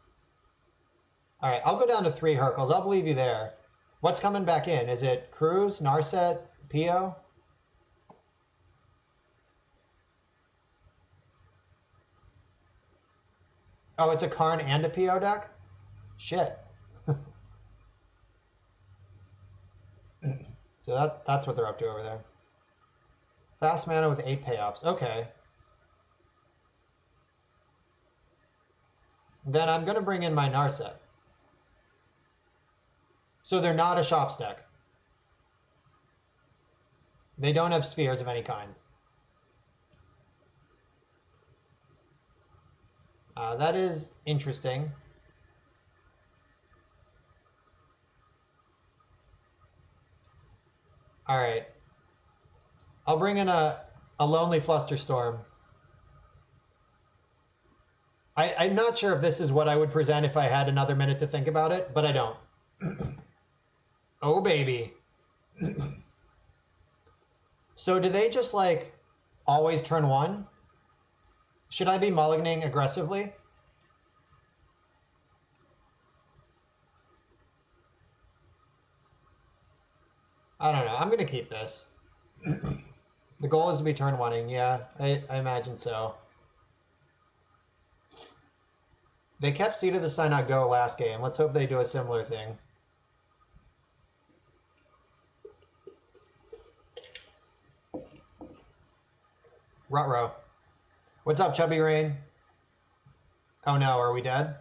All right, I'll go down to 3 Hercules. I'll believe you there. What's coming back in? Is it Cruz, Narset, Pio? Oh, it's a Karn and a Pio deck? Shit. So that's what they're up to over there. Fast mana with 8 payoffs. Okay. Then I'm going to bring in my Narset. So they're not a Shops deck. They don't have spheres of any kind. That is interesting. All right. I'll bring in a Lonely Flusterstorm. I'm not sure if this is what I would present if I had another minute to think about it, but I don't. Oh, baby. So do they just, like, always turn 1? Should I be mulliganing aggressively? I don't know. I'm going to keep this. The goal is to be turn 1-ing. Yeah, I imagine so. They kept Seat of the Synod go last game. Let's hope they do a similar thing. Ruh-roh. What's up, Chubby Rain? Oh no, are we dead?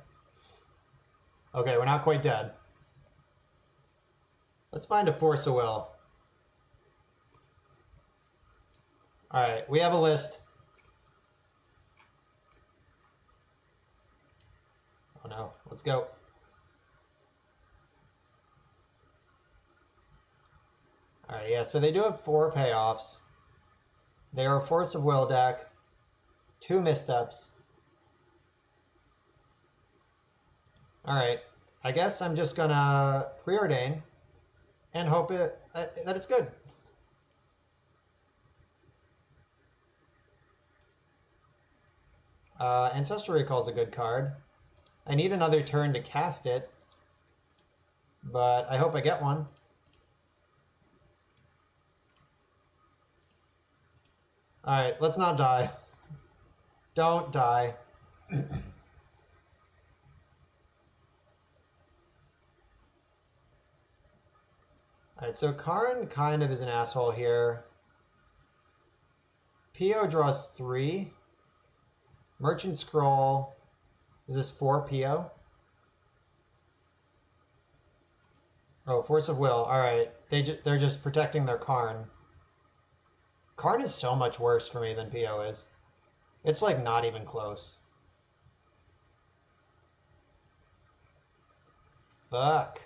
Okay, we're not quite dead. Let's find a force of will. Alright, we have a list. Oh no, let's go. Alright, yeah, so they do have 4 payoffs. They are a force of will deck. 2 missteps. Alright, I guess I'm just gonna preordain and hope that it's good. Ancestral Recall is a good card. I need another turn to cast it, but I hope I get one. Alright, let's not die. Don't die. Alright, so Karn kind of is an asshole here. PO draws 3. Merchant Scroll. Is this 4 PO? Oh, Force of Will. Alright, they're just protecting their Karn. Karn is so much worse for me than PO is. It's like not even close. Fuck.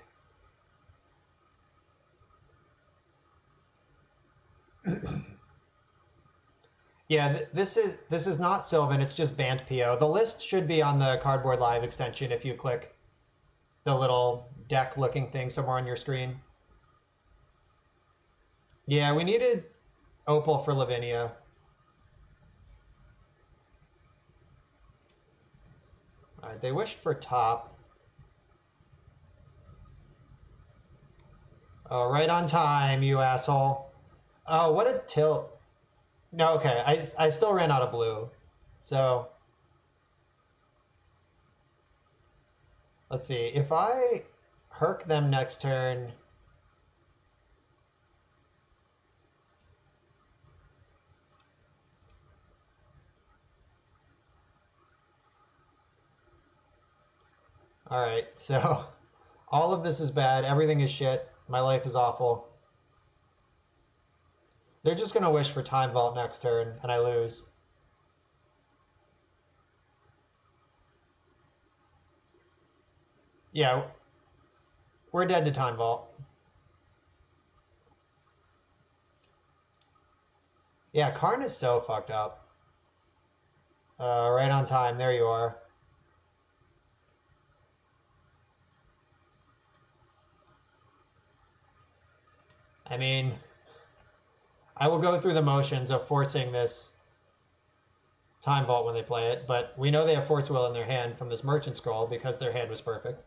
Yeah, this is not Sylvan, it's just Bant PO. The list should be on the Cardboard Live extension if you click the little deck looking thing somewhere on your screen. Yeah, we needed Opal for Lavinia. Alright, they wished for top. Oh, right on time, you asshole. Oh, what a tilt. No, okay, I still ran out of blue. So, let's see. If I herc them next turn... Alright, so all of this is bad. Everything is shit. My life is awful. They're just going to wish for Time Vault next turn, and I lose. Yeah, we're dead to Time Vault. Yeah, Karn is so fucked up. Right on time. There you are. I mean, I will go through the motions of forcing this Time Vault when they play it, but we know they have Force Will in their hand from this Merchant Scroll because their hand was perfect.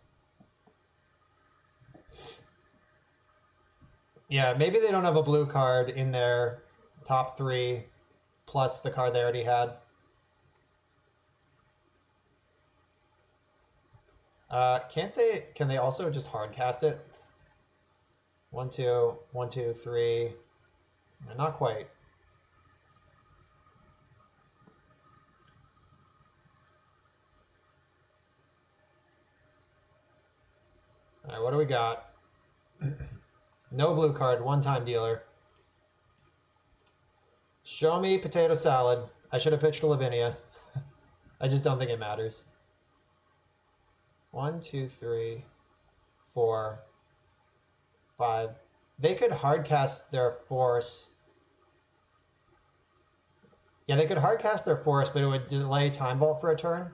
Yeah, maybe they don't have a blue card in their top 3 plus the card they already had. Can they also just hard cast it? 1, 2, 1, 2, 3. Not quite. All right, what do we got? No blue card, one-time dealer. Show me potato salad. I should have pitched Lavinia. I just don't think it matters. 1, 2, 3, 4, 5. They could hard cast their force. Yeah, they could hard cast their force, but it would delay Time Vault for a turn.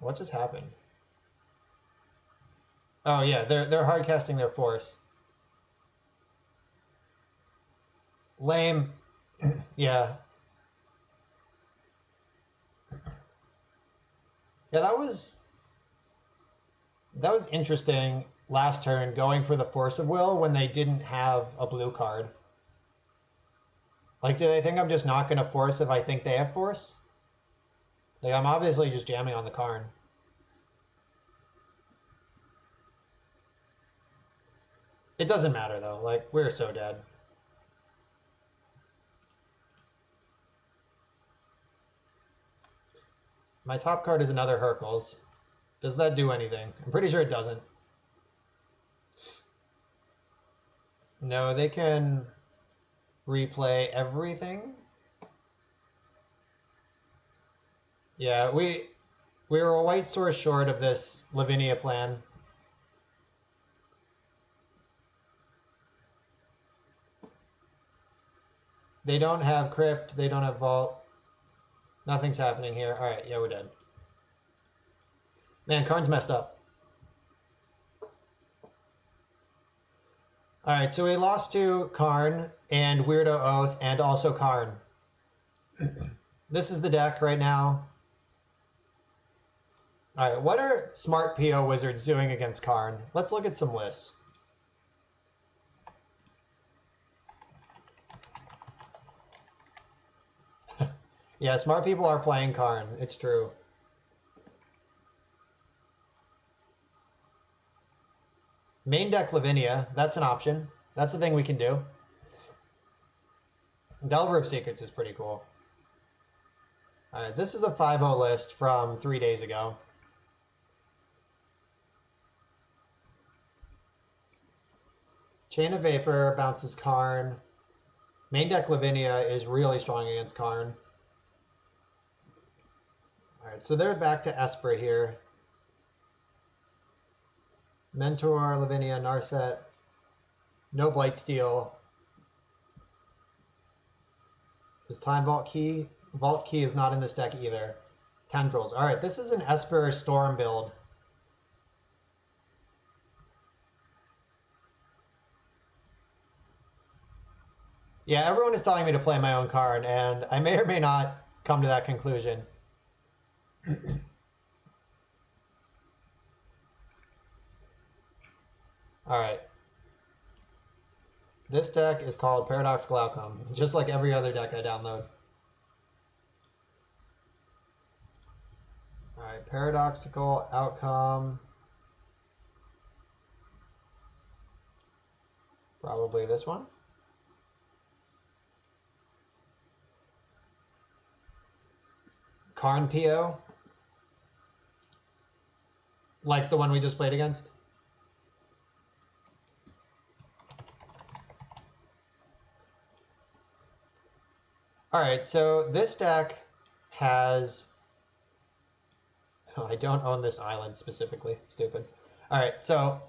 What just happened? Oh yeah, they're hard casting their force. Lame. Yeah. Yeah, that was interesting last turn going for the Force of Will when they didn't have a blue card. Like, do they think I'm just not going to force if I think they have force? Like, I'm obviously just jamming on the Karn. It doesn't matter though. Like, we're so dead. My top card is another Hercules. Does that do anything? I'm pretty sure it doesn't. No, they can replay everything. Yeah, we were a white source short of this Lavinia plan. They don't have Crypt, they don't have Vault. Nothing's happening here. Alright, yeah, we're dead. Man, Karn's messed up. Alright, so we lost to Karn and Weirdo Oath and also Karn. This is the deck right now. Alright, what are smart PO wizards doing against Karn? Let's look at some lists. Yeah, smart people are playing Karn. It's true. Main deck Lavinia. That's an option. That's a thing we can do. Delver of Secrets is pretty cool. Alright, this is a 5-0 list from 3 days ago. Chain of Vapor bounces Karn. Main deck Lavinia is really strong against Karn. Alright, so they're back to Esper here. Mentor, Lavinia, Narset. No Blightsteel. Is Time Vault Key? Vault Key is not in this deck either. Tendrils. Alright, this is an Esper Storm build. Yeah, everyone is telling me to play my own card, and I may or may not come to that conclusion. Alright. This deck is called Paradoxical Outcome, just like every other deck I download. Alright, Paradoxical Outcome. Probably this one. Karn PO. Like the one we just played against. Alright, so this deck has... Oh, I don't own this island specifically. Stupid. Alright, so...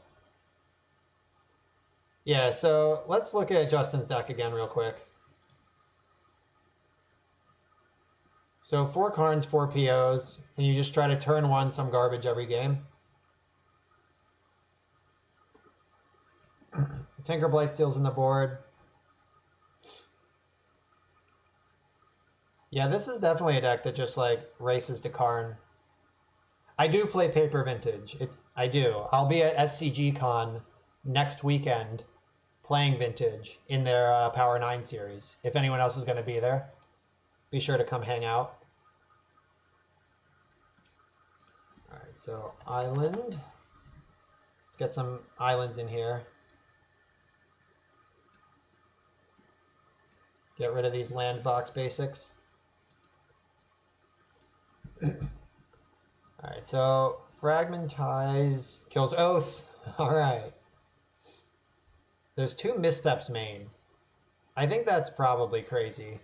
Yeah, so let's look at Justin's deck again real quick. So 4 Karns, 4 POs, and you just try to turn one some garbage every game. Tinker Blightsteel's in the board. Yeah, this is definitely a deck that just like races to Karn. I do play Paper Vintage. I do. I'll be at SCG Con next weekend playing Vintage in their Power 9 series. If anyone else is going to be there, be sure to come hang out. Alright, so Island. Let's get some islands in here. Get rid of these land box basics. Alright, so Fragmentize kills Oath. Alright. There's 2 missteps main. I think that's probably crazy.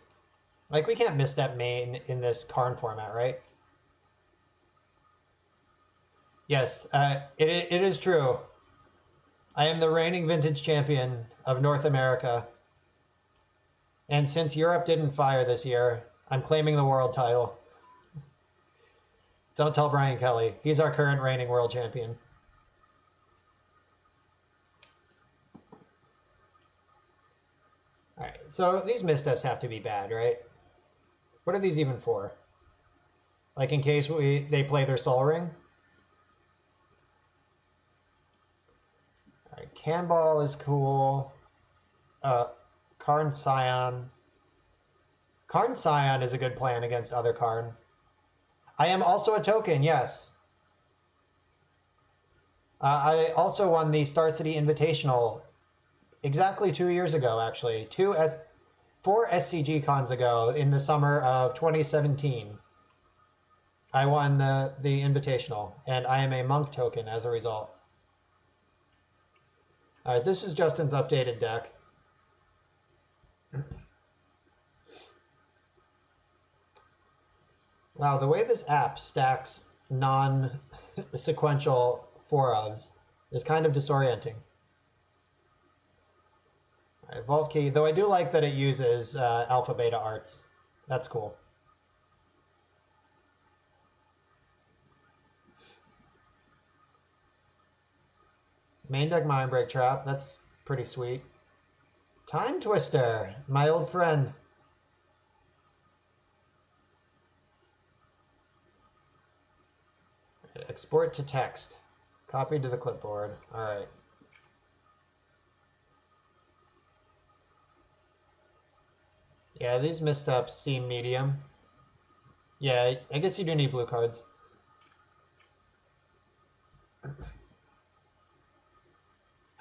Like, we can't misstep main in this Karn format, right? Yes, it is true. I am the reigning Vintage champion of North America. And since Europe didn't fire this year, I'm claiming the world title. Don't tell Brian Kelly. He's our current reigning world champion. Alright, so these missteps have to be bad, right? What are these even for? Like in case they play their Soul Ring? Alright, Canball is cool. Karn Scion. Karn Scion is a good plan against other Karn. I am also a token, yes. I also won the Star City Invitational exactly 2 years ago, actually. 4 SCG cons ago in the summer of 2017. I won the Invitational, and I am a monk token as a result. All right, this is Justin's updated deck. Wow, the way this app stacks non-sequential 4-ofs is kind of disorienting. All right, Vault Key, though I do like that it uses alpha beta arts. That's cool. Main deck Mindbreak Trap, that's pretty sweet. Time Twister, my old friend. Export to text. Copy to the clipboard. All right. Yeah, these missteps seem medium. Yeah, I guess you do need blue cards.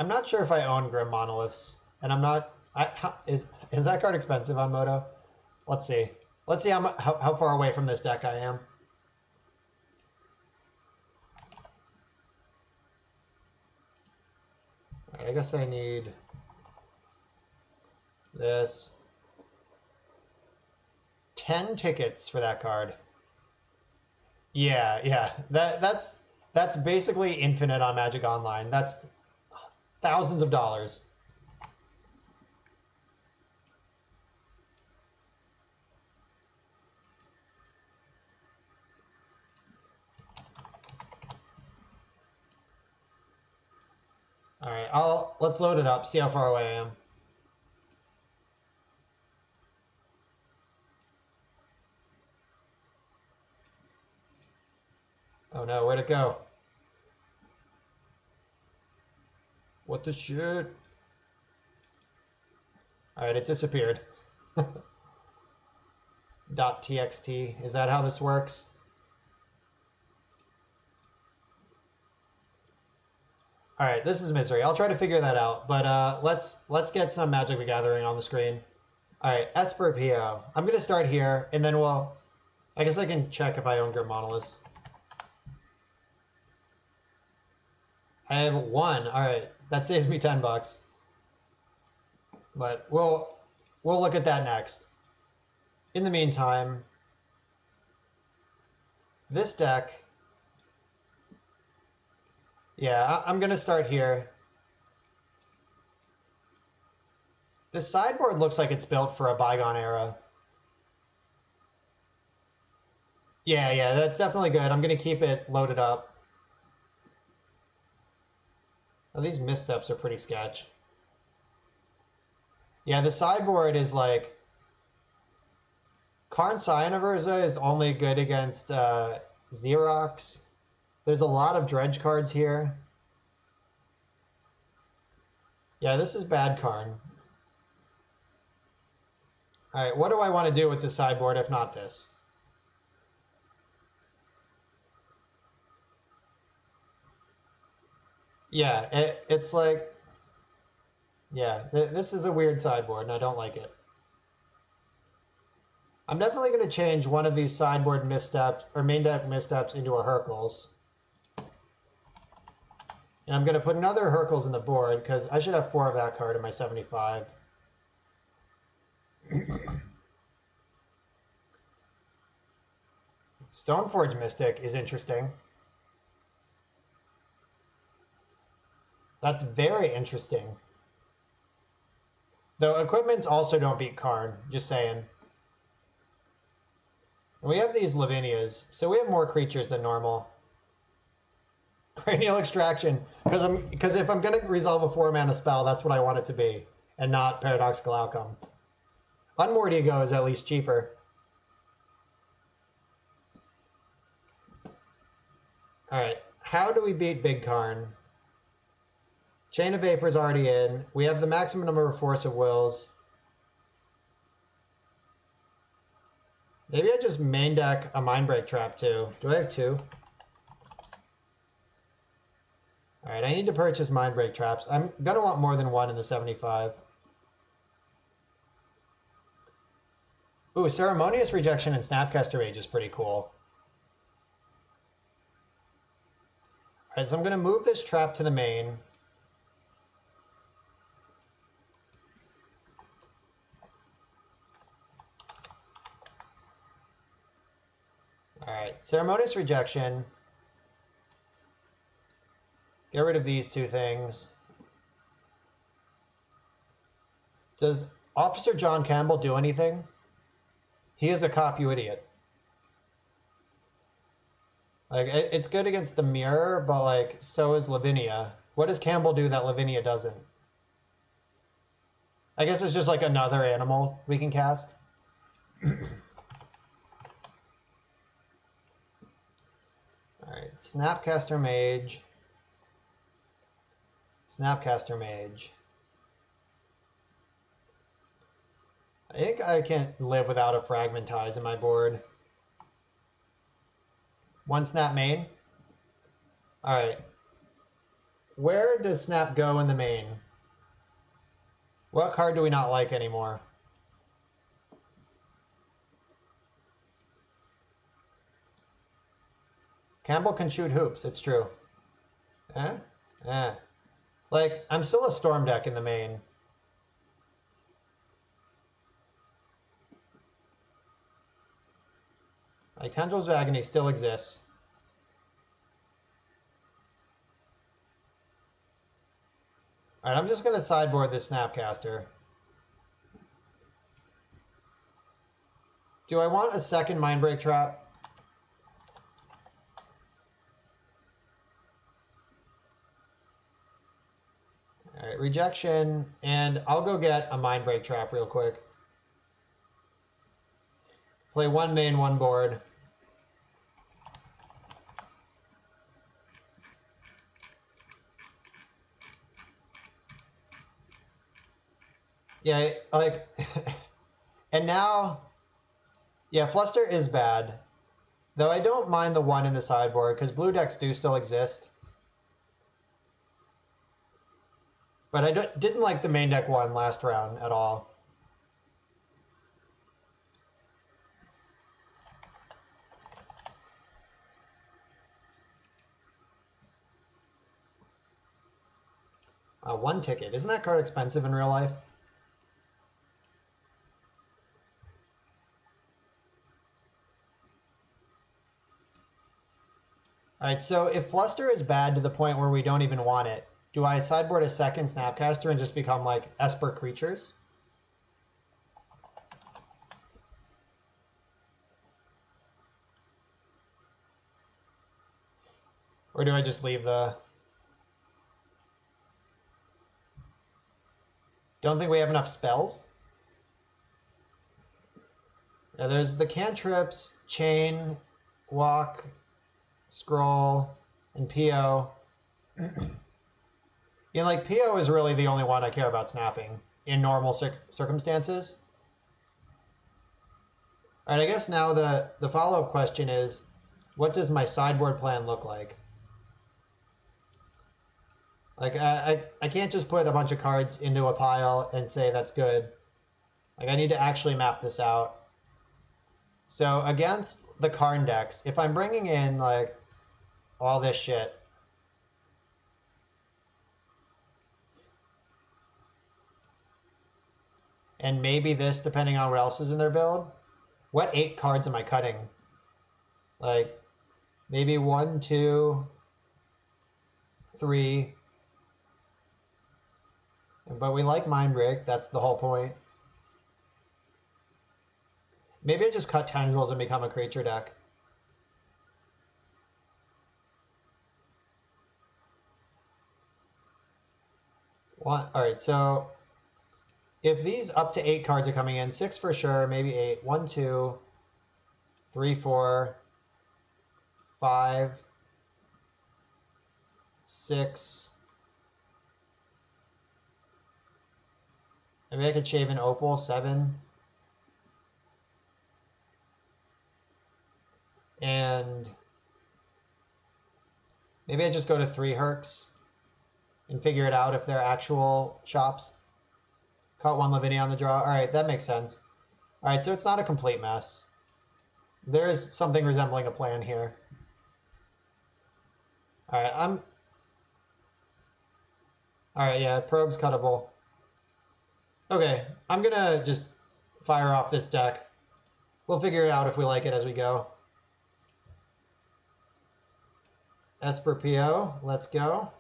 I'm not sure if I own Grim Monoliths, and I'm not. Is that card expensive on Moto? Let's see. Let's see how far away from this deck I am. I guess I need this. 10 tickets for that card. Yeah. That's basically infinite on Magic Online. That's thousands of dollars. All right, let's load it up, see how far away I am. Oh no, where'd it go? What the shit? All right, it disappeared. .txt, is that how this works? All right, this is misery. I'll try to figure that out, but let's get some Magic the Gathering on the screen. All right, Esper PO. I'm gonna start here, and then I guess I can check if I own Grim Monoliths. I have 1. All right, that saves me $10. But we'll look at that next. In the meantime, this deck. Yeah, I'm gonna start here. This sideboard looks like it's built for a bygone era. Yeah, that's definitely good. I'm gonna keep it loaded up. Oh, these missteps are pretty sketch. Yeah, the sideboard is like... Karn Cyanoversa is only good against Xerox. There's a lot of dredge cards here. Yeah, this is bad Karn. All right, what do I want to do with the sideboard if not this? Yeah, it's like... Yeah, this is a weird sideboard, and I don't like it. I'm definitely going to change one of these sideboard missteps, or main deck missteps, into a Hercules. And I'm going to put another Hercules in the board, because I should have 4 of that card in my 75. Stoneforge Mystic is interesting. That's very interesting. Though equipments also don't beat Karn, just saying. And we have these Lavinias, so we have more creatures than normal. Cranial Extraction, because if I'm going to resolve a 4-mana spell, that's what I want it to be, and not Paradoxical Outcome. Unmoored Ego is at least cheaper. Alright, how do we beat Big Karn? Chain of Vapor's already in. We have the maximum number of Force of Wills. Maybe I just main deck a Mindbreak Trap too. Do I have 2? All right, I need to purchase mind break traps. I'm gonna want more than one in the 75. Ooh, Ceremonious Rejection and Snapcaster Rage is pretty cool. All right, so I'm gonna move this trap to the main. All right, Ceremonious Rejection. Get rid of these two things. Does Officer John Campbell do anything? He is a cop, you idiot. Like, it's good against the mirror, but like, so is Lavinia. What does Campbell do that Lavinia doesn't? I guess it's just like another animal we can cast. Alright, Snapcaster Mage. Snapcaster Mage. I think I can live without a Fragmentize in my board. One Snap main. Alright. Where does Snap go in the main? What card do we not like anymore? Campbell can shoot hoops, it's true. Like, I'm still a Storm deck in the main. Like, Tendrils of Agony still exists. Alright, I'm just going to sideboard this Snapcaster. Do I want a second Mind Break trap? Alright, rejection, and I'll go get a Mind Break trap real quick. Play one main, one board. Yeah, like, and now, yeah, Fluster is bad. Though I don't mind the one in the sideboard, because blue decks do still exist. But I didn't like the main deck one last round at all. One ticket. Isn't that card expensive in real life? Alright, so if Fluster is bad to the point where we don't even want it, do I sideboard a second Snapcaster and just become like Esper creatures? Or do I just leave the... Don't think we have enough spells? Yeah, there's the cantrips, chain, walk, scroll, and PO. And like PO is really the only one I care about snapping in normal circumstances. All right, I guess now the follow-up question is, what does my sideboard plan look like? Like I can't just put a bunch of cards into a pile and say that's good. Like I need to actually map this out. So against the Karn decks, if I'm bringing in like all this shit, and maybe this depending on what else is in their build, what 8 cards am I cutting? Like maybe 1, 2, 3. But we like Mind Break, that's the whole point. Maybe I just cut Tendrils and become a creature deck. Alright, so if these up to 8 cards are coming in, 6 for sure, maybe 8. 1, 2, 3, 4, 5, 6. Maybe I could shave an Opal, 7. And maybe I just go to 3 Hercs. and figure it out if they're actual shops. Caught one Lavinia on the draw. All right, that makes sense. All right, so it's not a complete mess. There is something resembling a plan here. All right, All right, yeah, probe's cuttable. Okay, I'm gonna just fire off this deck. We'll figure it out if we like it as we go. Esper PO, let's go.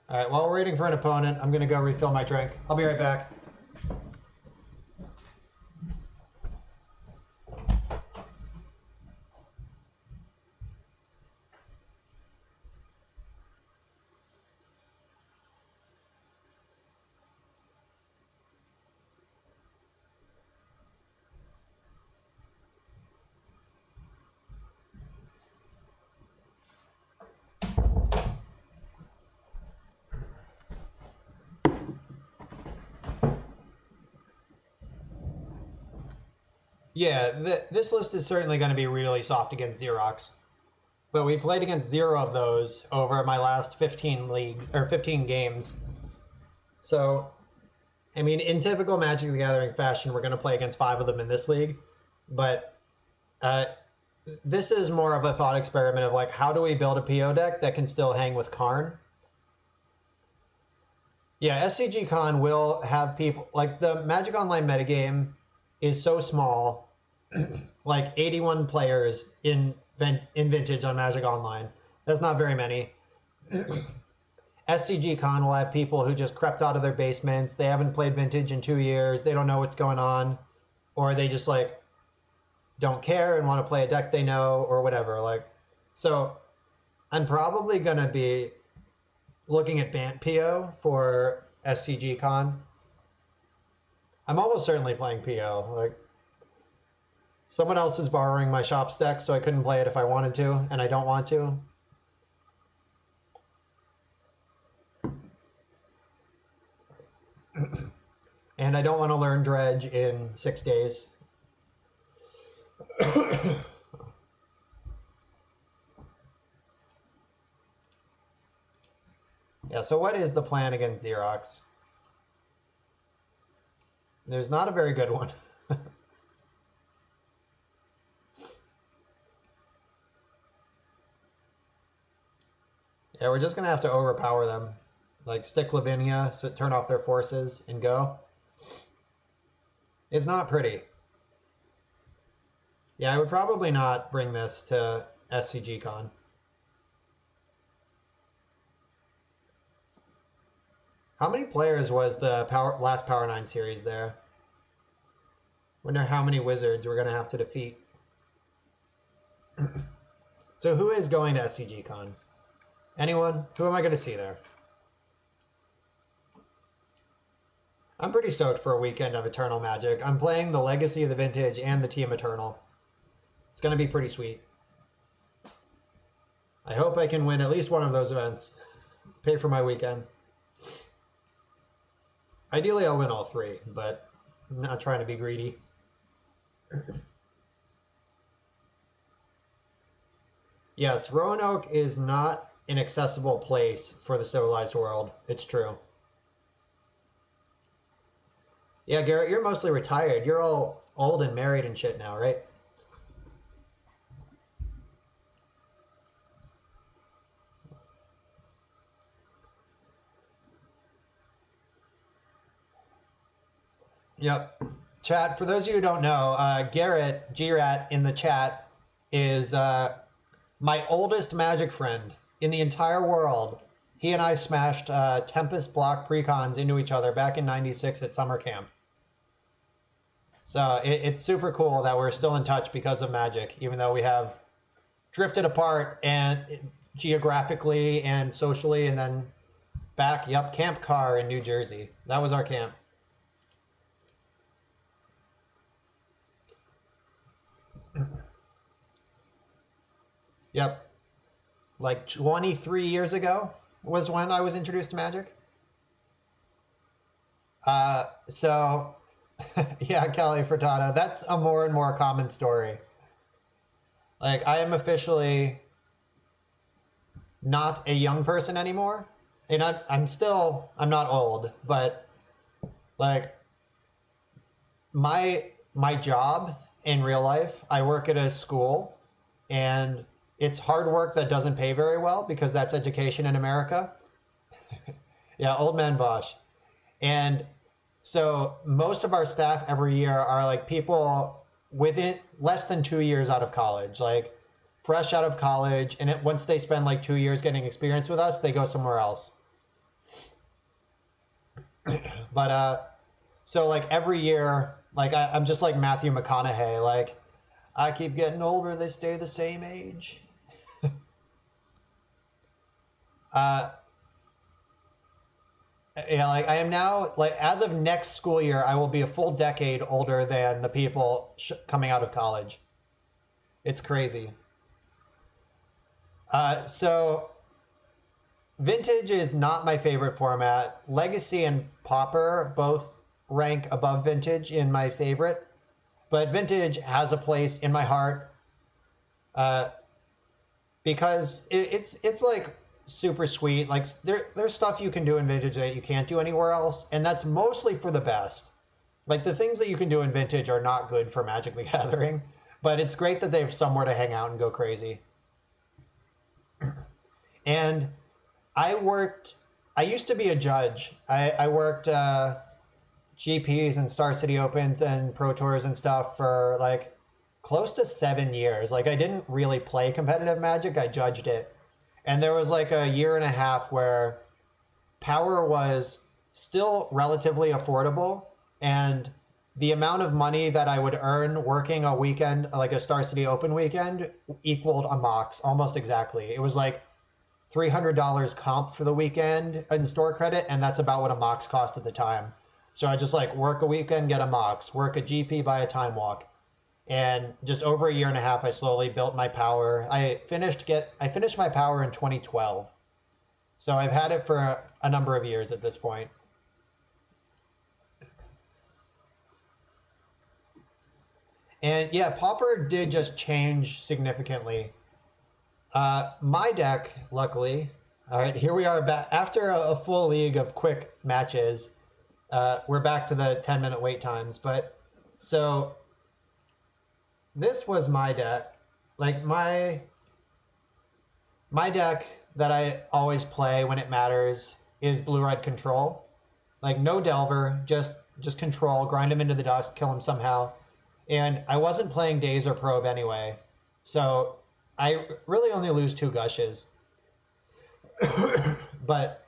All right, while we're waiting for an opponent, I'm gonna go refill my drink. I'll be right back. Yeah, this list is certainly going to be really soft against Xerox. But we played against 0 of those over my last 15 games. So, I mean, in typical Magic the Gathering fashion, we're going to play against 5 of them in this league. But this is more of a thought experiment of like, how do we build a PO deck that can still hang with Karn? Yeah, SCG Con will have people like the Magic Online metagame is so small, like 81 players in Vintage on Magic Online. That's not very many. SCG Con will have people who just crept out of their basements. They haven't played Vintage in 2 years. They don't know what's going on, or they just like don't care and want to play a deck they know or whatever. Like, so I'm probably gonna be looking at Bant PO for SCG Con. I'm almost certainly playing PO. Like, someone else is borrowing my shop's deck, so I couldn't play it if I wanted to, and I don't want to. And I don't want to learn Dredge in 6 days. Yeah, so what is the plan against Xerox? There's not a very good one. Yeah, we're just going to have to overpower them. Like, stick Lavinia, so turn off their forces, and go. It's not pretty. Yeah, I would probably not bring this to SCG Con. How many players was the last Power 9 series there? Wonder how many wizards we're going to have to defeat. So who is going to SCG Con? Anyone? Who am I going to see there? I'm pretty stoked for a weekend of Eternal Magic. I'm playing the Legacy of the Vintage and the Team Eternal. It's going to be pretty sweet. I hope I can win at least one of those events. Pay for my weekend. Ideally, I'll win all 3, but I'm not trying to be greedy. Yes, Roanoke is not an accessible place for the civilized world. It's true. Yeah, Garrett, you're mostly retired. You're all old and married and shit now, right? Yep. Chat, for those of you who don't know, Garrett, G-Rat in the chat, is my oldest Magic friend in the entire world. He and I smashed Tempest block precons into each other back in '96 at summer camp. So it's super cool that we're still in touch because of Magic, even though we have drifted apart and geographically and socially, and then back, yep, Camp Carr in New Jersey. That was our camp. Yep. Like 23 years ago was when I was introduced to Magic. So, yeah, Kelly Furtado, that's a more and more common story. Like, I am officially not a young person anymore. And I'm not old, but like my job in real life, I work at a school, and it's hard work that doesn't pay very well because that's education in America. Yeah, old man Bosch. And so most of our staff every year are like people within less than 2 years out of college, like fresh out of college. And once they spend like 2 years getting experience with us, they go somewhere else. But so like every year, like I'm just like Matthew McConaughey, like I keep getting older, they stay the same age. uh, yeah, like I am now, like as of next school year, I will be a full decade older than the people coming out of college. It's crazy. So Vintage is not my favorite format. Legacy and Pauper both rank above Vintage in my favorite, but Vintage has a place in my heart uh, because it's like super sweet. Like there's stuff you can do in Vintage that you can't do anywhere else, and that's mostly for the best. Like the things that you can do in Vintage are not good for Magic the Gathering, but it's great that they have somewhere to hang out and go crazy. And I used to be a judge. I worked GPs and Star City Opens and Pro Tours and stuff for like close to 7 years. Like I didn't really play competitive Magic, I judged it. And there was like a year and a half where power was still relatively affordable, and the amount of money that I would earn working a weekend, like a Star City Open weekend, equaled a Mox almost exactly. It was like $300 comp for the weekend in store credit, and that's about what a Mox cost at the time. So I just like work a weekend, get a Mox, work a GP, buy a time walk. And just over a year and a half, I slowly built my power. I finished my power in 2012. So I've had it for a number of years at this point. And yeah, Pauper did just change significantly. My deck, luckily, all right, here we are back after a full league of quick matches. We're back to the 10-minute wait times. But so this was my deck. Like my deck that I always play when it matters is blue-red control. Like no Delver, just control, grind him into the dust, kill him somehow. And I wasn't playing Daze or Probe anyway, so I really only lose 2 Gushes. But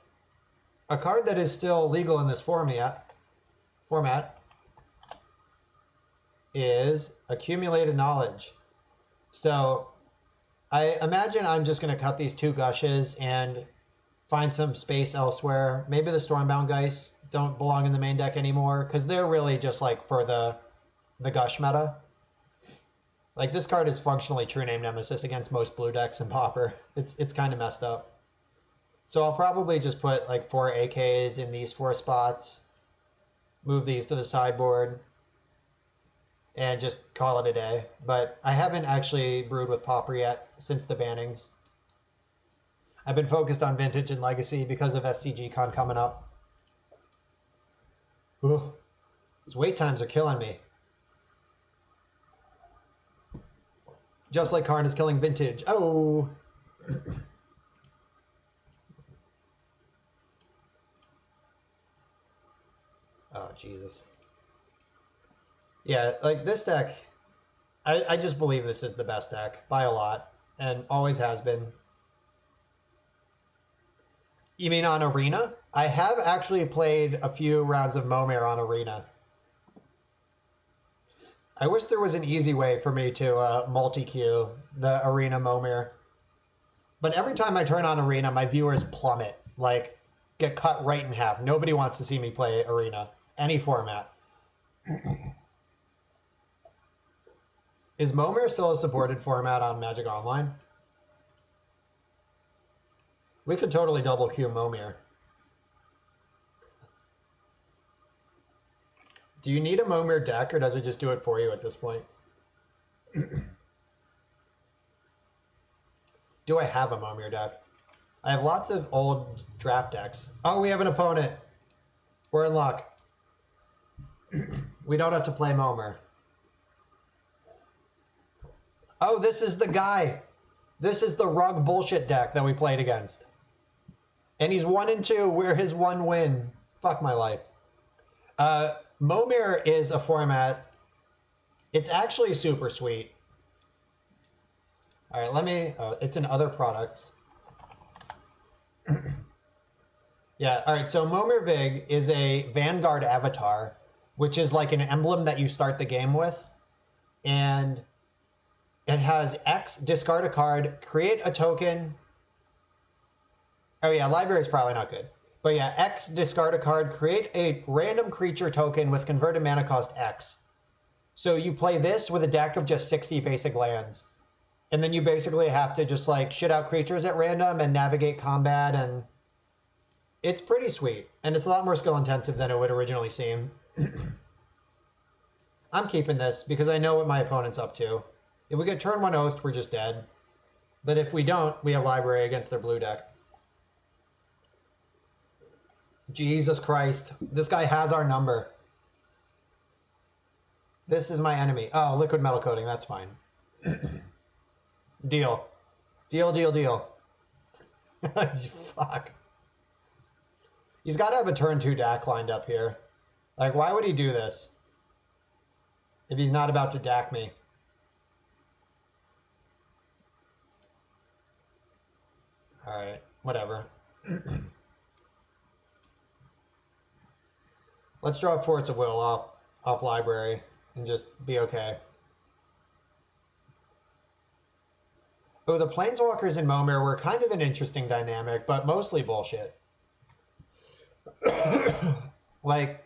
a card that is still legal in this format is Accumulated Knowledge. So I imagine I'm just going to cut these 2 Gushes and find some space elsewhere. Maybe the Stormbound Geist don't belong in the main deck anymore, because they're really just like for the Gush meta. Like this card is functionally True Name Nemesis against most blue decks in Pauper. It's kind of messed up. So I'll probably just put like 4 AKs in these 4 spots, move these to the sideboard, and just call it a day. But I haven't actually brewed with Pauper yet since the bannings. I've been focused on Vintage and Legacy because of SCG Con coming up. Ooh, these wait times are killing me. Just like Karn is killing Vintage. Oh! Oh, Jesus. Yeah, like this deck, I just believe this is the best deck by a lot, and always has been. You mean on Arena? I have actually played a few rounds of Momir on Arena. I wish there was an easy way for me to multi-queue the Arena Momir. But every time I turn on Arena, my viewers plummet. Like, get cut right in half. Nobody wants to see me play Arena. Any format. Is Momir still a supported format on Magic Online? We could totally double queue Momir. Do you need a Momir deck, or does it just do it for you at this point? Do I have a Momir deck? I have lots of old draft decks. Oh, we have an opponent. We're in luck. We don't have to play Momir. Oh, this is the guy. This is the rug bullshit deck that we played against. And he's 1-2. We're his one win. Fuck my life. Momir is a format. It's actually super sweet. All right, let me. It's in other products. Yeah. All right. So Momir Vig is a Vanguard avatar, which is like an emblem that you start the game with, and it has X, discard a card, create a token. Oh yeah, library is probably not good. But yeah, X, discard a card, create a random creature token with converted mana cost X. So you play this with a deck of just 60 basic lands. And then you basically have to just like shit out creatures at random and navigate combat, and it's pretty sweet. And it's a lot more skill intensive than it would originally seem. I'm keeping this because I know what my opponent's up to. If we get turn 1 Oath, we're just dead. But if we don't, we have library against their blue deck. Jesus Christ. This guy has our number. This is my enemy. Oh, liquid metal coating. That's fine. Deal. Deal, deal, deal. Fuck. He's got to have a turn 2 DAC lined up here. Like, why would he do this? If he's not about to DAC me. Alright, whatever. Let's draw Force of Will off library and just be okay. Oh, the Planeswalkers in Momir were kind of an interesting dynamic, but mostly bullshit. Like,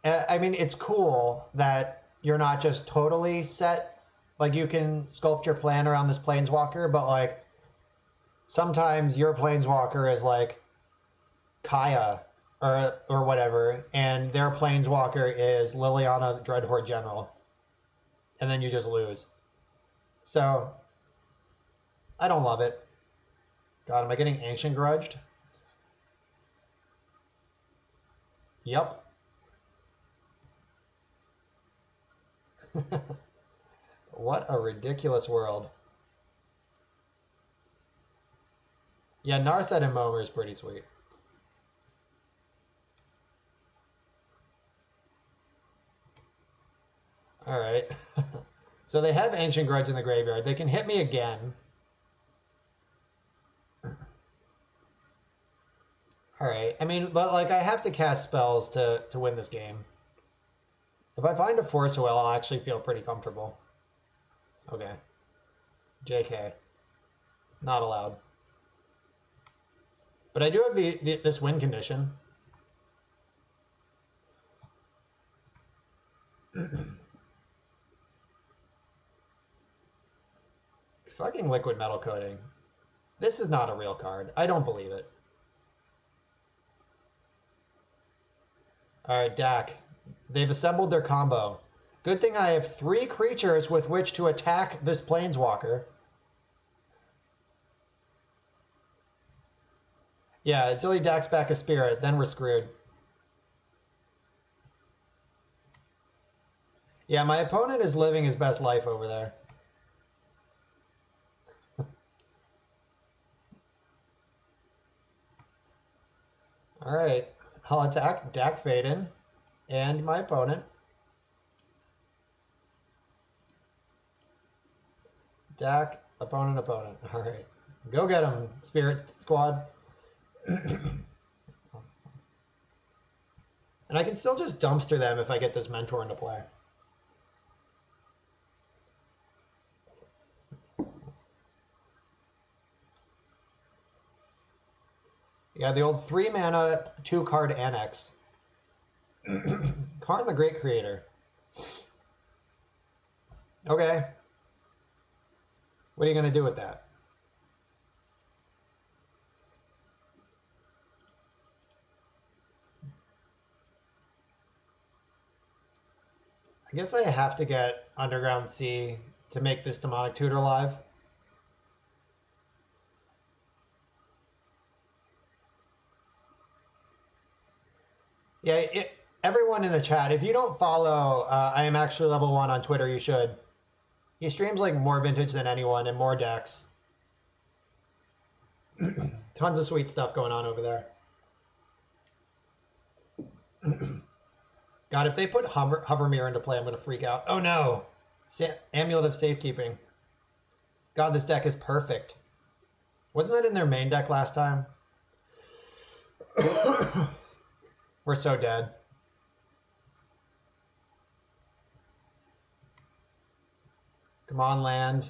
I mean, it's cool that you're not just totally set. Like, you can sculpt your plan around this Planeswalker, but, like, sometimes your Planeswalker is, like, Kaya or whatever, and their Planeswalker is Liliana Dreadhorde General. And then you just lose. So, I don't love it. God, am I getting Ancient Grudged? Yep. What a ridiculous world. Yeah, Narset and Momir is pretty sweet. All right. So they have Ancient Grudge in the graveyard. They can hit me again. All right. I mean, but like I have to cast spells to win this game. If I find a Force of Will, I'll actually feel pretty comfortable. Okay. JK. Not allowed. But I do have this win condition. Fucking liquid metal coating. This is not a real card. I don't believe it. All right, Dak. They've assembled their combo. Good thing I have 3 creatures with which to attack this Planeswalker. Yeah, until he Daks back a spirit, then we're screwed. Yeah, my opponent is living his best life over there. All right, I'll attack Dak Faden and my opponent. Dak, opponent, opponent. All right, go get him, Spirit Squad. And I can still just dumpster them if I get this Mentor into play. Yeah, the old 3 mana, 2 card annex. Karn the Great Creator. Okay. What are you going to do with that? I guess I have to get Underground Sea to make this Demonic Tutor live. Yeah, everyone in the chat, if you don't follow I Am Actually Level 1 on Twitter, you should. He streams like more vintage than anyone and more decks. Tons of sweet stuff going on over there. God, if they put Hovermere into play, I'm going to freak out. Oh no! Amulet of Safekeeping. God, this deck is perfect. Wasn't that in their main deck last time? We're so dead. Come on, land.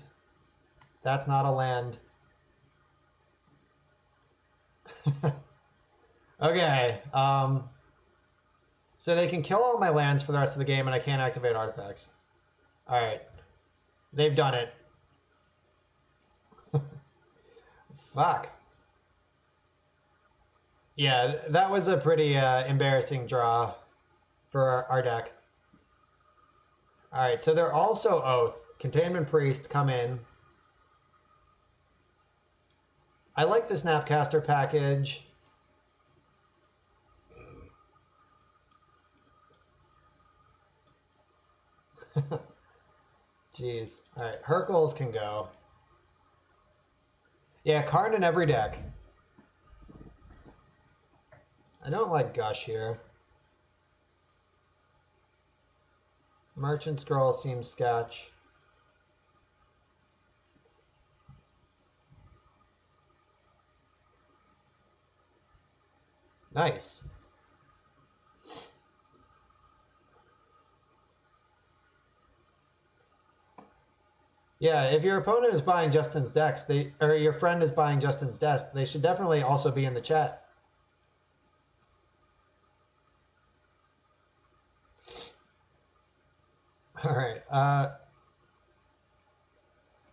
That's not a land. Okay. So they can kill all my lands for the rest of the game and I can't activate artifacts. Alright. They've done it. Fuck. Yeah, that was a pretty embarrassing draw for our deck. Alright, so they're also Oath. Containment Priest, come in. I like the Snapcaster package. Jeez. Alright, Hercules can go. Yeah, Karn in every deck. I don't like Gush here. Merchant Scroll seems sketch. Nice. Yeah, if your opponent is buying Justin's decks, or your friend is buying Justin's deck, they should definitely also be in the chat. All right.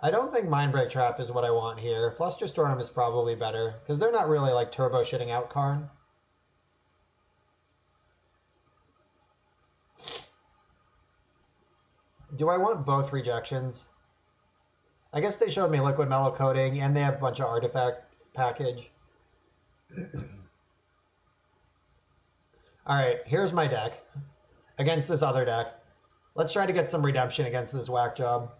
I don't think Mindbreak Trap is what I want here. Flusterstorm is probably better because they're not really like turbo shitting out Karn. Do I want both rejections? I guess they showed me liquid metal coating and they have a bunch of artifact package. All right, here's my deck against this other deck. Let's try to get some redemption against this whack job.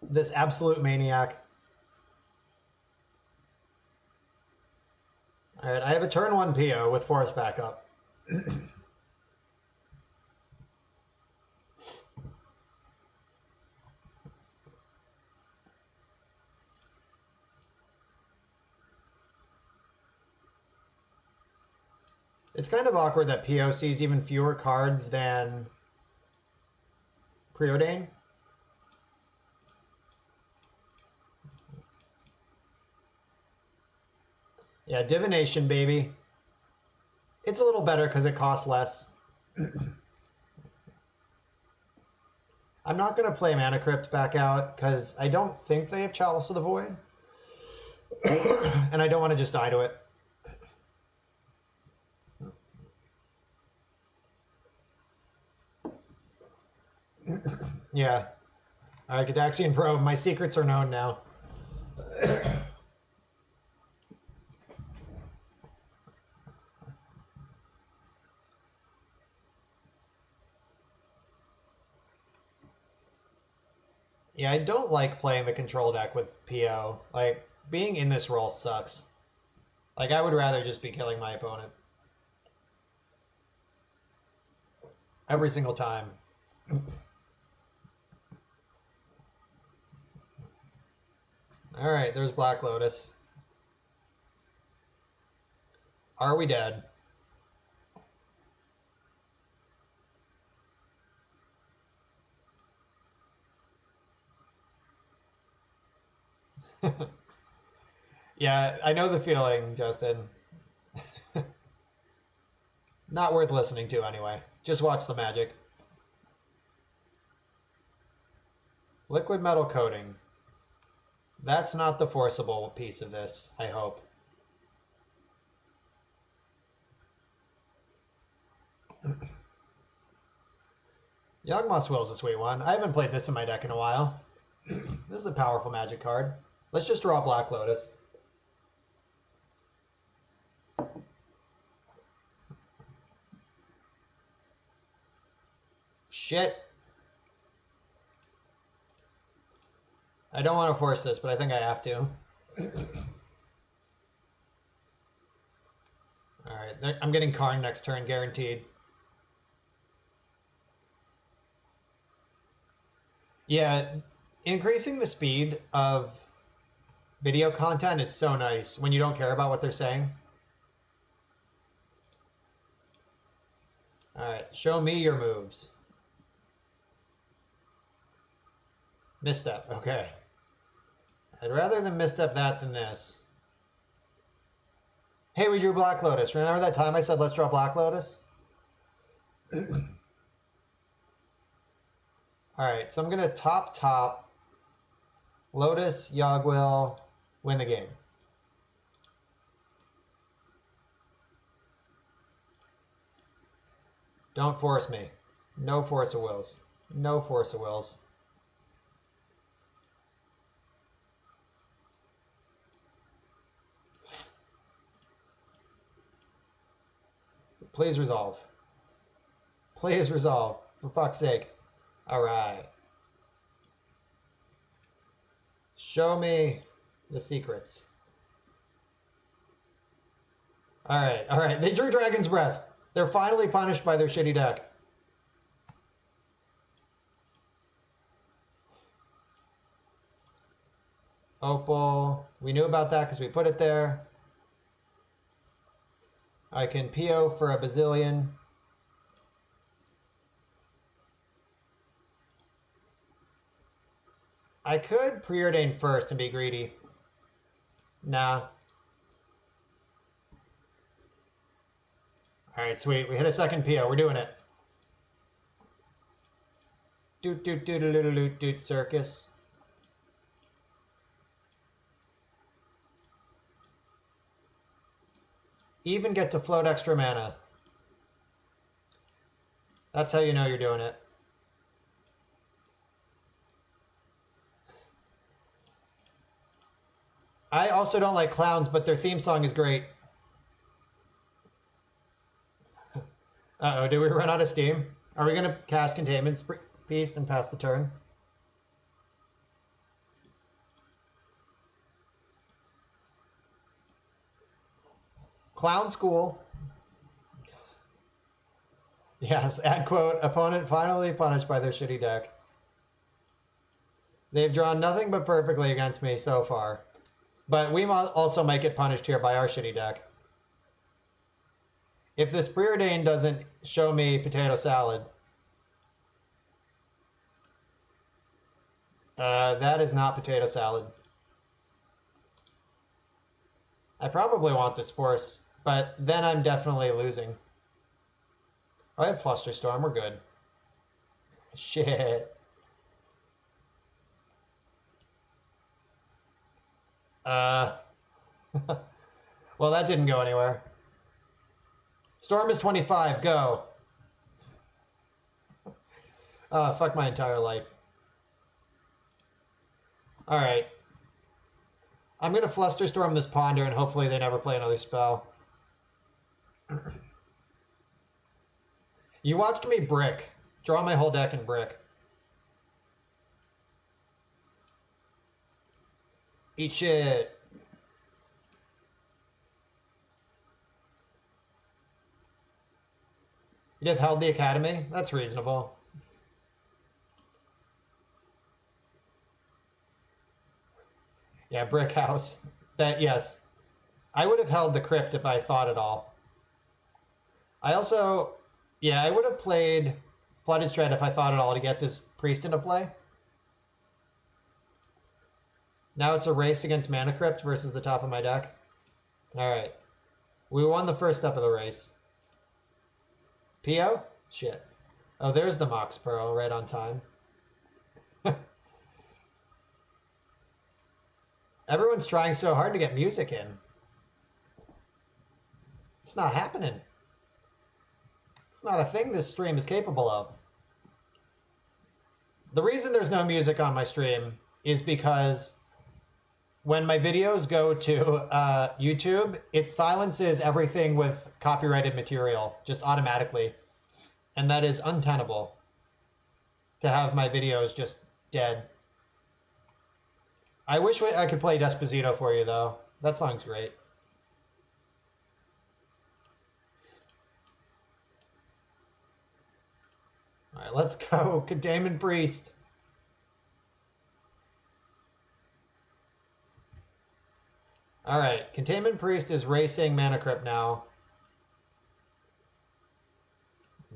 This absolute maniac. All right, I have a turn 1 PO with force backup. It's kind of awkward that PO sees even fewer cards than Preordain. Yeah, Divination, baby. It's a little better because it costs less. I'm not going to play Mana Crypt back out because I don't think they have Chalice of the Void. And I don't want to just die to it. Yeah. All right, Gadaxian Probe. My secrets are known now. Yeah, I don't like playing the control deck with PO. Like, being in this role sucks. Like, I would rather just be killing my opponent. Every single time. Alright, there's Black Lotus. Are we dead? Yeah, I know the feeling, Justin. Not worth listening to anyway. Just watch the magic. Liquid metal coating. That's not the forcible piece of this, I hope. Yawgmoth's Will is a sweet one. I haven't played this in my deck in a while. This is a powerful magic card. Let's just draw Black Lotus. Shit. I don't want to force this, but I think I have to. Alright, I'm getting Karn next turn, guaranteed. Yeah, increasing the speed of video content is so nice when you don't care about what they're saying. Alright, show me your moves. Misstep, okay. I'd rather than misstep that than this. Hey, we drew Black Lotus. Remember that time I said let's draw Black Lotus? Alright, so I'm going to top Lotus, Yogwill, win the game. Don't force me. No force of wills. No force of wills. Please resolve. Please resolve. For fuck's sake. Alright. Show me the secrets. Alright. They drew Dragon's Breath. They're finally punished by their shitty deck. Opal. We knew about that because we put it there. I can PO for a bazillion. I could preordain first and be greedy. Nah. Alright, sweet. We hit a second PO. We're doing it. Doot circus. Even get to float extra mana. That's how you know you're doing it. I also don't like clowns, but their theme song is great. Uh-oh, did we run out of steam? Are we going to cast Containment Beast and pass the turn? Clown School. Yes, add quote, opponent finally punished by their shitty deck. They've drawn nothing but perfectly against me so far. But we also might get punished here by our shitty deck. If this Preordain doesn't show me potato salad, that is not potato salad. I probably want this force, but then I'm definitely losing. Oh, I have Flusterstorm, we're good. Shit. Well, that didn't go anywhere. Storm is 25, go. Fuck my entire life. Alright. I'm gonna Flusterstorm this Ponder and hopefully they never play another spell. You watched me brick. Draw my whole deck in brick. Eat shit. You'd have held the Academy? That's reasonable. Yeah, brick house. That, yes. I would have held the crypt if I thought at all. I also, yeah, I would have played Flooded Shred if I thought at all to get this priest into play. Now it's a race against Mana Crypt versus the top of my deck. Alright. We won the first step of the race. PO? Shit. Oh, there's the Mox Pearl right on time. Everyone's trying so hard to get music in. It's not happening. It's not a thing this stream is capable of. The reason there's no music on my stream is because when my videos go to YouTube, it silences everything with copyrighted material just automatically. And that is untenable. to have my videos just dead. I wish I could play Despacito for you, though. That song's great. All right, let's go. Containment Priest. All right, Containment Priest is racing Mana Crypt now.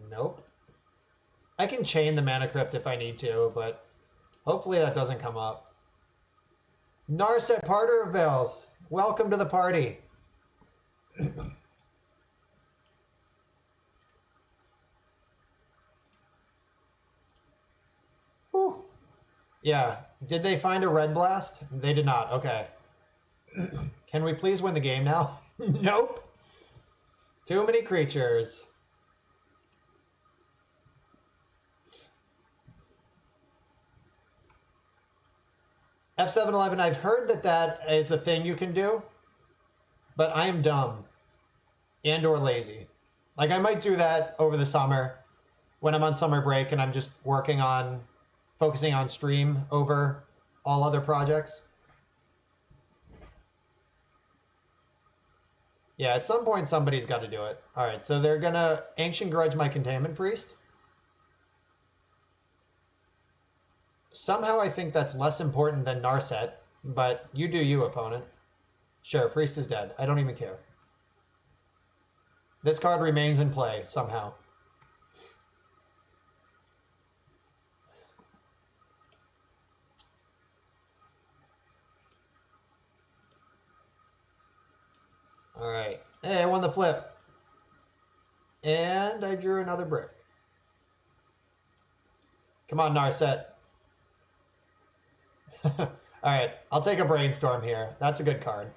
Nope. I can chain the Mana Crypt if I need to, but hopefully that doesn't come up. Narset Parter of Veils, welcome to the party. Whew. Yeah, did they find a red blast? They did not, okay. Can we please win the game now? Nope. Too many creatures. F711, I've heard that is a thing you can do, but I am dumb and or lazy. Like, I might do that over the summer when I'm on summer break and I'm just focusing on stream over all other projects. Yeah, at some point somebody's got to do it. All right, so they're gonna Ancient Grudge my Containment Priest. Somehow I think that's less important than Narset, but you do you, opponent. Sure, Priest is dead. I don't even care. This card remains in play somehow. All right. Hey, I won the flip. And I drew another brick. Come on, Narset. All right, I'll take a Brainstorm here. That's a good card.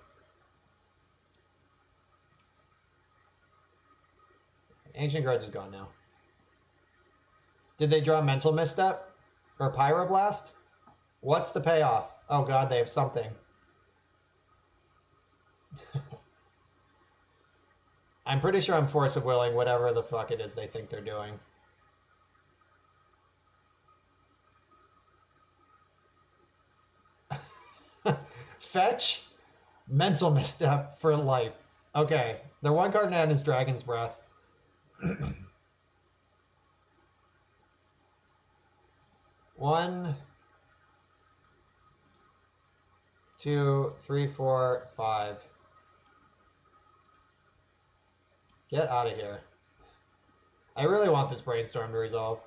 Ancient Grudge is gone now. Did they draw Mental Misstep? Or Pyroblast? What's the payoff? Oh god, they have something. I'm pretty sure I'm Force of Willing whatever the fuck it is they think they're doing. Fetch? Mental Misstep for life. Okay, their one card in hand is Dragon's Breath. 1, 2, 3, 4, 5. Get out of here. I really want this Brainstorm to resolve.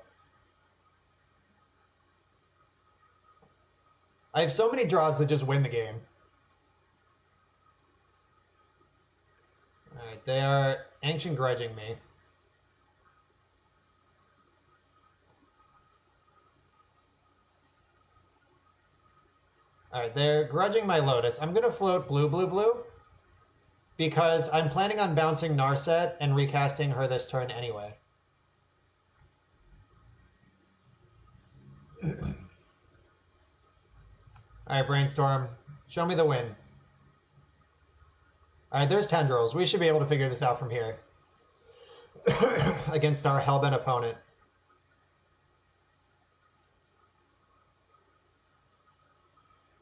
I have so many draws that just win the game. Alright, they are Ancient Grudging me. Alright, they're grudging my Lotus. I'm going to float blue, blue, blue. Because I'm planning on bouncing Narset and recasting her this turn anyway. Alright, Brainstorm. Show me the win. Alright, there's Tendrils. We should be able to figure this out from here. Against our hellbent opponent.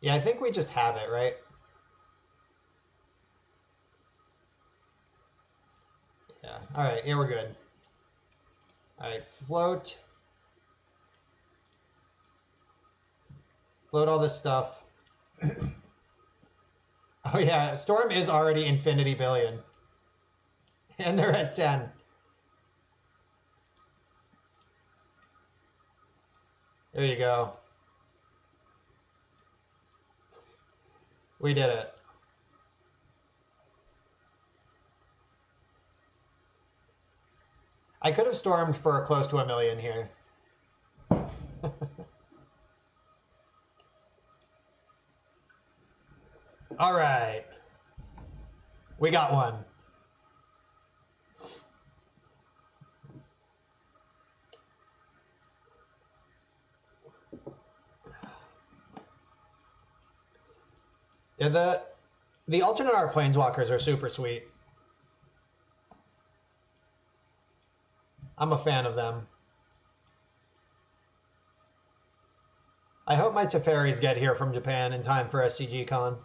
Yeah, I think we just have it, right? Yeah. Alright, yeah, we're good. Alright, float. Float all this stuff. Oh yeah, Storm is already Infinity Billion. And they're at 10. There you go. We did it. I could have stormed for close to 1 million here. All right. We got one. Yeah, the alternate art planeswalkers are super sweet. I'm a fan of them. I hope my Teferis get here from Japan in time for SCG Con.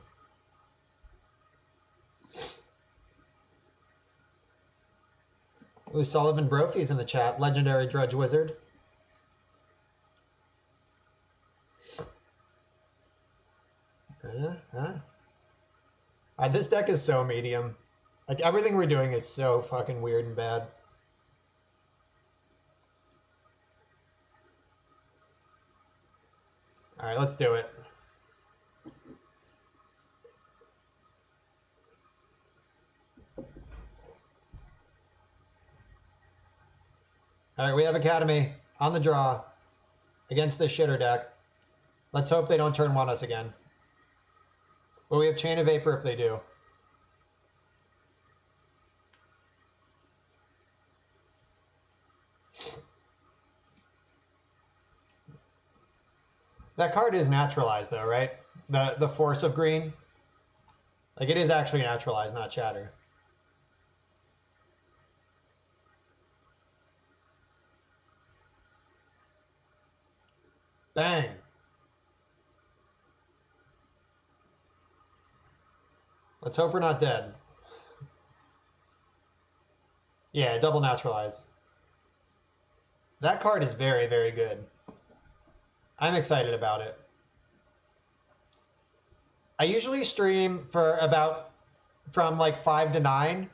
Ooh, Sullivan Brophy's in the chat. Legendary Dredge Wizard. This deck is so medium. Like, everything we're doing is so fucking weird and bad. Alright, let's do it. Alright, we have Academy on the draw against this shitter deck. Let's hope they don't turn one us again. But we have Chain of Vapor if they do. That card is naturalized though, right? The Force of Green. Like, it is actually naturalized, not Chatter. Bang. Let's hope we're not dead. Yeah, double naturalize. That card is very, very good. I'm excited about it. I usually stream for from like 5 to 9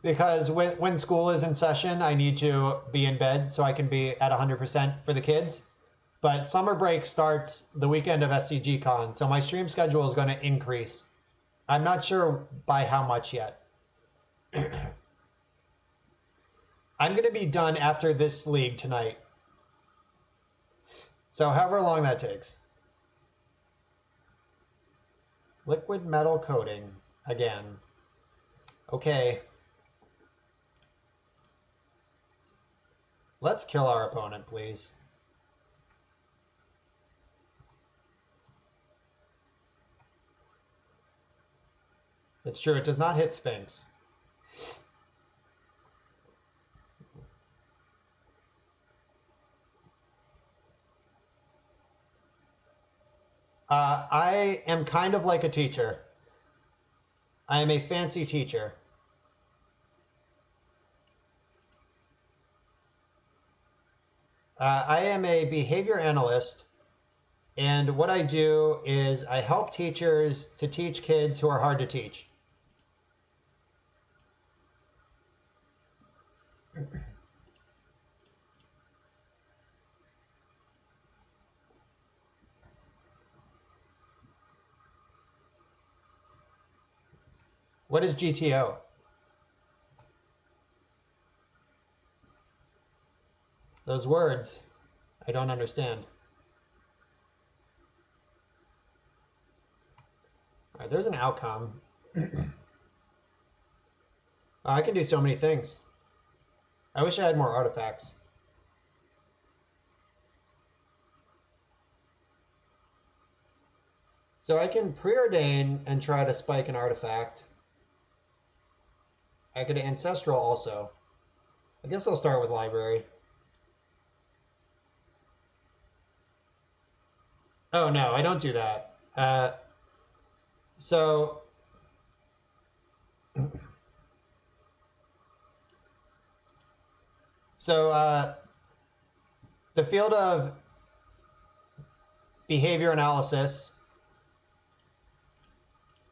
because when school is in session, I need to be in bed so I can be at 100% for the kids. But summer break starts the weekend of SCG Con, so my stream schedule is going to increase. I'm not sure by how much yet. I'm going to be done after this league tonight. So however long that takes. Liquid metal coating again. Okay. Let's kill our opponent, please. It's true, it does not hit Sphinx. I am kind of like a teacher. I am a fancy teacher. I am a behavior analyst, and what I do is I help teachers to teach kids who are hard to teach. What is GTO? Those words, I don't understand. All right, there's an outcome. I can do so many things. I wish I had more artifacts. So I can preordain and try to spike an artifact. I could ancestral also. I guess I'll start with library. Oh no, I don't do that. So the field of behavior analysis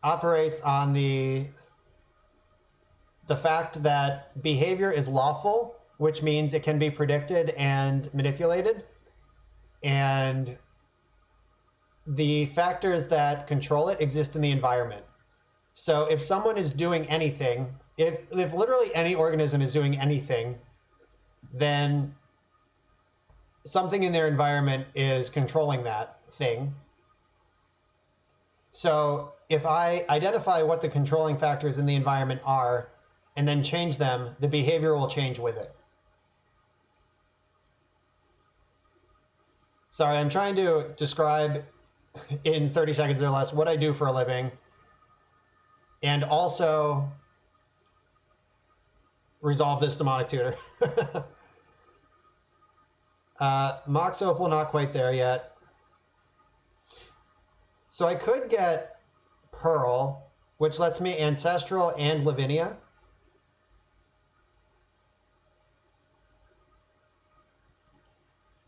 operates on the fact that behavior is lawful, which means it can be predicted and manipulated. And the factors that control it exist in the environment. So if someone is doing anything, if literally any organism is doing anything, then something in their environment is controlling that thing. So if I identify what the controlling factors in the environment are and then change them, the behavior will change with it. Sorry, I'm trying to describe in 30 seconds or less what I do for a living, and also resolve this demonic tutor. Mox Opal, not quite there yet. So I could get Pearl, which lets me Ancestral and Lavinia.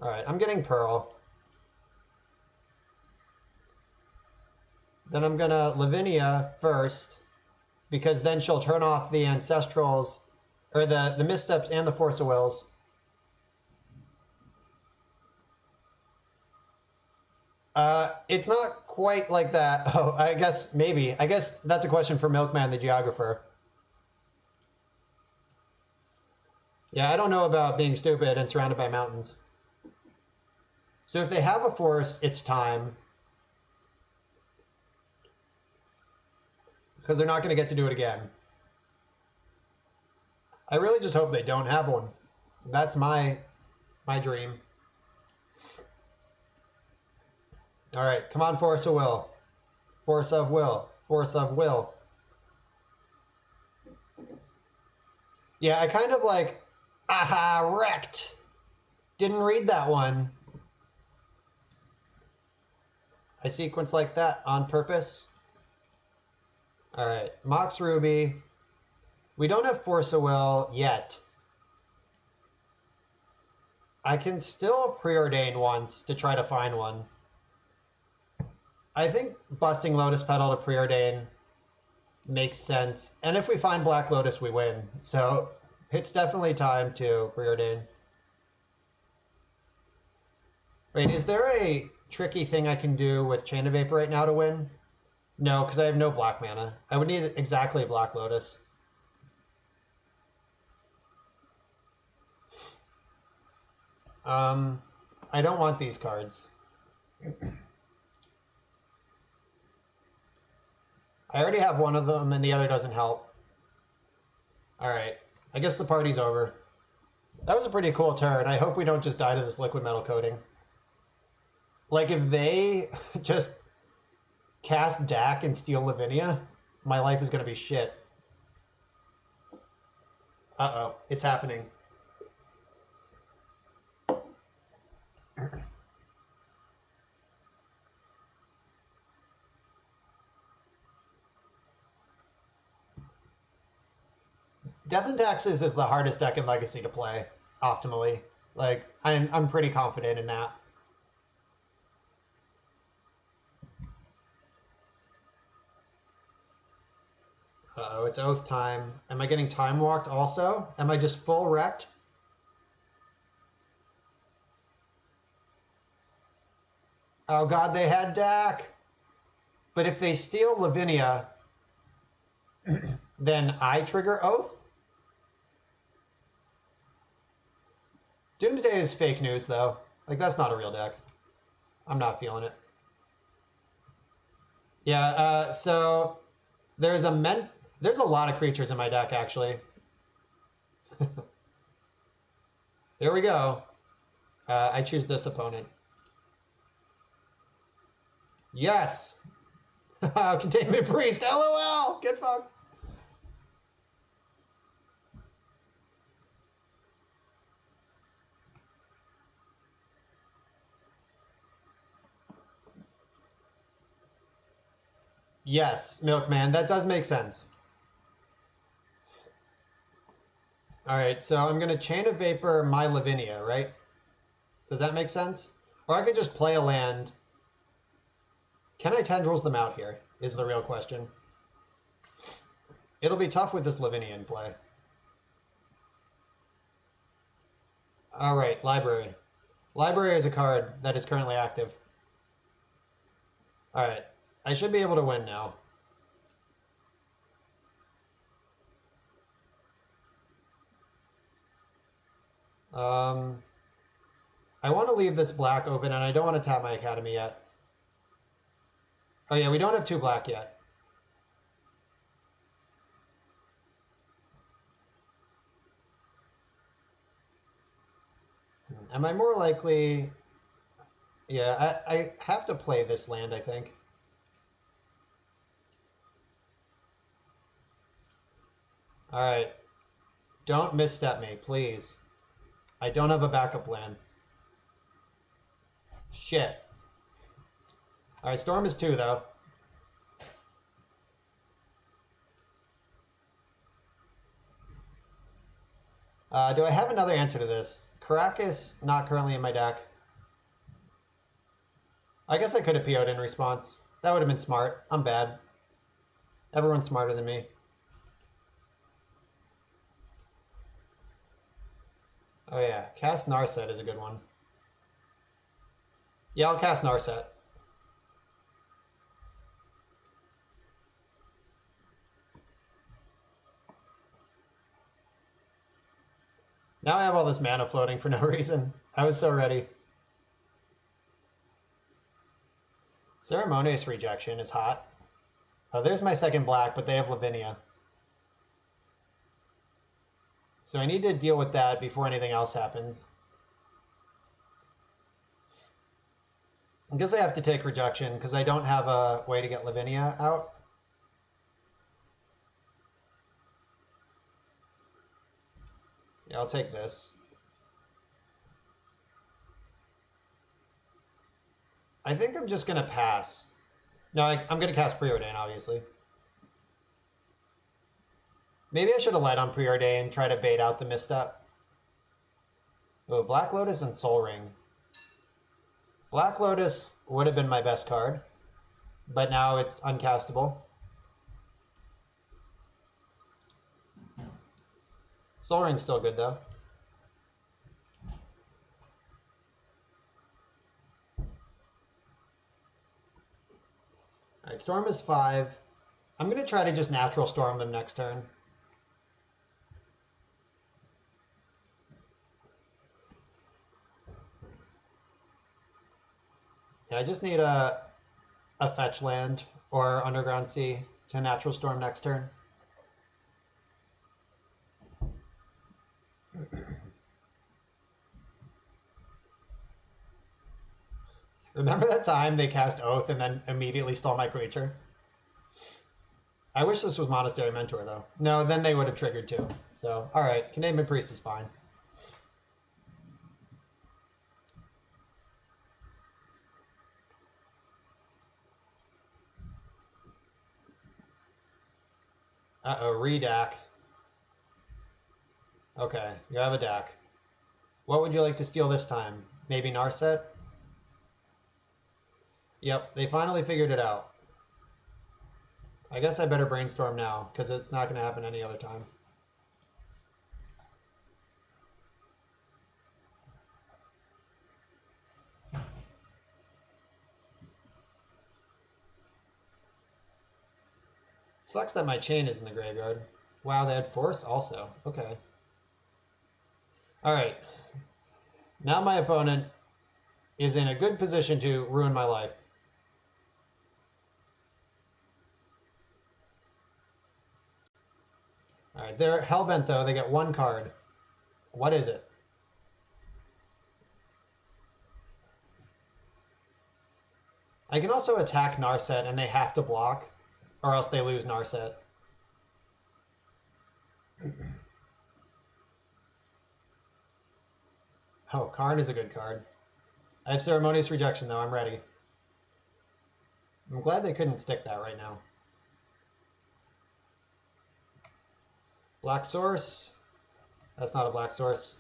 All right, I'm getting Pearl. Then I'm gonna Lavinia first, because then she'll turn off the Ancestrals, or the Missteps and the Force of Wills. It's not quite like that. Oh, I guess maybe. I guess that's a question for Milkman, the geographer. Yeah, I don't know about being stupid and surrounded by mountains. So if they have a force, it's time. Because they're not going to get to do it again. I really just hope they don't have one. That's my dream. All right, come on, Force of Will. Force of Will. Force of Will. Yeah, I kind of like, aha, wrecked. Didn't read that one. I sequence like that on purpose. All right, Mox Ruby. We don't have Force of Will yet. I can still preordain once to try to find one. I think busting Lotus Petal to preordain makes sense. And if we find Black Lotus, we win. So it's definitely time to preordain. Wait, is there a tricky thing I can do with Chain of Vapor right now to win? No, because I have no black mana. I would need exactly Black Lotus. I don't want these cards. I already have one of them and the other doesn't help. All right, I guess the party's over. That was a pretty cool turn. I hope we don't just die to this liquid metal coating. Like if they just cast Dak and steal Lavinia, my life is going to be shit. Uh-oh, it's happening. Death and Taxes is the hardest deck in Legacy to play optimally. Like, I'm pretty confident in that. Uh-oh, it's Oath time. Am I getting time walked also? Am I just full wrecked? Oh god, they had Dak. But if they steal Lavinia, then I trigger Oath? Doomsday is fake news, though. Like, that's not a real deck. I'm not feeling it. Yeah, so there's a lot of creatures in my deck, actually. There we go. I choose this opponent. Yes! Containment Priest, LOL! Get fucked. Yes, Milkman, that does make sense. All right, so I'm going to Chain of Vapor my Lavinia, right? Does that make sense? Or I could just play a land. Can I Tendrils them out here, is the real question. It'll be tough with this Lavinia in play. All right, Library. Library is a card that is currently active. All right, I should be able to win now. I want to leave this black open, and I don't want to tap my Academy yet. Oh yeah, we don't have 2 black yet. Am I more likely... Yeah, I have to play this land, I think. All right. Don't misstep me, please. I don't have a backup plan. Shit. All right, Storm is 2, though. Do I have another answer to this? Caracas, not currently in my deck. I guess I could have PO'd in response. That would have been smart. I'm bad. Everyone's smarter than me. Oh yeah, cast Narset is a good one. Yeah, I'll cast Narset. Now I have all this mana floating for no reason. I was so ready. Ceremonious Rejection is hot. Oh, there's my second black, but they have Lavinia. So I need to deal with that before anything else happens. I guess I have to take Rejection because I don't have a way to get Lavinia out. Yeah, I'll take this. I think I'm just going to pass. No, I'm going to cast Preordain, obviously. Maybe I should have led on Preordain and try to bait out the misstep. Oh, Black Lotus and Soul Ring. Black Lotus would have been my best card, but now it's uncastable. Soul Ring's still good, though. All right, Storm is 5. I'm going to try to just Natural Storm them next turn. Yeah, I just need a fetch land or Underground Sea to Natural Storm next turn. Remember that time they cast Oath and then immediately stole my creature? I wish this was Monastery Mentor, though. No, then they would have triggered too. So, alright, Canadian Priest is fine. Uh-oh, redack. Okay, you have a DAC. What would you like to steal this time? Maybe Narset? Yep, they finally figured it out. I guess I better brainstorm now, because it's not going to happen any other time. Sucks that my chain is in the graveyard. Wow, they had Force also. Okay. Alright. Now my opponent is in a good position to ruin my life. Alright, they're hellbent though. They get 1 card. What is it? I can also attack Narset and they have to block, or else they lose Narset. Oh, Karn is a good card. I have Ceremonious Rejection though. I'm ready. I'm glad they couldn't stick that right now. Black Source. That's not a black source.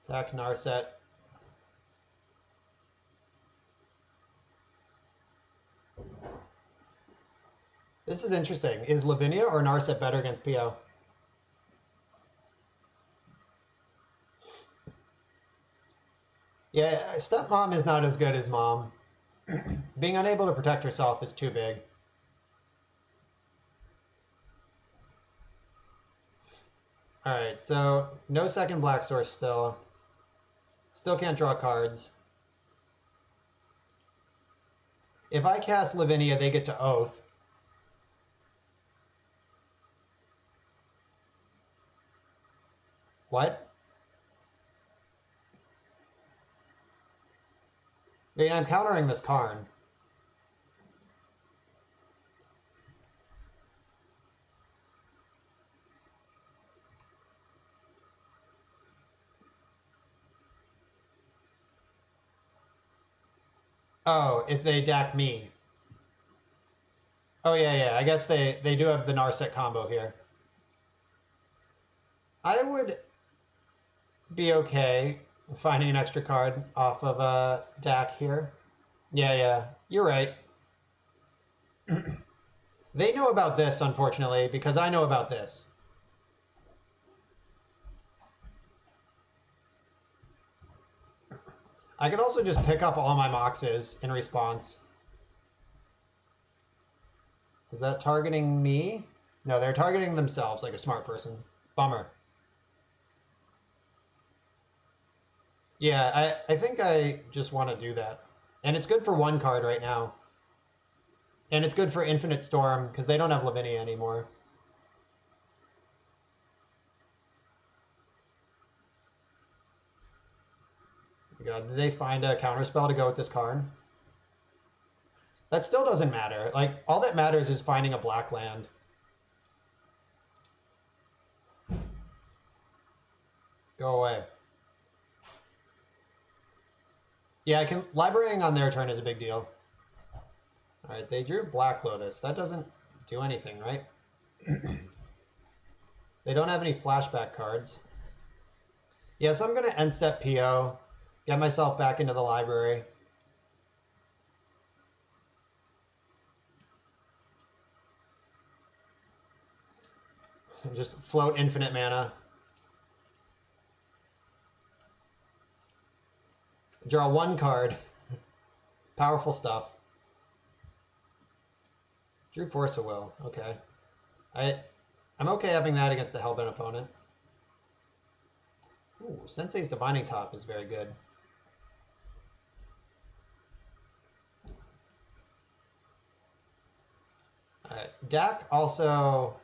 Attack Narset. This is interesting. Is Lavinia or Narset better against PO? Yeah, Stepmom is not as good as Mom. Being unable to protect herself is too big. Alright, so no second black source still. Still can't draw cards. If I cast Lavinia, they get to Oath. What? I mean, I'm countering this Karn. Oh, if they DAC me. Oh, yeah, yeah. I guess they do have the Narset combo here. I would be okay finding an extra card off of a DAC here. Yeah, yeah. You're right. They know about this, unfortunately, because I know about this. I could also just pick up all my Moxes in response. Is that targeting me? No, they're targeting themselves like a smart person. Bummer. Yeah, I think I just want to do that. And it's good for one card right now. And it's good for Infinite Storm, because they don't have Lavinia anymore. God, did they find a counterspell to go with this Karn? That still doesn't matter. Like, all that matters is finding a black land. Go away. Yeah, I can. Librarying on their turn is a big deal. Alright, they drew Black Lotus. That doesn't do anything, right? They don't have any flashback cards. Yeah, so I'm going to end step PO, get myself back into the library. And just float infinite mana. Draw one card. Powerful stuff. Drew Force of Will. Okay. I'm okay having that against the Hellbent opponent. Ooh, Sensei's Divining Top is very good. DAC also,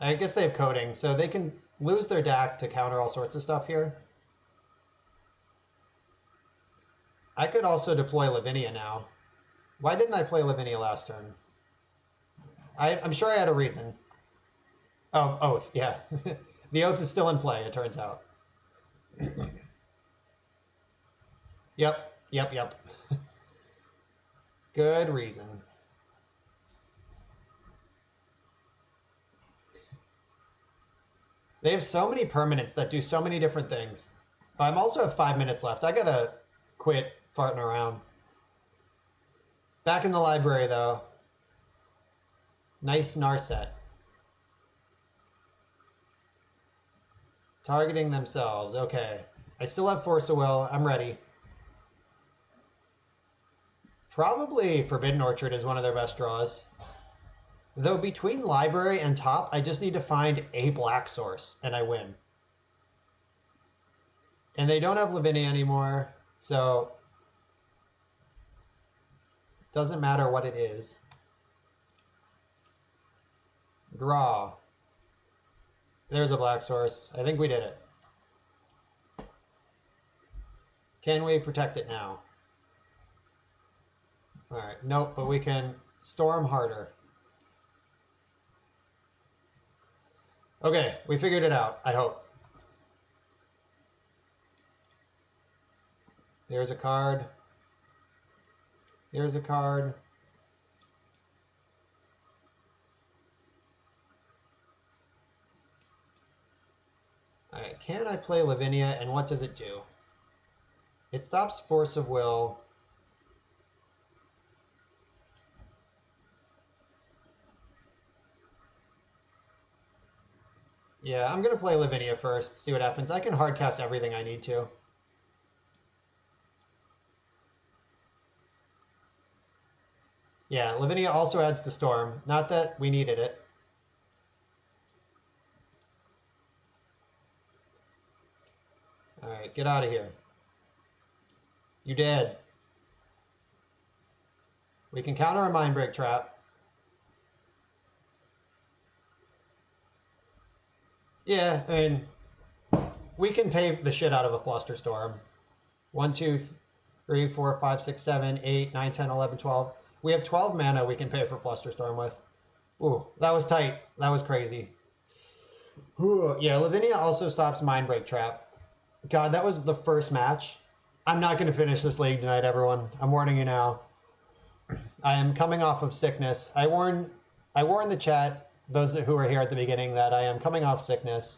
I guess they have coding, so they can lose their DAC to counter all sorts of stuff here. I could also deploy Lavinia now. Why didn't I play Lavinia last turn? I'm sure I had a reason. Oh, Oath, yeah. The Oath is still in play, it turns out. Yep. Good reason. They have so many permanents that do so many different things. I'm also have 5 minutes left. I gotta quit farting around. Back in the library, though. Nice Narset. Targeting themselves. Okay. I still have Force of Will. I'm ready. Probably Forbidden Orchard is one of their best draws. Though between library and top, I just need to find a black source, and I win. And they don't have Lavinia anymore, so it doesn't matter what it is. Draw. There's a black source. I think we did it. Can we protect it now? Alright, nope, but we can storm harder. Okay, we figured it out, I hope. There's a card. Here's a card. Alright, can I play Lavinia, and what does it do? It stops Force of Will. Yeah, I'm going to play Lavinia first, see what happens. I can hardcast everything I need to. Yeah, Lavinia also adds to Storm. Not that we needed it. Alright, get out of here. You dead. We can counter a Mindbreak trap. Yeah, I mean, we can pay the shit out of a Flusterstorm. 1, 2, 3, 4, 5, 6, 7, 8, 9, 10, 11, 12. We have 12 mana we can pay for Flusterstorm with. Ooh, that was tight. That was crazy. Ooh, yeah, Lavinia also stops Mindbreak Trap. God, that was the first match. I'm not going to finish this league tonight, everyone. I'm warning you now. I am coming off of sickness. I warn the chat, those who were here at the beginning, that I am coming off sickness.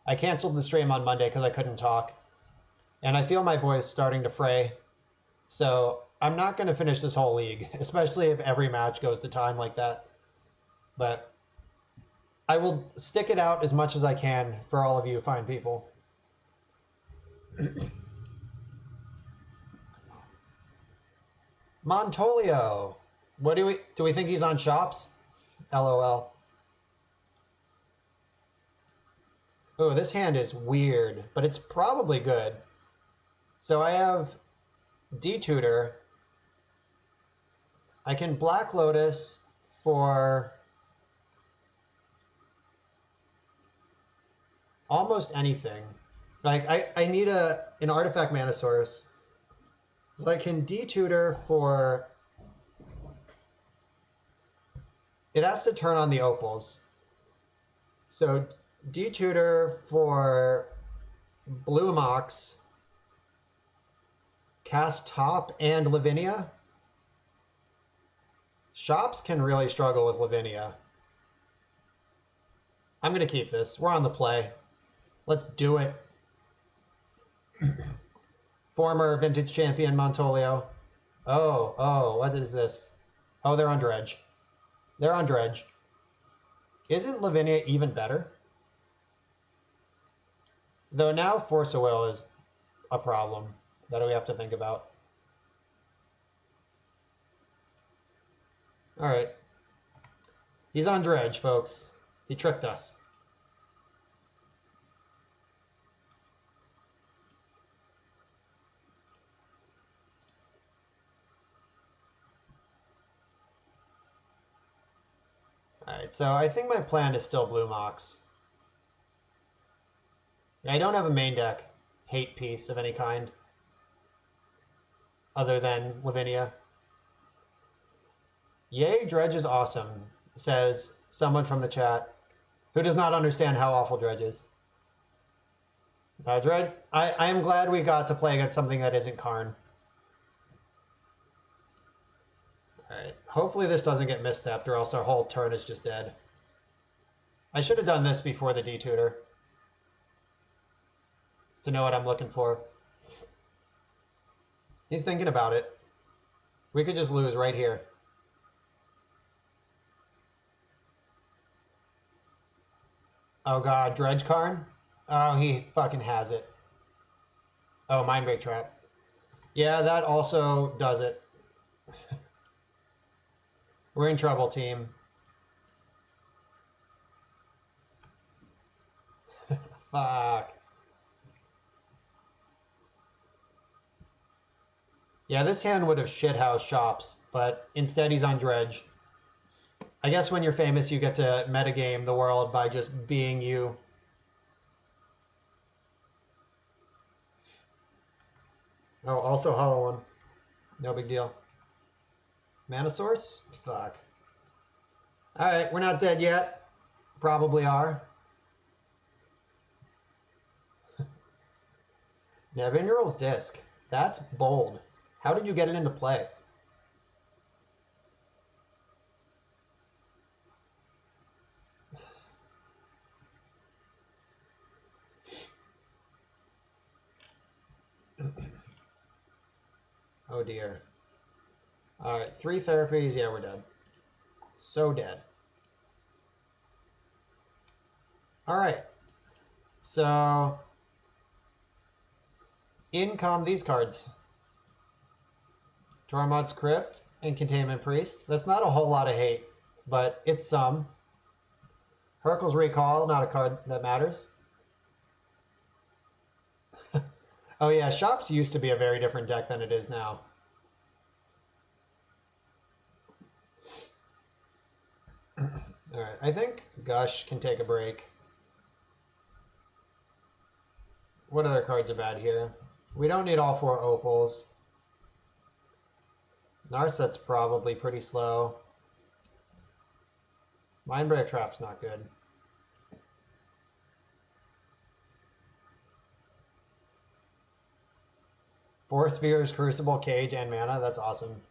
I canceled the stream on Monday because I couldn't talk. And I feel my voice starting to fray. So I'm not going to finish this whole league, especially if every match goes to time like that. But I will stick it out as much as I can for all of you fine people. Montolio. What do we think he's on shops? LOL. Oh, this hand is weird, but it's probably good. So I have D-Tutor. I can Black Lotus for almost anything. Like I need an artifact mana source. So I can D-Tutor for... It has to turn on the opals. So D-Tutor for Blue Mox, cast Top and Lavinia. Shops can really struggle with Lavinia. I'm going to keep this. We're on the play. Let's do it. Former vintage champion Montolio. Oh, what is this? Oh, they're on Dredge. They're on Dredge. Isn't Lavinia even better? Though now Force of Will is a problem that we have to think about. All right. He's on Dredge, folks. He tricked us. All right, so I think my plan is still Blue Mox. I don't have a main deck hate piece of any kind other than Lavinia. Yay, Dredge is awesome, says someone from the chat who does not understand how awful Dredge is. Dredge, I am glad we got to play against something that isn't Karn. Alright, hopefully this doesn't get misstepped or else our whole turn is just dead. I should have done this before the D-Tutor. Just to know what I'm looking for. He's thinking about it. We could just lose right here. Oh god, Dredge Karn? Oh, he fucking has it. Oh, Mind Break Trap. Yeah, that also does it. We're in trouble, team. Fuck. Yeah, this hand would have shithoused Shops, but instead he's on Dredge. I guess when you're famous, you get to metagame the world by just being you. Oh, also Hollow One. No big deal. Mana Source? Fuck. Alright, we're not dead yet. Probably are. Nevinyrral's Disc. That's bold. How did you get it into play? Oh dear. Alright, 3 therapies. Yeah, we're dead. So dead. Alright. So, in come these cards. Tormod's Crypt and Containment Priest. That's not a whole lot of hate, but it's some. Hurkyl's Recall, not a card that matters. Oh yeah, Shops used to be a very different deck than it is now. Alright, I think Gush can take a break. What other cards are bad here? We don't need all 4 opals. Narset's probably pretty slow. Mindbreak Trap's not good. 4 spheres, Crucible, Cage, and mana. That's awesome.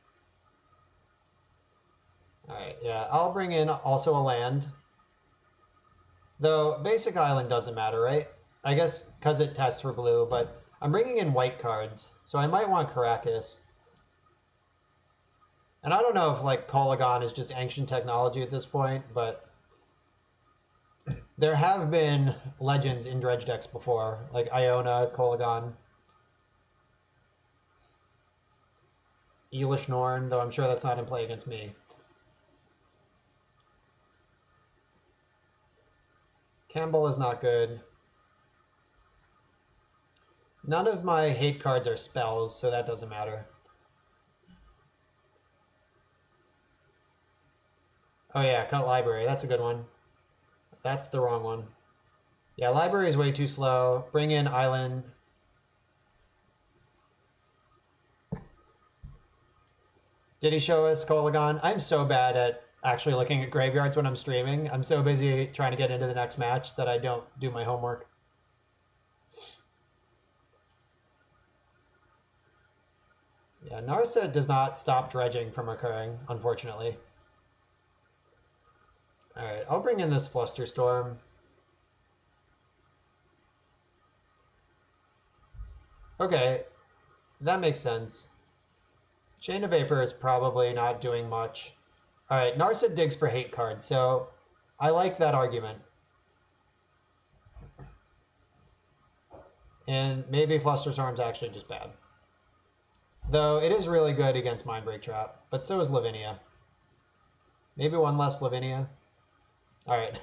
Alright, yeah. I'll bring in also a land. Though basic island doesn't matter, right? I guess because it tests for blue, but I'm bringing in white cards, so I might want Caracas. And I don't know if like Kolagon is just ancient technology at this point, but there have been legends in dredge decks before, like Iona, Kolagon, Elish Norn, though I'm sure that's not in play against me. Campbell is not good. None of my hate cards are spells, so that doesn't matter. Oh yeah, cut library. That's a good one. That's the wrong one. Yeah, library is way too slow. Bring in island. Did he show us Kolagon? I'm so bad at actually looking at graveyards when I'm streaming. I'm so busy trying to get into the next match that I don't do my homework. Yeah, Narset does not stop dredging from occurring, unfortunately. Alright, I'll bring in this Flusterstorm. Okay, that makes sense. Chain of Vapor is probably not doing much. Alright, Narset digs for hate cards, so I like that argument. And maybe Flusterstorm's actually just bad. Though it is really good against Mindbreak Trap, but so is Lavinia. Maybe one less Lavinia. Alright.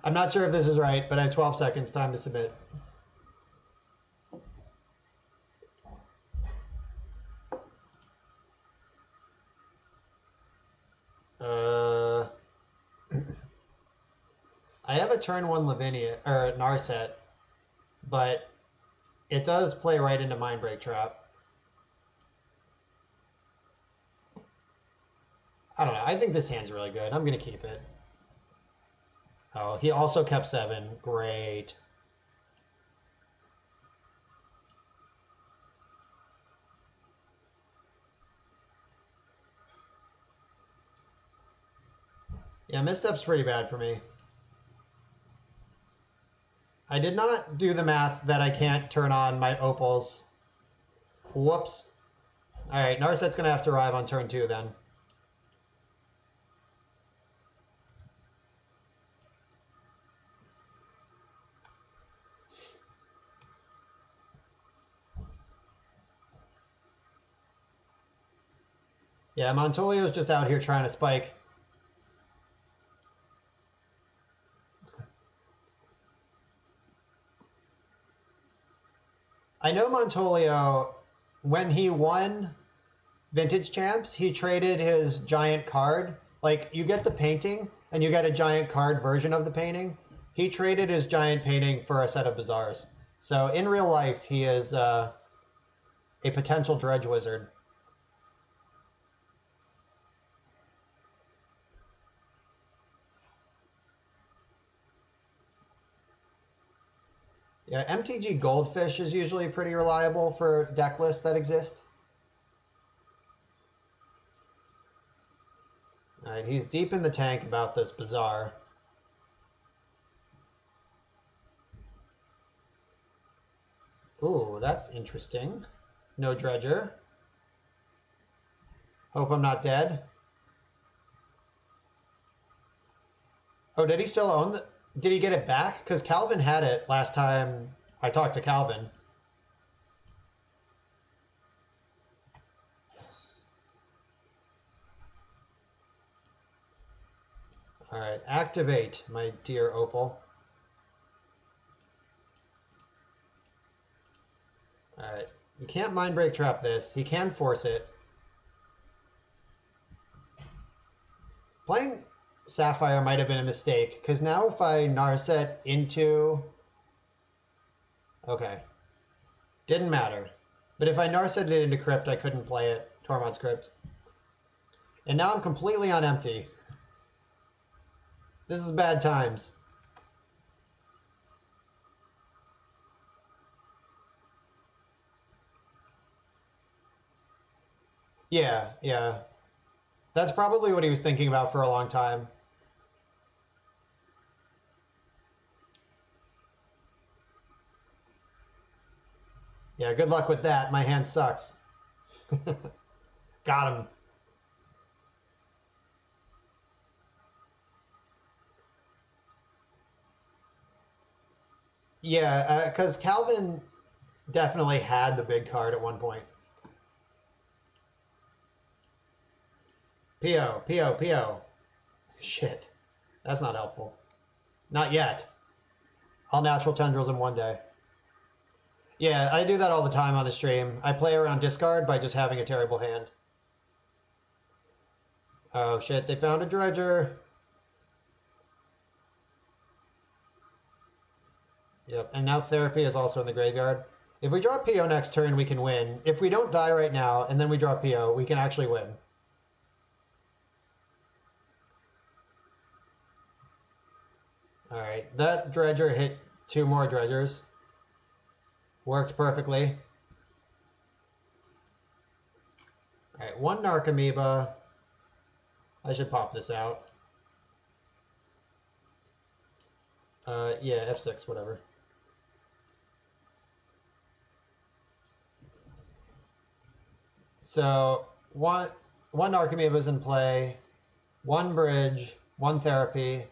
I'm not sure if this is right, but I have 12 seconds. Time to submit. I have a turn 1 Lavinia, or Narset, but it does play right into Mindbreak Trap. I don't know. I think this hand's really good. I'm going to keep it. Oh, he also kept 7. Great. Yeah, misstep's pretty bad for me. I did not do the math that I can't turn on my opals. Whoops. Alright, Narset's going to have to arrive on turn 2 then. Yeah, Montolio's just out here trying to spike. I know Montolio, when he won Vintage Champs, he traded his giant card. Like, you get the painting, and you get a giant card version of the painting. He traded his giant painting for a set of Bazaars. So, in real life, he is a potential dredge wizard. Yeah, MTG Goldfish is usually pretty reliable for deck lists that exist. Alright, he's deep in the tank about this Bazaar. Ooh, that's interesting. No Dredger. Hope I'm not dead. Oh, did he still own the... Did he get it back? Because Calvin had it last time I talked to Calvin. All right, activate, my dear Opal. All right, you can't mind break trap this. He can force it. Playing Sapphire might have been a mistake, because now if I Narset into... Okay. Didn't matter. But if I Narset it into Crypt, I couldn't play it. Tormod's Crypt. And now I'm completely on empty. This is bad times. Yeah, yeah. That's probably what he was thinking about for a long time. Yeah, good luck with that. My hand sucks. Got him. Yeah, because Calvin definitely had the big card at one point. PO, PO, PO. Shit. That's not helpful. Not yet. All natural tendrils in one day. Yeah, I do that all the time on the stream. I play around discard by just having a terrible hand. Oh shit, they found a dredger. Yep, and now therapy is also in the graveyard. If we draw PO next turn, we can win. If we don't die right now and then we draw PO, we can actually win. Alright, that dredger hit 2 more dredgers. Worked perfectly. Alright, 1 Narcomoeba. I should pop this out. Yeah, F6, whatever. So, one Narcomoeba is in play, 1 bridge, 1 therapy.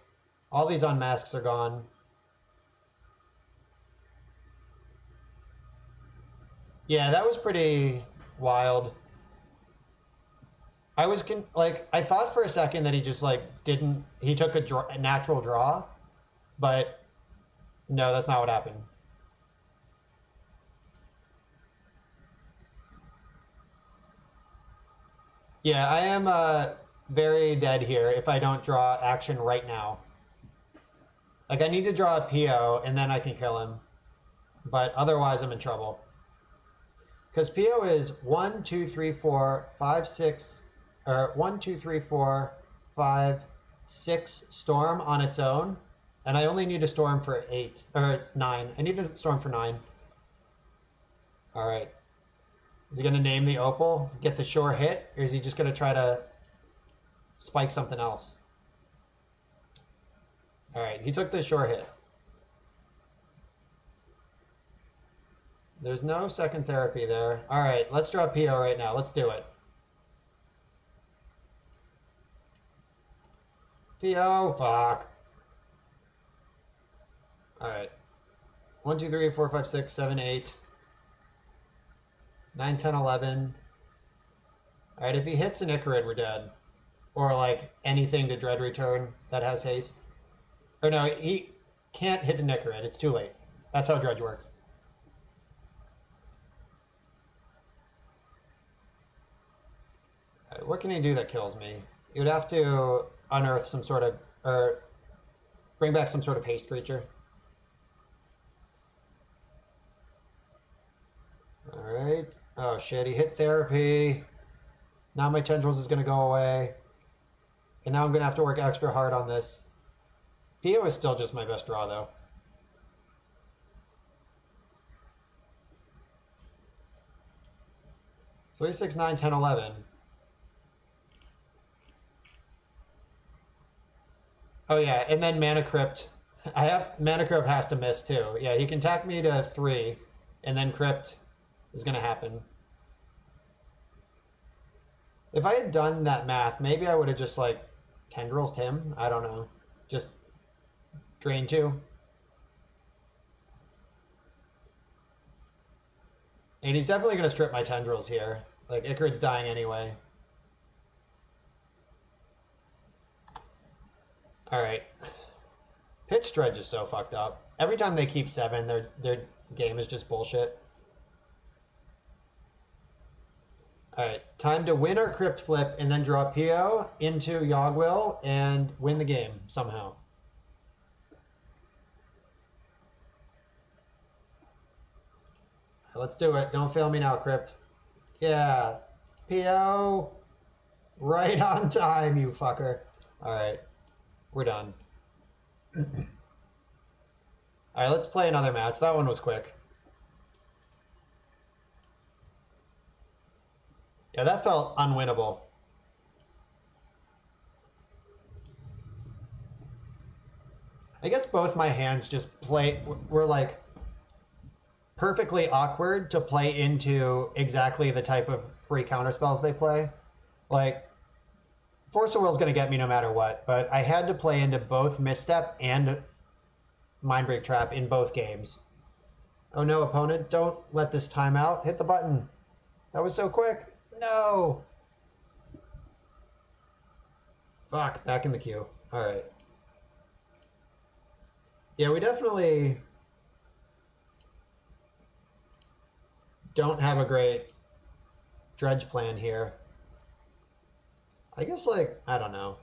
All these unmasks are gone. Yeah, that was pretty wild. I was I thought for a second that he just didn't. He took a natural draw, but no, that's not what happened. Yeah, I am very dead here if I don't draw action right now. Like I need to draw a PO and then I can kill him, but otherwise I'm in trouble. Because PO is 1, 2, 3, 4, 5, 6, or 1, 2, 3, 4, 5, 6 storm on its own, and I only need a storm for 8 or 9. I need a storm for 9. All right. Is he gonna name the opal, get the shore hit, or is he just gonna try to spike something else? All right, he took the shore hit. There's no second therapy there. All right, let's draw PO right now. Let's do it. PO, fuck. All right. 1, 2, 3, 4, 5, 6, 7, 8, 9, 10, 11. All right, if he hits an Icarid, we're dead. Or like anything to dread return that has haste. Or no, he can't hit an Icarid. It's too late. That's how dredge works. All right, what can he do that kills me? He would have to unearth some sort of, or bring back some sort of haste creature. All right. Oh shit, he hit therapy. Now my tendrils is gonna go away. And now I'm gonna have to work extra hard on this. PO is still just my best draw though. Three, 6, 9, 10, 11. Oh yeah, and then Mana Crypt. Mana Crypt has to miss too. Yeah, he can tack me to 3, and then Crypt is gonna happen. If I had done that math, maybe I would have just tendrils him. I don't know. Just drain 2. And he's definitely gonna strip my tendrils here. Like Icarid's dying anyway. All right. Pitch Dredge is so fucked up. Every time they keep 7, their game is just bullshit. All right, time to win our Crypt Flip and then draw PO into Yogwill and win the game somehow. Let's do it. Don't fail me now, Crypt. Yeah, PO. Right on time, you fucker. All right, we're done. All right, let's play another match. That one was quick. Yeah, that felt unwinnable. I guess both my hands just were like perfectly awkward to play into exactly the type of free counterspells they play. Like, Force of Will is going to get me no matter what, but I had to play into both Misstep and Mindbreak Trap in both games. Oh no, opponent, don't let this time out. Hit the button. That was so quick. No. Fuck, back in the queue. All right. Yeah, we definitely don't have a great dredge plan here. I guess, like, I don't know.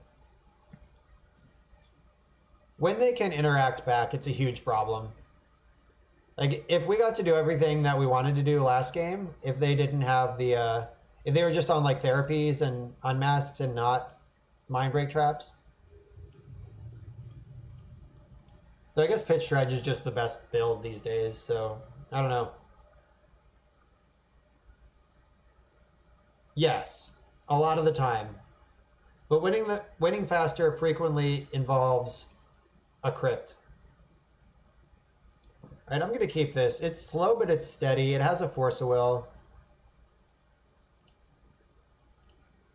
When they can interact back, it's a huge problem. Like, if we got to do everything that we wanted to do last game, if they didn't have if they were just on, like, therapies and unmasks and not mind break traps. So I guess pitch dredge is just the best build these days, so I don't know. Yes, a lot of the time. But winning faster frequently involves a crypt. All right, I'm going to keep this. It's slow, but it's steady. It has a force of will.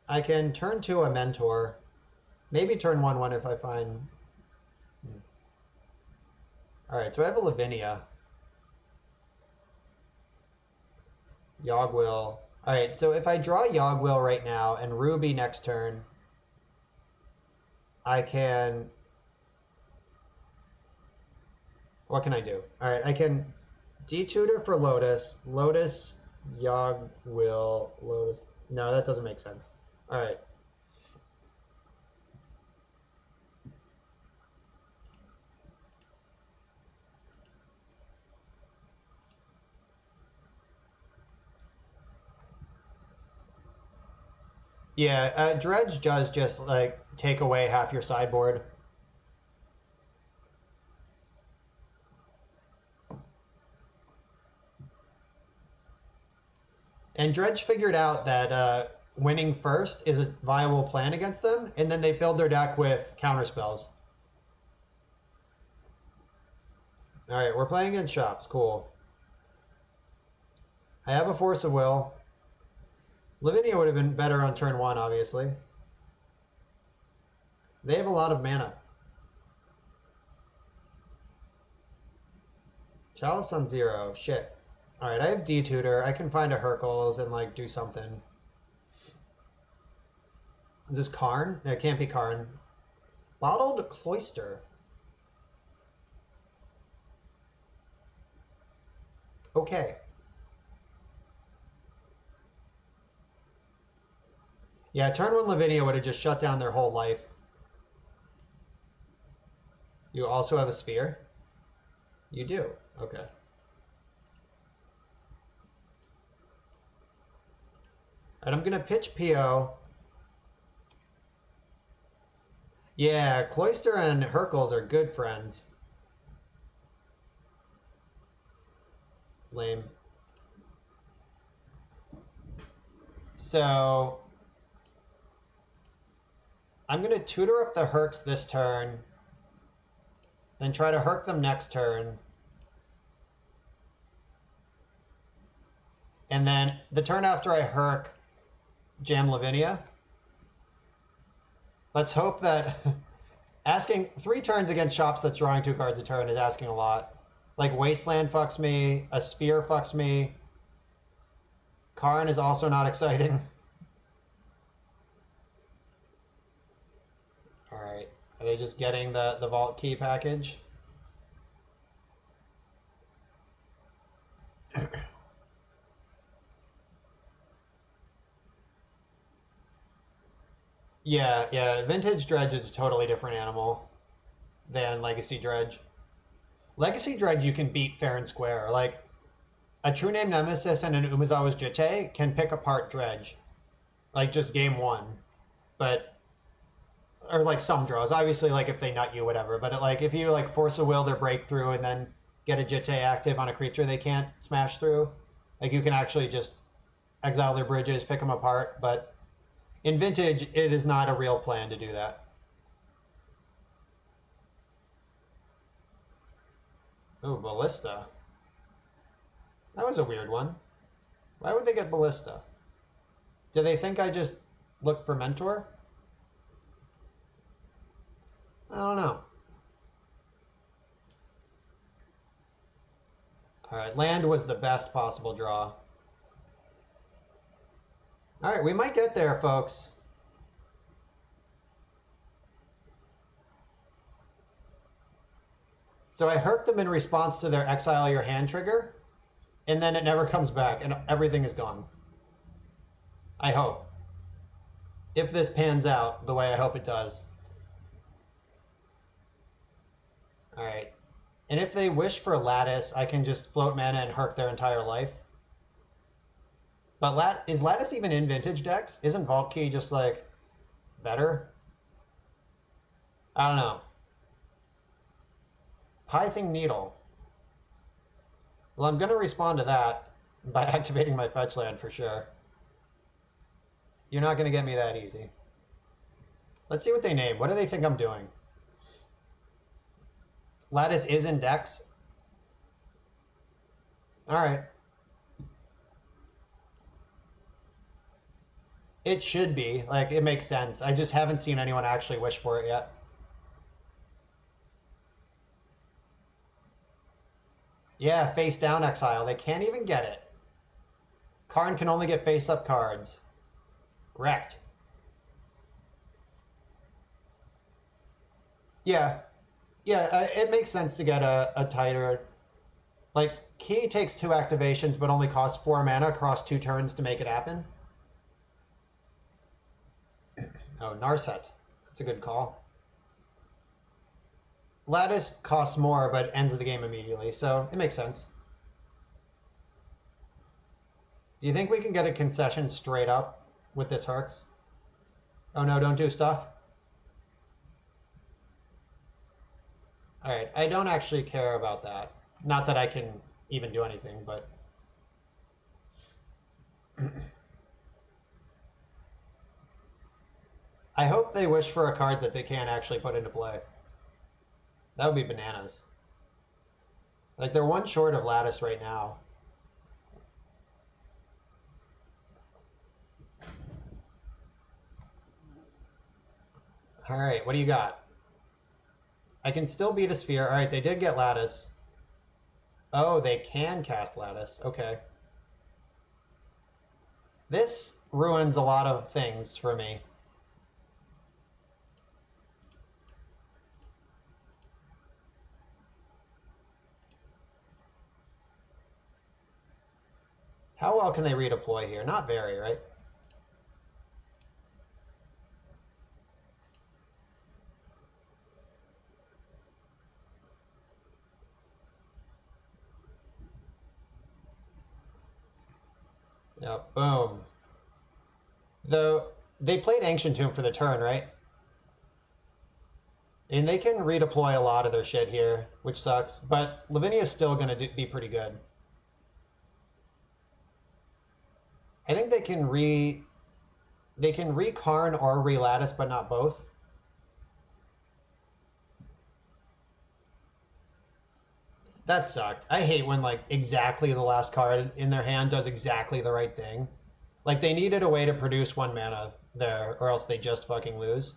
I can turn to a mentor. Maybe turn 1/1 if I find... All right, so I have a Lavinia. Yogwill. All right, so if I draw Yogwill right now and Ruby next turn, I can... What can I do? All right, I can detutor for Lotus. Lotus, Yogwill, Lotus. No, that doesn't make sense. All right. Yeah, Dredge does just like take away half your sideboard. And Dredge figured out that winning first is a viable plan against them, and then they filled their deck with counterspells. All right, we're playing against shops. Cool. I have a Force of Will. Lavinia would have been better on turn 1, obviously. They have a lot of mana. Chalice on 0. Shit. Alright, I have D-Tutor. I can find a Hercules and, like, do something. Is this Karn? No, it can't be Karn. Bottled Cloister. Okay. Yeah, turn 1 Lavinia would have just shut down their whole life. You also have a sphere? You do. Okay. And I'm going to pitch PO. Yeah, Cloister and Hercules are good friends. Lame. So I'm going to tutor up the Hercs this turn, then try to Herc them next turn. And then the turn after I Herc, jam Lavinia. Let's hope that asking 3 turns against shops that's drawing 2 cards a turn is asking a lot. Like Wasteland fucks me, a Sphere fucks me. Karn is also not exciting. Alright, are they just getting the Vault Key package? Yeah, Vintage Dredge is a totally different animal than Legacy Dredge. Legacy Dredge you can beat fair and square. Like, a True Name Nemesis and an Umezawa's Jitte can pick apart Dredge. Like, just game 1. But, or like some draws. Obviously, like, if they nut you, whatever. But, like, if you, like, force a will their breakthrough and then get a Jitte active on a creature they can't smash through, like, you can actually just exile their bridges, pick them apart, but in Vintage, it is not a real plan to do that. Ooh, Ballista. That was a weird one. Why would they get Ballista? Do they think I just look for Mentor? I don't know. All right, land was the best possible draw. All right, we might get there, folks. So I hurt them in response to their exile your hand trigger, and then it never comes back, and everything is gone. I hope. If this pans out the way I hope it does. All right. And if they wish for Lattice, I can just float mana and hurt their entire life. But is Lattice even in Vintage decks? Isn't Vault Key just, like, better? I don't know. Pithing Needle. Well, I'm going to respond to that by activating my fetch land for sure. You're not going to get me that easy. Let's see what they name. What do they think I'm doing? Lattice is in decks? All right. It should be. Like, it makes sense. I just haven't seen anyone actually wish for it yet. Yeah, face down exile. They can't even get it. Karn can only get face up cards. Wrecked. Yeah. Yeah, it makes sense to get a tighter... Like, Key takes 2 activations but only costs 4 mana across 2 turns to make it happen. Oh, Narset. That's a good call. Lattice costs more, but ends the game immediately, so it makes sense. Do you think we can get a concession straight up with this Herx? Oh no, don't do stuff? Alright, I don't actually care about that. Not that I can even do anything, but... I hope they wish for a card that they can't actually put into play. That would be bananas. Like, they're one short of Lattice right now. Alright, what do you got? I can still beat a sphere. Alright, they did get Lattice. Oh, they can cast Lattice. Okay. This ruins a lot of things for me. How well can they redeploy here? Not very, right? Yep, boom. Though they played Ancient Tomb for the turn, right? And they can redeploy a lot of their shit here, which sucks. But Lavinia's still going to be pretty good. I think they can re-Karn or re-Lattice, but not both. That sucked. I hate when, like, exactly the last card in their hand does exactly the right thing. Like, they needed a way to produce 1 mana there, or else they just fucking lose.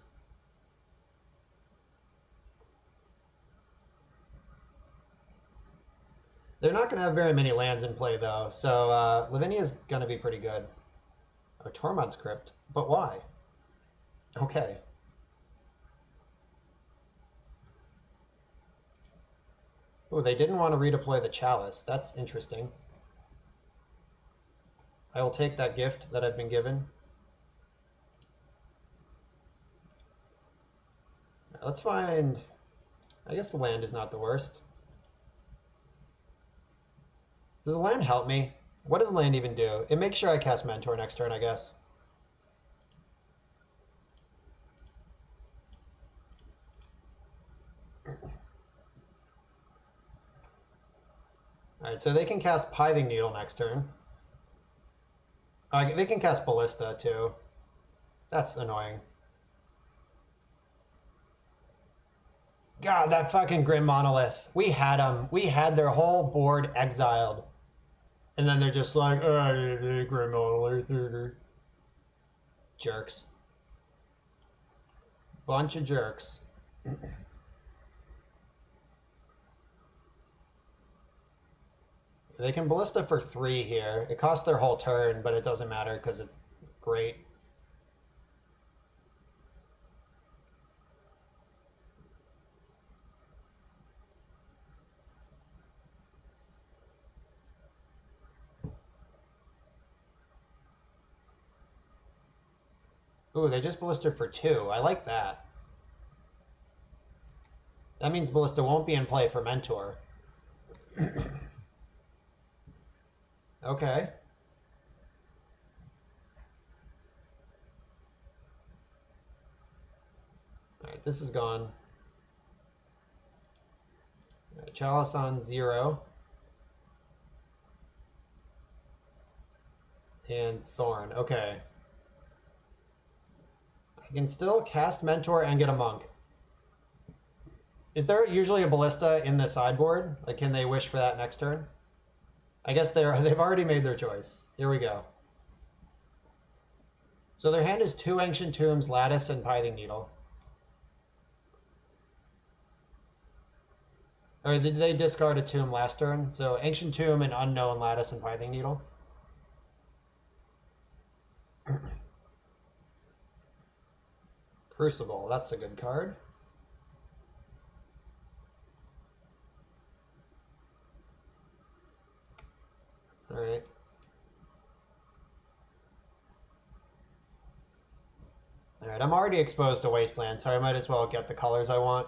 They're not going to have very many lands in play, though, so Lavinia's going to be pretty good. Oh, Tormod's Crypt. But why? Okay. Oh, they didn't want to redeploy the Chalice. That's interesting. I will take that gift that I've been given. Let's find... I guess the land is not the worst. Does the land help me? What does the land even do? It makes sure I cast Mentor next turn, I guess. Alright, so they can cast Pithing Needle next turn. They can cast Ballista too. That's annoying. God, that fucking Grim Monolith. We had them. We had their whole board exiled. And then they're just like, oh, Grim Monolith. Jerks. Bunch of jerks. They can Ballista for 3 here. It costs their whole turn, but it doesn't matter because it's great. Ooh, they just Ballisted for 2. I like that. That means Ballista won't be in play for Mentor. Okay. Alright, this is gone. Right, Chalice on 0. And Thorn. Okay. I can still cast Mentor and get a Monk. Is there usually a Ballista in the sideboard? Like, can they wish for that next turn? I guess they've already made their choice. Here we go. So their hand is 2 Ancient Tombs, Lattice, and Pithing Needle. Or did they discard a Tomb last turn? So Ancient Tomb and Unknown, Lattice, and Pithing Needle. Crucible, that's a good card. Alright. Alright, I'm already exposed to Wasteland, so I might as well get the colors I want.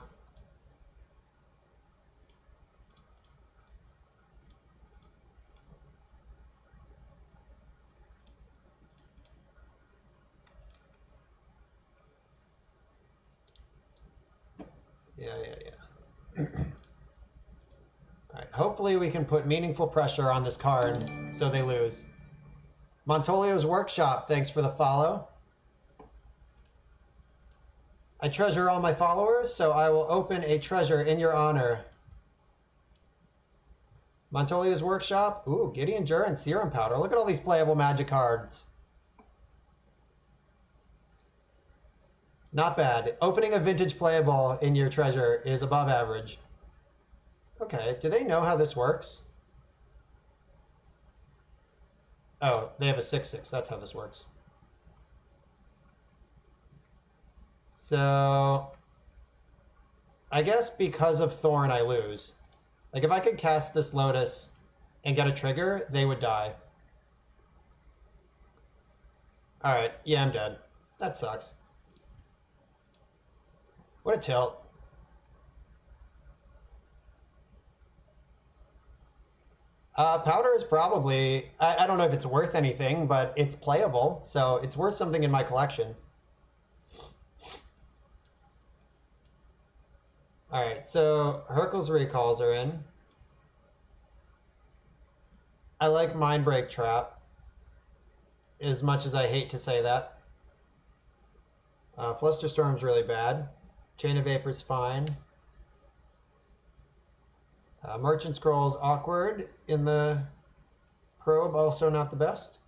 Yeah. Alright, hopefully we can put meaningful pressure on this Karn so they lose. Montolio's Workshop, thanks for the follow. I treasure all my followers, so I will open a treasure in your honor. Montolio's Workshop. Ooh, Gideon Jur and Serum Powder. Look at all these playable Magic cards. Not bad. Opening a vintage playable in your treasure is above average. Okay, do they know how this works? Oh, they have a 6/6. That's how this works. So, I guess because of Thorn, I lose. Like, if I could cast this Lotus and get a trigger, they would die. Alright, yeah, I'm dead. That sucks. What a tilt. Powder is probably, I don't know if it's worth anything, but it's playable, so it's worth something in my collection. Alright, so Hercule's Recalls are in. I like Mindbreak Trap, as much as I hate to say that. Flusterstorm's really bad. Chain of Vapor's fine. Merchant Scroll's awkward in the probe, also not the best.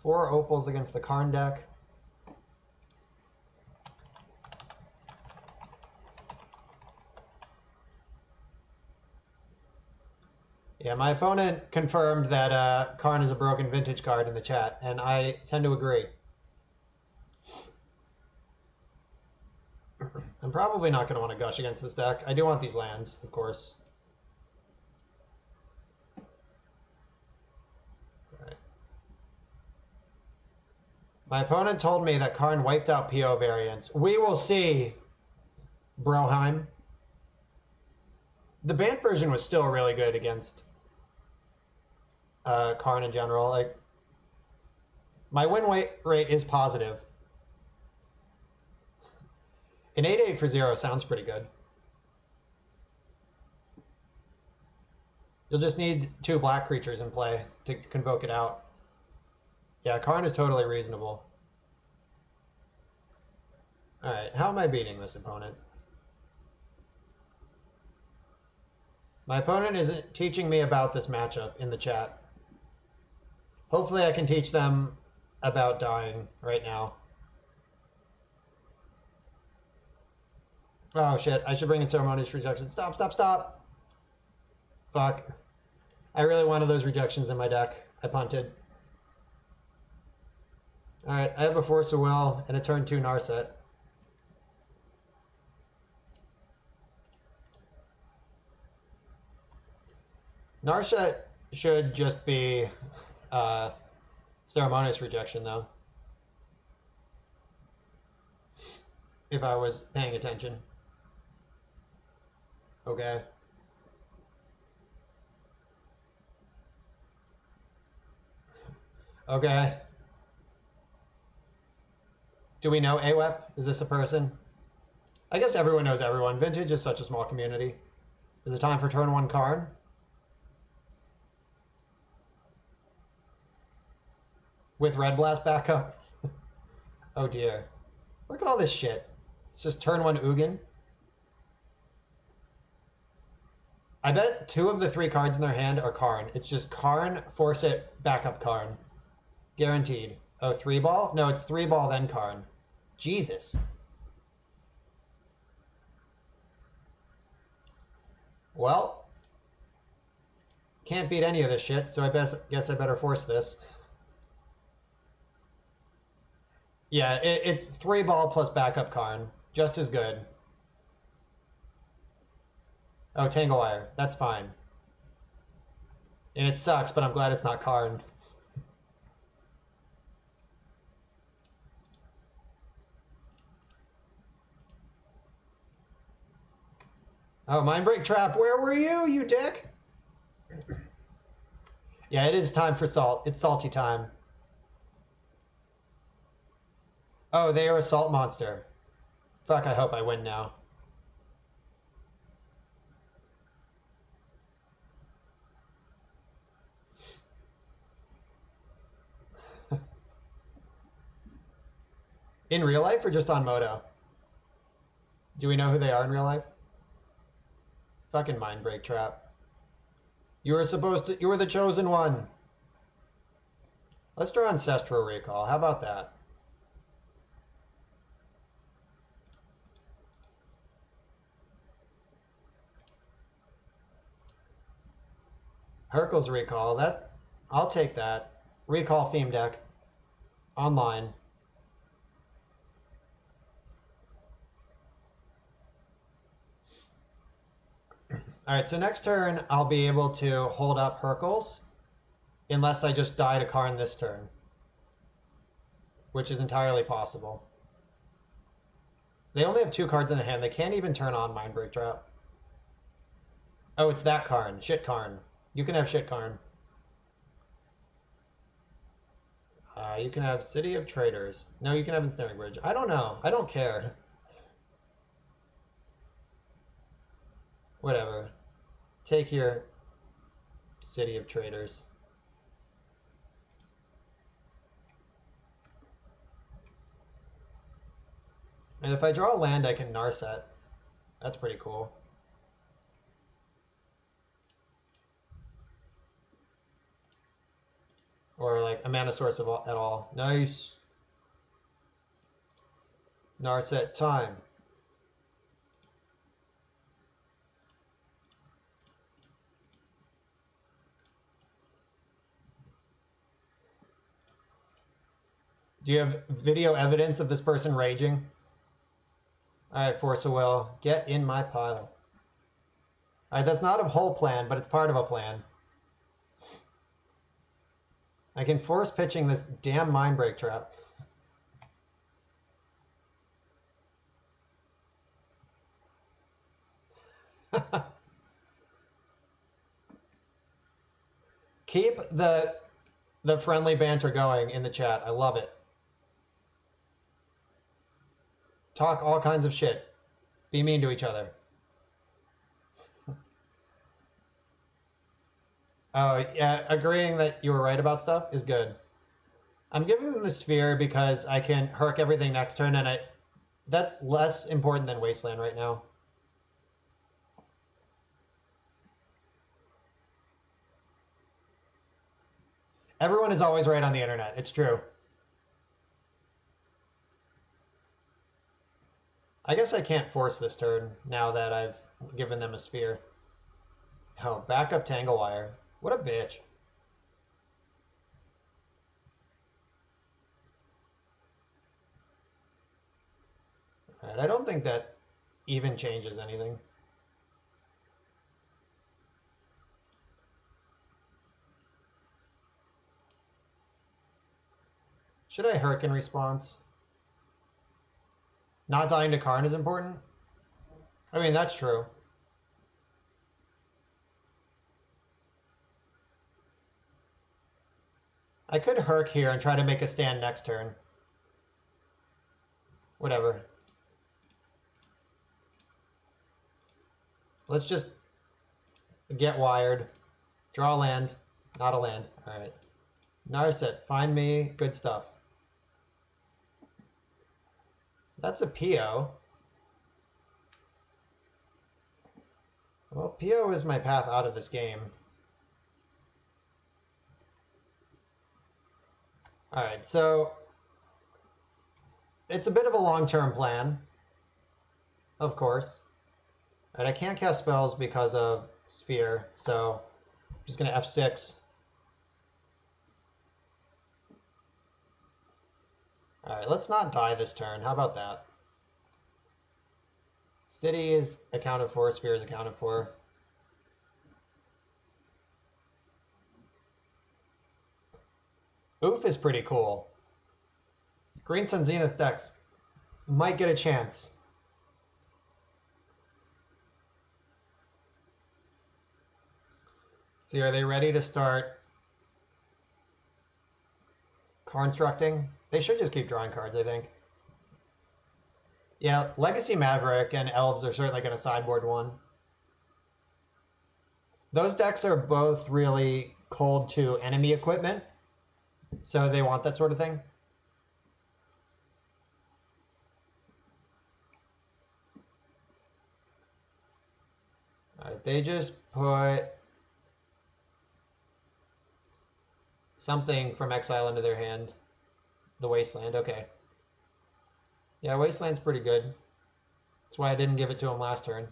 4 opals against the Karn deck. Yeah, my opponent confirmed that Karn is a broken vintage card in the chat, and I tend to agree. I'm probably not going to want to gush against this deck. I do want these lands, of course. Right. My opponent told me that Karn wiped out PO variants. We will see, Broheim. The banned version was still really good against Karn in general. Like, my win rate is positive. An 8/8 for 0 sounds pretty good. You'll just need 2 black creatures in play to convoke it out. Yeah, Karn is totally reasonable. Alright, how am I beating this opponent? My opponent is teaching me about this matchup in the chat. Hopefully I can teach them about dying right now. Oh shit, I should bring in Ceremonious Rejection. Stop, stop, stop! Fuck. I really wanted those rejections in my deck. I punted. Alright, I have a Force of Will and a turn 2 Narset. Narset should just be Ceremonious Rejection, though. If I was paying attention. Okay. Okay. Do we know AWEP? Is this a person? I guess everyone knows everyone. Vintage is such a small community. Is it time for turn 1 Karn? With Red Blast backup? Oh dear. Look at all this shit. It's just turn 1 Ugin. I bet 2 of the 3 cards in their hand are Karn. It's just Karn, Force It, backup Karn. Guaranteed. Oh, 3-ball? No, it's 3-ball, then Karn. Jesus. Well, can't beat any of this shit, so I guess I better force this. Yeah, it's 3-ball plus backup Karn. Just as good. Oh, Tangle Wire. That's fine. And it sucks, but I'm glad it's not Karn. Oh, Mindbreak Trap, where were you, you dick? Yeah, it is time for salt. It's salty time. Oh, they are a salt monster. Fuck, I hope I win now. In real life or just on Moto? Do we know who they are in real life? Fucking Mindbreak Trap. You were the chosen one. Let's draw Ancestral Recall. How about that? Hercules Recall. I'll take that. Recall theme deck. Online. Alright, so next turn I'll be able to hold up Hercules unless I just die to Karn this turn, which is entirely possible. They only have 2 cards in the hand. They can't even turn on Mindbreak Trap. Oh, it's that Karn. Shit Karn. You can have shit Karn. You can have City of Traders. No, you can have Ensnaring Bridge. I don't know. I don't care. Whatever. Take your City of Traders. And if I draw a land, I can Narset. That's pretty cool. Or like a mana source at all. Nice. Narset time. Do you have video evidence of this person raging? Alright, Force of Will. Get in my pile. Alright, that's not a whole plan, but it's part of a plan. I can force pitching this damn Mindbreak Trap. Keep the friendly banter going in the chat. I love it. Talk all kinds of shit. Be mean to each other. Oh, yeah, agreeing that you were right about stuff is good. I'm giving them the sphere because I can herc everything next turn, and that's less important than Wasteland right now. Everyone is always right on the internet. It's true. I guess I can't force this turn now that I've given them a sphere. Oh, backup Tangle Wire. What a bitch. Alright, I don't think that even changes anything. Should I herc in response? Not dying to Karn is important? I mean, that's true. I could herc here and try to make a stand next turn. Whatever. Let's just get wired. Draw land. Not a land. Alright. Narset, find me good stuff. That's a PO. Well, PO is my path out of this game. Alright, so it's a bit of a long-term plan, of course. Alright, I can't cast spells because of Sphere, so I'm just going to F6. Alright, let's not die this turn. How about that? City is accounted for, Sphere is accounted for. Oof is pretty cool. Green Sun Zenith decks might get a chance. See, are they ready to start constructing? They should just keep drawing cards, I think. Yeah, Legacy Maverick and Elves are certainly going to sideboard one. Those decks are both really cold to enemy equipment, so they want that sort of thing. Alright, they just put something from exile into their hand. The Wasteland, okay. Yeah, Wasteland's pretty good. That's why I didn't give it to him last turn.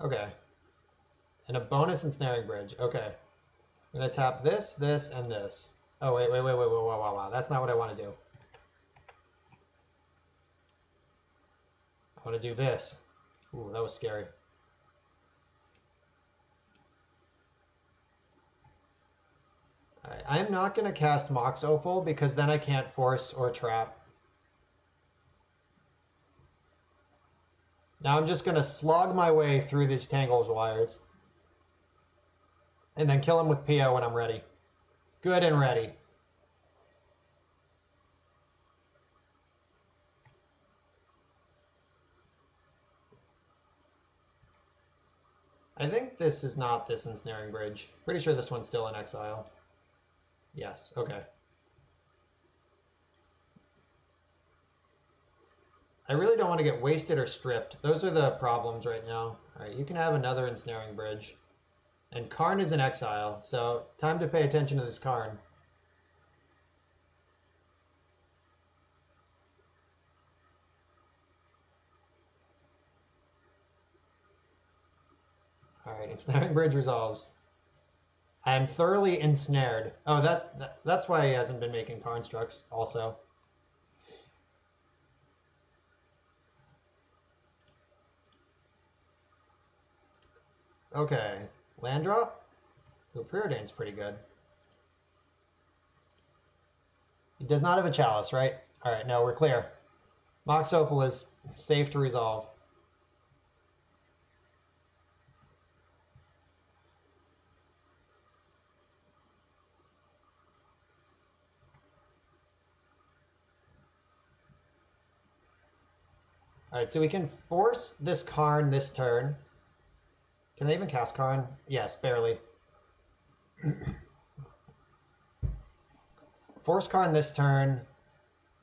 Okay. And a bonus ensnaring bridge. Okay. I'm going to tap this, this, and this. Oh, wait. Wow. That's not what I want to do. I want to do this. Ooh, that was scary. Alright, I'm not going to cast Mox Opal because then I can't force or trap. Now I'm just going to slog my way through these Tangles wires. And then kill him with PO when I'm ready. Good and ready. I think this is not this ensnaring bridge. Pretty sure this one's still in exile. Yes, okay. I really don't want to get wasted or stripped. Those are the problems right now. Alright, you can have another ensnaring bridge. And Karn is in exile, so time to pay attention to this Karn. Alright, ensnaring bridge resolves. I am thoroughly ensnared. Oh, that's why he hasn't been making constructs also. Okay, land drop? Ooh, Preordain's pretty good. He does not have a chalice, right? Alright, no, we're clear. Mox Opal is safe to resolve. Alright, so we can force this Karn this turn. Can they even cast Karn? Yes, barely. Force Karn this turn.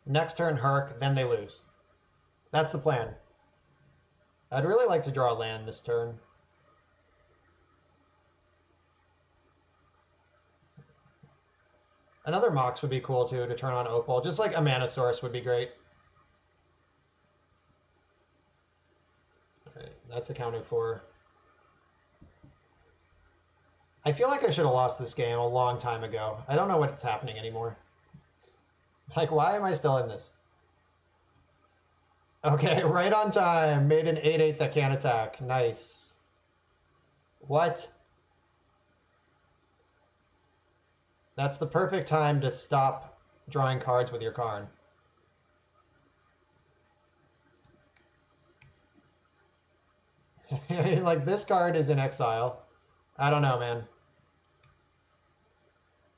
Next turn Herc, then they lose. That's the plan. I'd really like to draw a land this turn. Another Mox would be cool too, to turn on Opal. Just like a Mana Source would be great. Alright, that's accounted for. I feel like I should have lost this game a long time ago. I don't know what's happening anymore. Like, why am I still in this? Okay, right on time. Made an 8/8 that can't attack. Nice. What? That's the perfect time to stop drawing cards with your Karn. Like, this card is in exile. I don't know, man.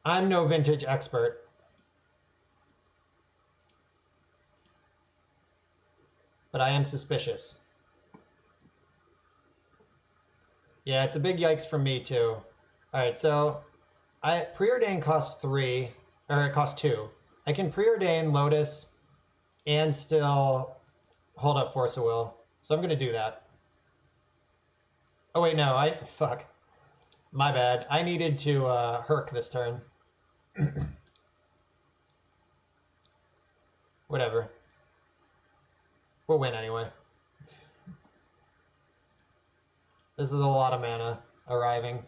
I'm no vintage expert. But I am suspicious. Yeah, it's a big yikes from me, too. Alright, so preordain costs 3, or it costs 2. I can preordain Lotus and still hold up Force of Will. So I'm going to do that. Oh, wait, no, fuck. My bad. I needed to Herc this turn. Whatever. We'll win anyway. This is a lot of mana arriving.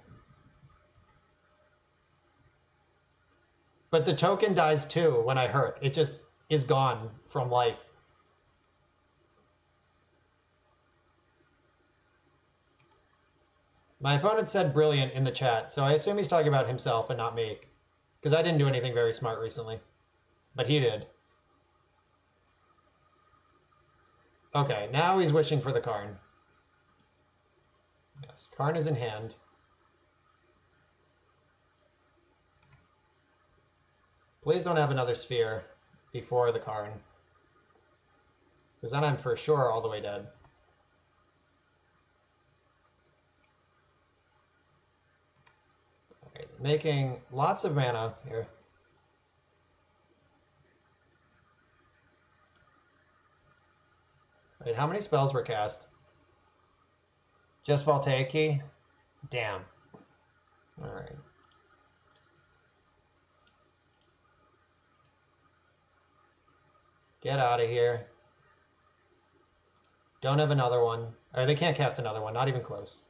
But the token dies too when I Herc. It just is gone from life. My opponent said brilliant in the chat, so I assume he's talking about himself and not me. Because I didn't do anything very smart recently. But he did. Okay, now he's wishing for the Karn. Yes, Karn is in hand. Please don't have another sphere before the Karn. Because then I'm for sure all the way dead. Okay, making lots of mana here. Wait, how many spells were cast? Just Voltaic? Damn. Alright. Get out of here. Don't have another one. Or they can't cast another one, not even close.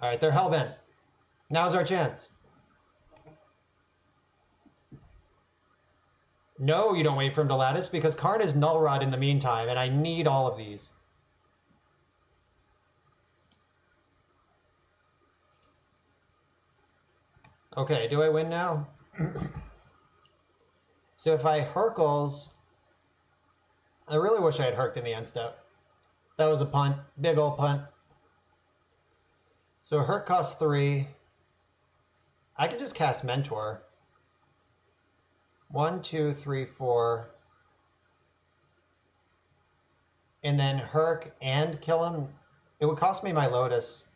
Alright, they're hellbent. Now's our chance. No, you don't wait for him to lattice, because Karn is Null Rod in the meantime, and I need all of these. Okay, do I win now? So if I Hercles... I really wish I had Herced in the end step. That was a punt. Big ol' punt. So Herc costs 3. I could just cast Mentor. 1, 2, 3, 4. And then Herc and kill him. It would cost me my Lotus.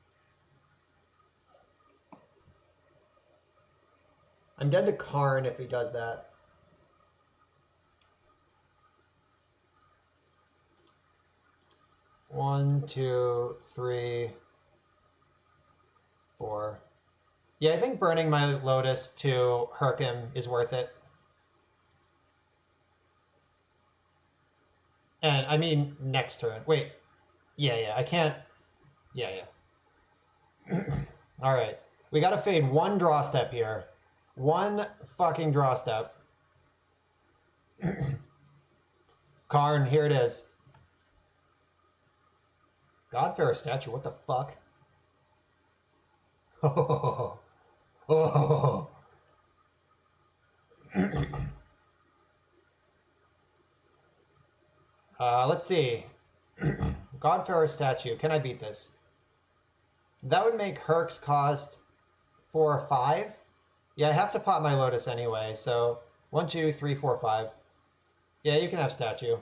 I'm dead to Karn if he does that. One, 2, 3, 4. Yeah, I think burning my Lotus to Herc him is worth it. And I mean next turn. Wait. Yeah, I can't. Yeah. All right. We got to fade one draw step here. One fucking draw step. Karn, here it is. Godfarer statue, what the fuck? Oh. Let's see. Godfarer statue, can I beat this? That would make Herc's cost 4 or 5. Yeah, I have to pop my Lotus anyway, so 1, 2, 3, 4, 5. Yeah, you can have statue.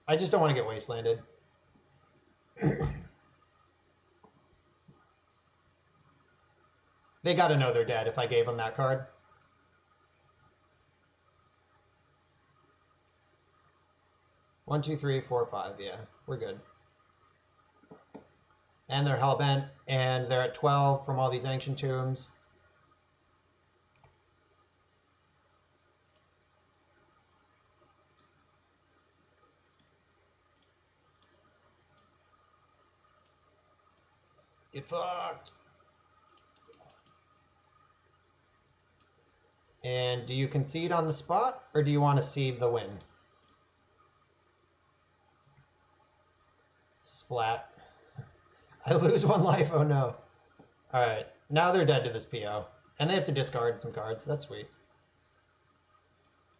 I just don't want to get wastelanded. They got to know they're dead if I gave them that card. One, two, three, four, five. Yeah, we're good. And they're hellbent, and they're at 12 from all these ancient tombs. Get fucked. And do you concede on the spot, or do you want to see the win? Splat. I lose one life, oh no. Alright, now they're dead to this PO. And they have to discard some cards, that's sweet.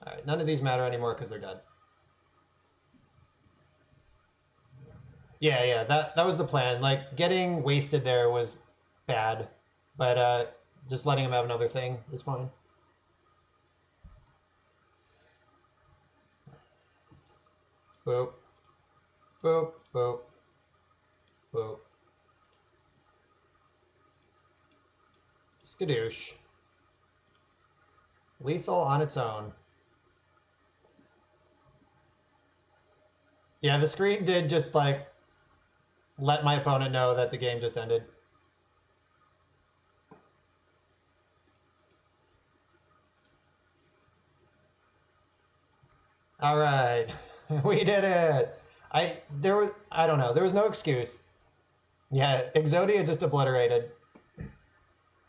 Alright, none of these matter anymore because they're dead. Yeah, that was the plan. Like, getting wasted there was bad. But just letting him have another thing is fine. Boop. Boop, boop. Boop. Skadoosh. Lethal on its own. Yeah, the screen did just, like, let my opponent know that the game just ended. All right, we did it. I don't know. There was no excuse. Yeah, Exodia just obliterated.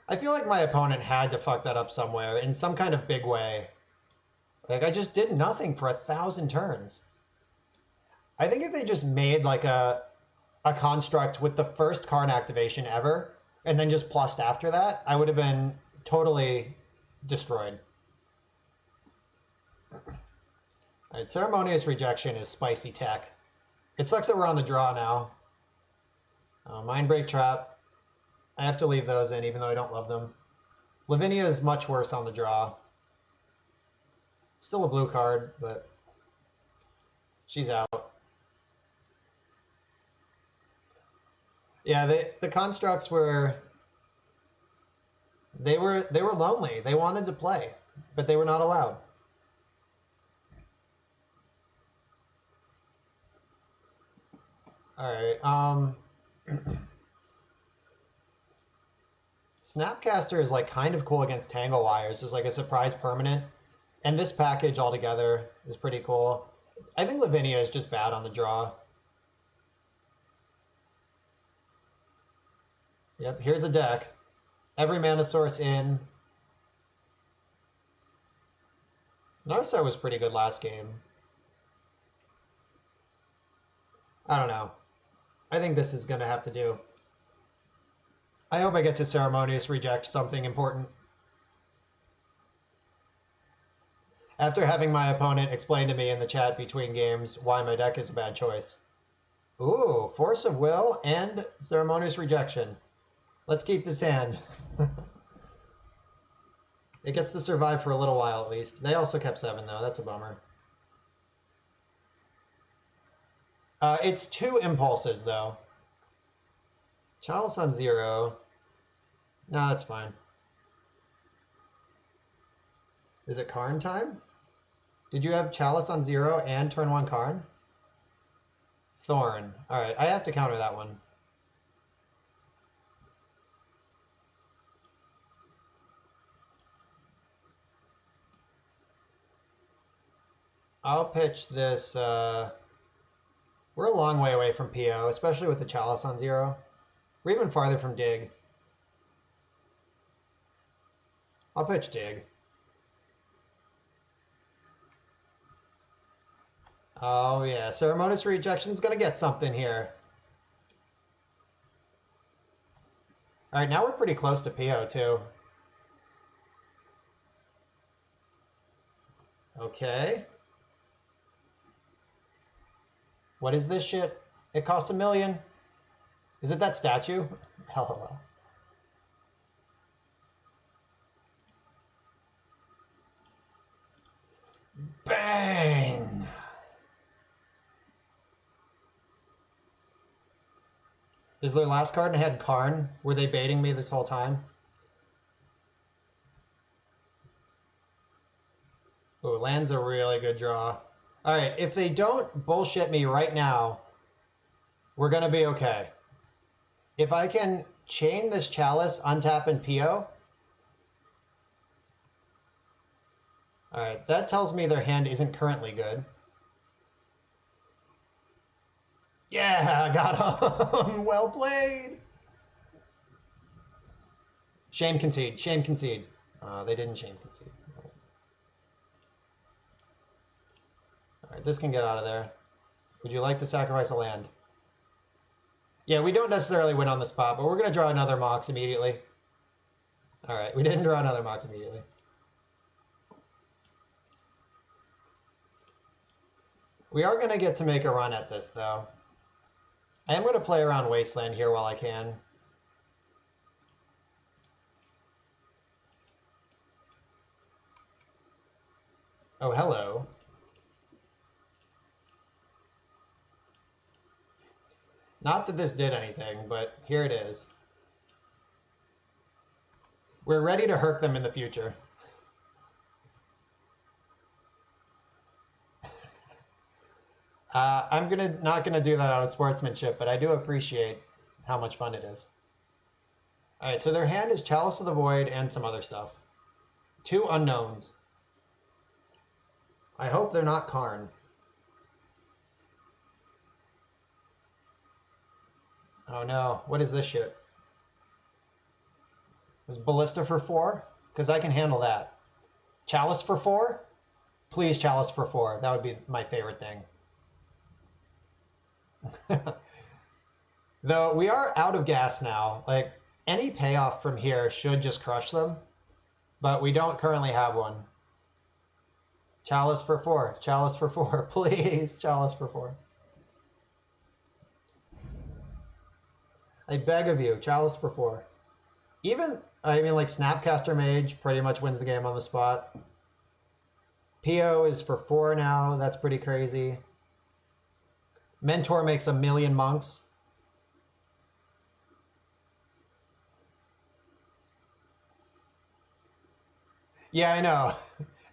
I feel like my opponent had to fuck that up somewhere in some kind of big way. Like, I just did nothing for 1,000 turns. I think if they just made like a construct with the first Karn activation ever, and then just plussed after that, I would have been totally destroyed. Alright, Ceremonious Rejection is spicy tech. It sucks that we're on the draw now. Mindbreak Trap. I have to leave those in even though I don't love them. Lavinia is much worse on the draw. Still a blue card, but she's out. Yeah, the constructs were they were lonely. They wanted to play, but they were not allowed. All right. Snapcaster is like kind of cool against Tangle Wires, just like a surprise permanent. And this package altogether is pretty cool. I think Lavinia is just bad on the draw. Yep, here's a deck. Every mana source in. Narset was pretty good last game. I don't know. I think this is going to have to do. I hope I get to Ceremonious Reject something important. After having my opponent explain to me in the chat between games why my deck is a bad choice. Ooh, Force of Will and Ceremonious Rejection. Let's keep this hand. It gets to survive for a little while at least. They also kept 7 though, that's a bummer. It's 2 impulses though. Chalice on 0. No, that's fine. Is it Karn time? Did you have Chalice on 0 and turn 1 Karn? Thorn. Alright, I have to counter that one. I'll pitch this. We're a long way away from PO, especially with the Chalice on 0. We're even farther from Dig. I'll pitch Dig. Oh yeah, Ceremonious Rejection's gonna get something here. Alright, now we're pretty close to PO too. Okay. What is this shit? It cost $1 million. Is it that statue? LOL. Bang! Is their last card and had Karn? Were they baiting me this whole time? Ooh, land's a really good draw. All right, if they don't bullshit me right now, we're going to be okay. If I can chain this Chalice, untap, and PO. All right, that tells me their hand isn't currently good. Yeah, got him. Well played. Shame concede. Shame concede. They didn't shame concede. All right, this can get out of there. Would you like to sacrifice a land? Yeah, we don't necessarily win on the spot, but we're going to draw another Mox immediately. All right, we didn't draw another Mox immediately. We are going to get to make a run at this, though. I am going to play around Wasteland here while I can. Oh, hello. Not that this did anything, but here it is. We're ready to hurt them in the future. I'm not gonna do that out of sportsmanship, but I do appreciate how much fun it is. All right, so their hand is Chalice of the Void and some other stuff. 2 unknowns. I hope they're not Karn. Oh no, what is this shit? Is Ballista for 4? Because I can handle that. Chalice for 4? Please Chalice for 4. That would be my favorite thing. Though we are out of gas now. Like, any payoff from here should just crush them. But we don't currently have one. Chalice for 4. Chalice for 4. Please, Chalice for 4. I beg of you, Chalice for 4. Even, I mean, like, Snapcaster Mage pretty much wins the game on the spot. PO is for 4 now. That's pretty crazy. Mentor makes 1,000,000 monks. Yeah, I know.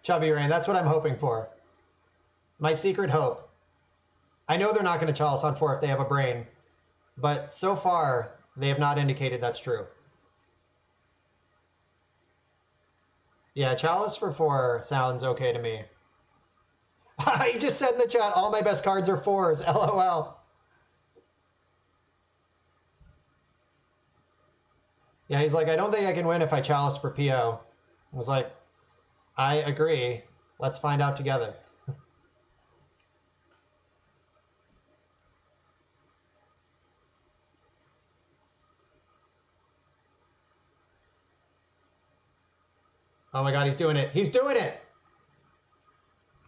Chubby Rain, that's what I'm hoping for. My secret hope. I know they're not going to Chalice on 4 if they have a brain, but so far, they have not indicated that's true. Yeah, Chalice for 4 sounds okay to me. He just said in the chat, all my best cards are 4s. LOL. Yeah, he's like, I don't think I can win if I Chalice for PO. I was like, I agree. Let's find out together. Oh my god, he's doing it. He's doing it!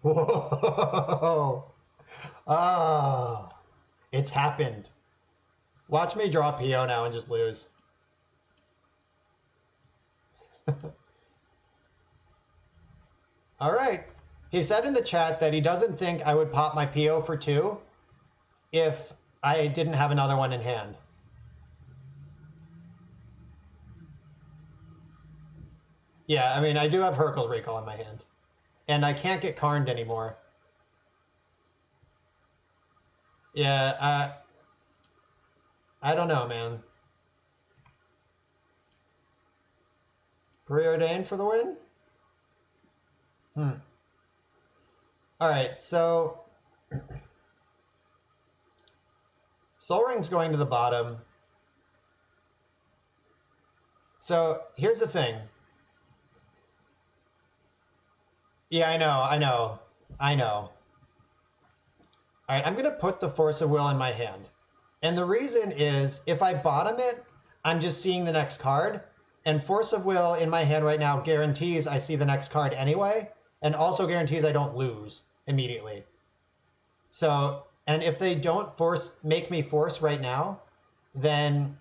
Whoa! Ah, it's happened. Watch me draw PO now and just lose. All right. He said in the chat that he doesn't think I would pop my PO for 2 if I didn't have another one in hand. Yeah, I mean, I do have Hercule's Recall in my hand. And I can't get Karned anymore. Yeah, I don't know, man. Preordained for the win? All right, so Soul Ring's going to the bottom. So here's the thing. Yeah, I know. All right, I'm going to put the Force of Will in my hand. And the reason is, if I bottom it, I'm just seeing the next card. And Force of Will in my hand right now guarantees I see the next card anyway, and also guarantees I don't lose immediately. So, and if they don't make me force right now, then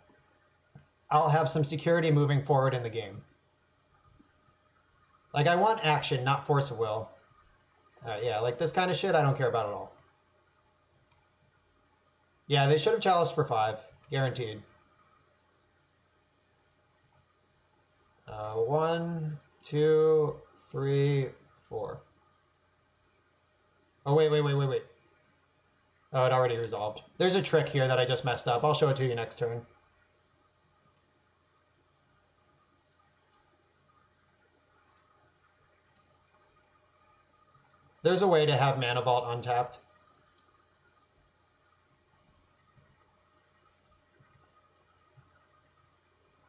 I'll have some security moving forward in the game. Like, I want action, not Force of Will. Yeah, like this kind of shit I don't care about at all. Yeah, they should have Chalice for 5, guaranteed. 1, 2, 3, 4. Oh, wait. Oh, it already resolved. There's a trick here that I just messed up. I'll show it to you next turn. There's a way to have Mana Vault untapped.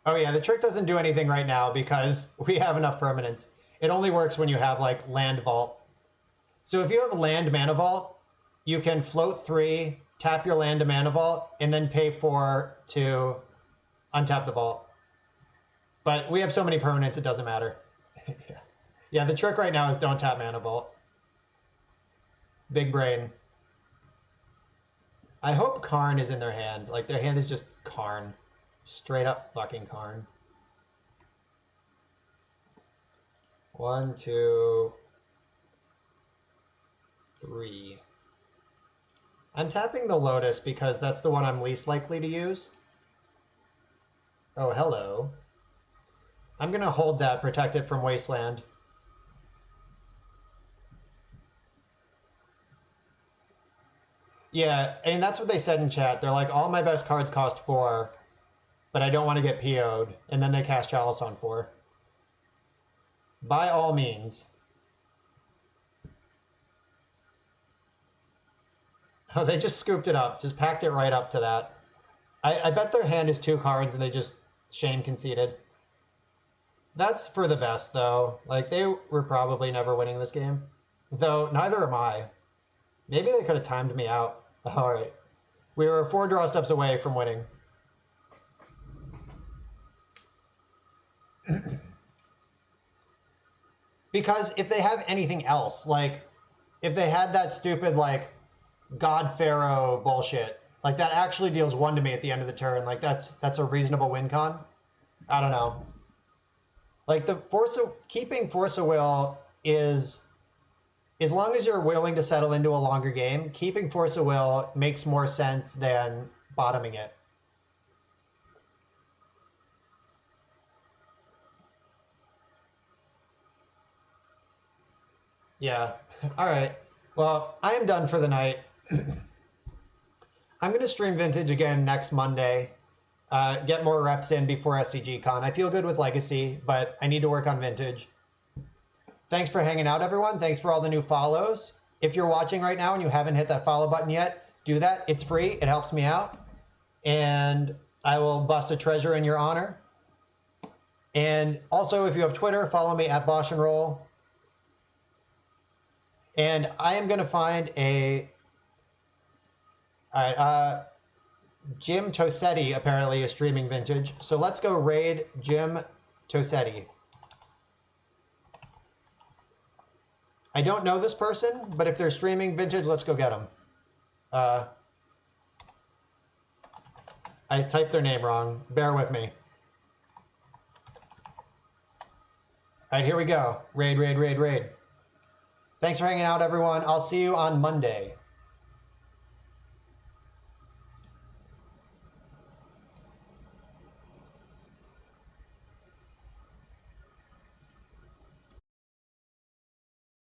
Oh yeah, the trick doesn't do anything right now because we have enough permanents. It only works when you have like Land Vault. So if you have Land Mana Vault, you can float 3, tap your land to Mana Vault, and then pay 4 to untap the vault. But we have so many permanents, it doesn't matter. Yeah, the trick right now is don't tap Mana Vault. Big brain. I hope Karn is in their hand. Like, their hand is just Karn. Straight up fucking Karn. 1, 2, 3. I'm tapping the Lotus because that's the one I'm least likely to use. Oh, hello. I'm going to hold that, protect it from Wasteland. Yeah, and that's what they said in chat. They're like, all my best cards cost 4, but I don't want to get PO'd. And then they cast Chalice on 4. By all means. Oh, they just scooped it up. Just packed it right up to that. I bet their hand is 2 cards and they just shame conceded. That's for the best, though. Like, they were probably never winning this game. Though, neither am I. Maybe they could have timed me out. All right. We were 4 draw steps away from winning. Because if they have anything else, like, if they had that stupid, like, God Pharaoh bullshit, like, that actually deals 1 to me at the end of the turn, like, that's a reasonable win con. I don't know. Like, keeping Force of Will is, as long as you're willing to settle into a longer game, keeping Force of Will makes more sense than bottoming it. Yeah. All right. Well, I am done for the night. I'm going to stream Vintage again next Monday. Get more reps in before SCG Con. I feel good with Legacy, but I need to work on Vintage. Thanks for hanging out, everyone. Thanks for all the new follows. If you're watching right now and you haven't hit that follow button yet, do that. It's free. It helps me out. And I will bust a treasure in your honor. And also, if you have Twitter, follow me at Bosch and Roll. And I am going to find a... All right, Jim Tosetti apparently is streaming Vintage. So let's go raid Jim Tosetti. I don't know this person, but if they're streaming Vintage, let's go get them. I typed their name wrong. Bear with me. All right, here we go. Raid. Thanks for hanging out, everyone. I'll see you on Monday.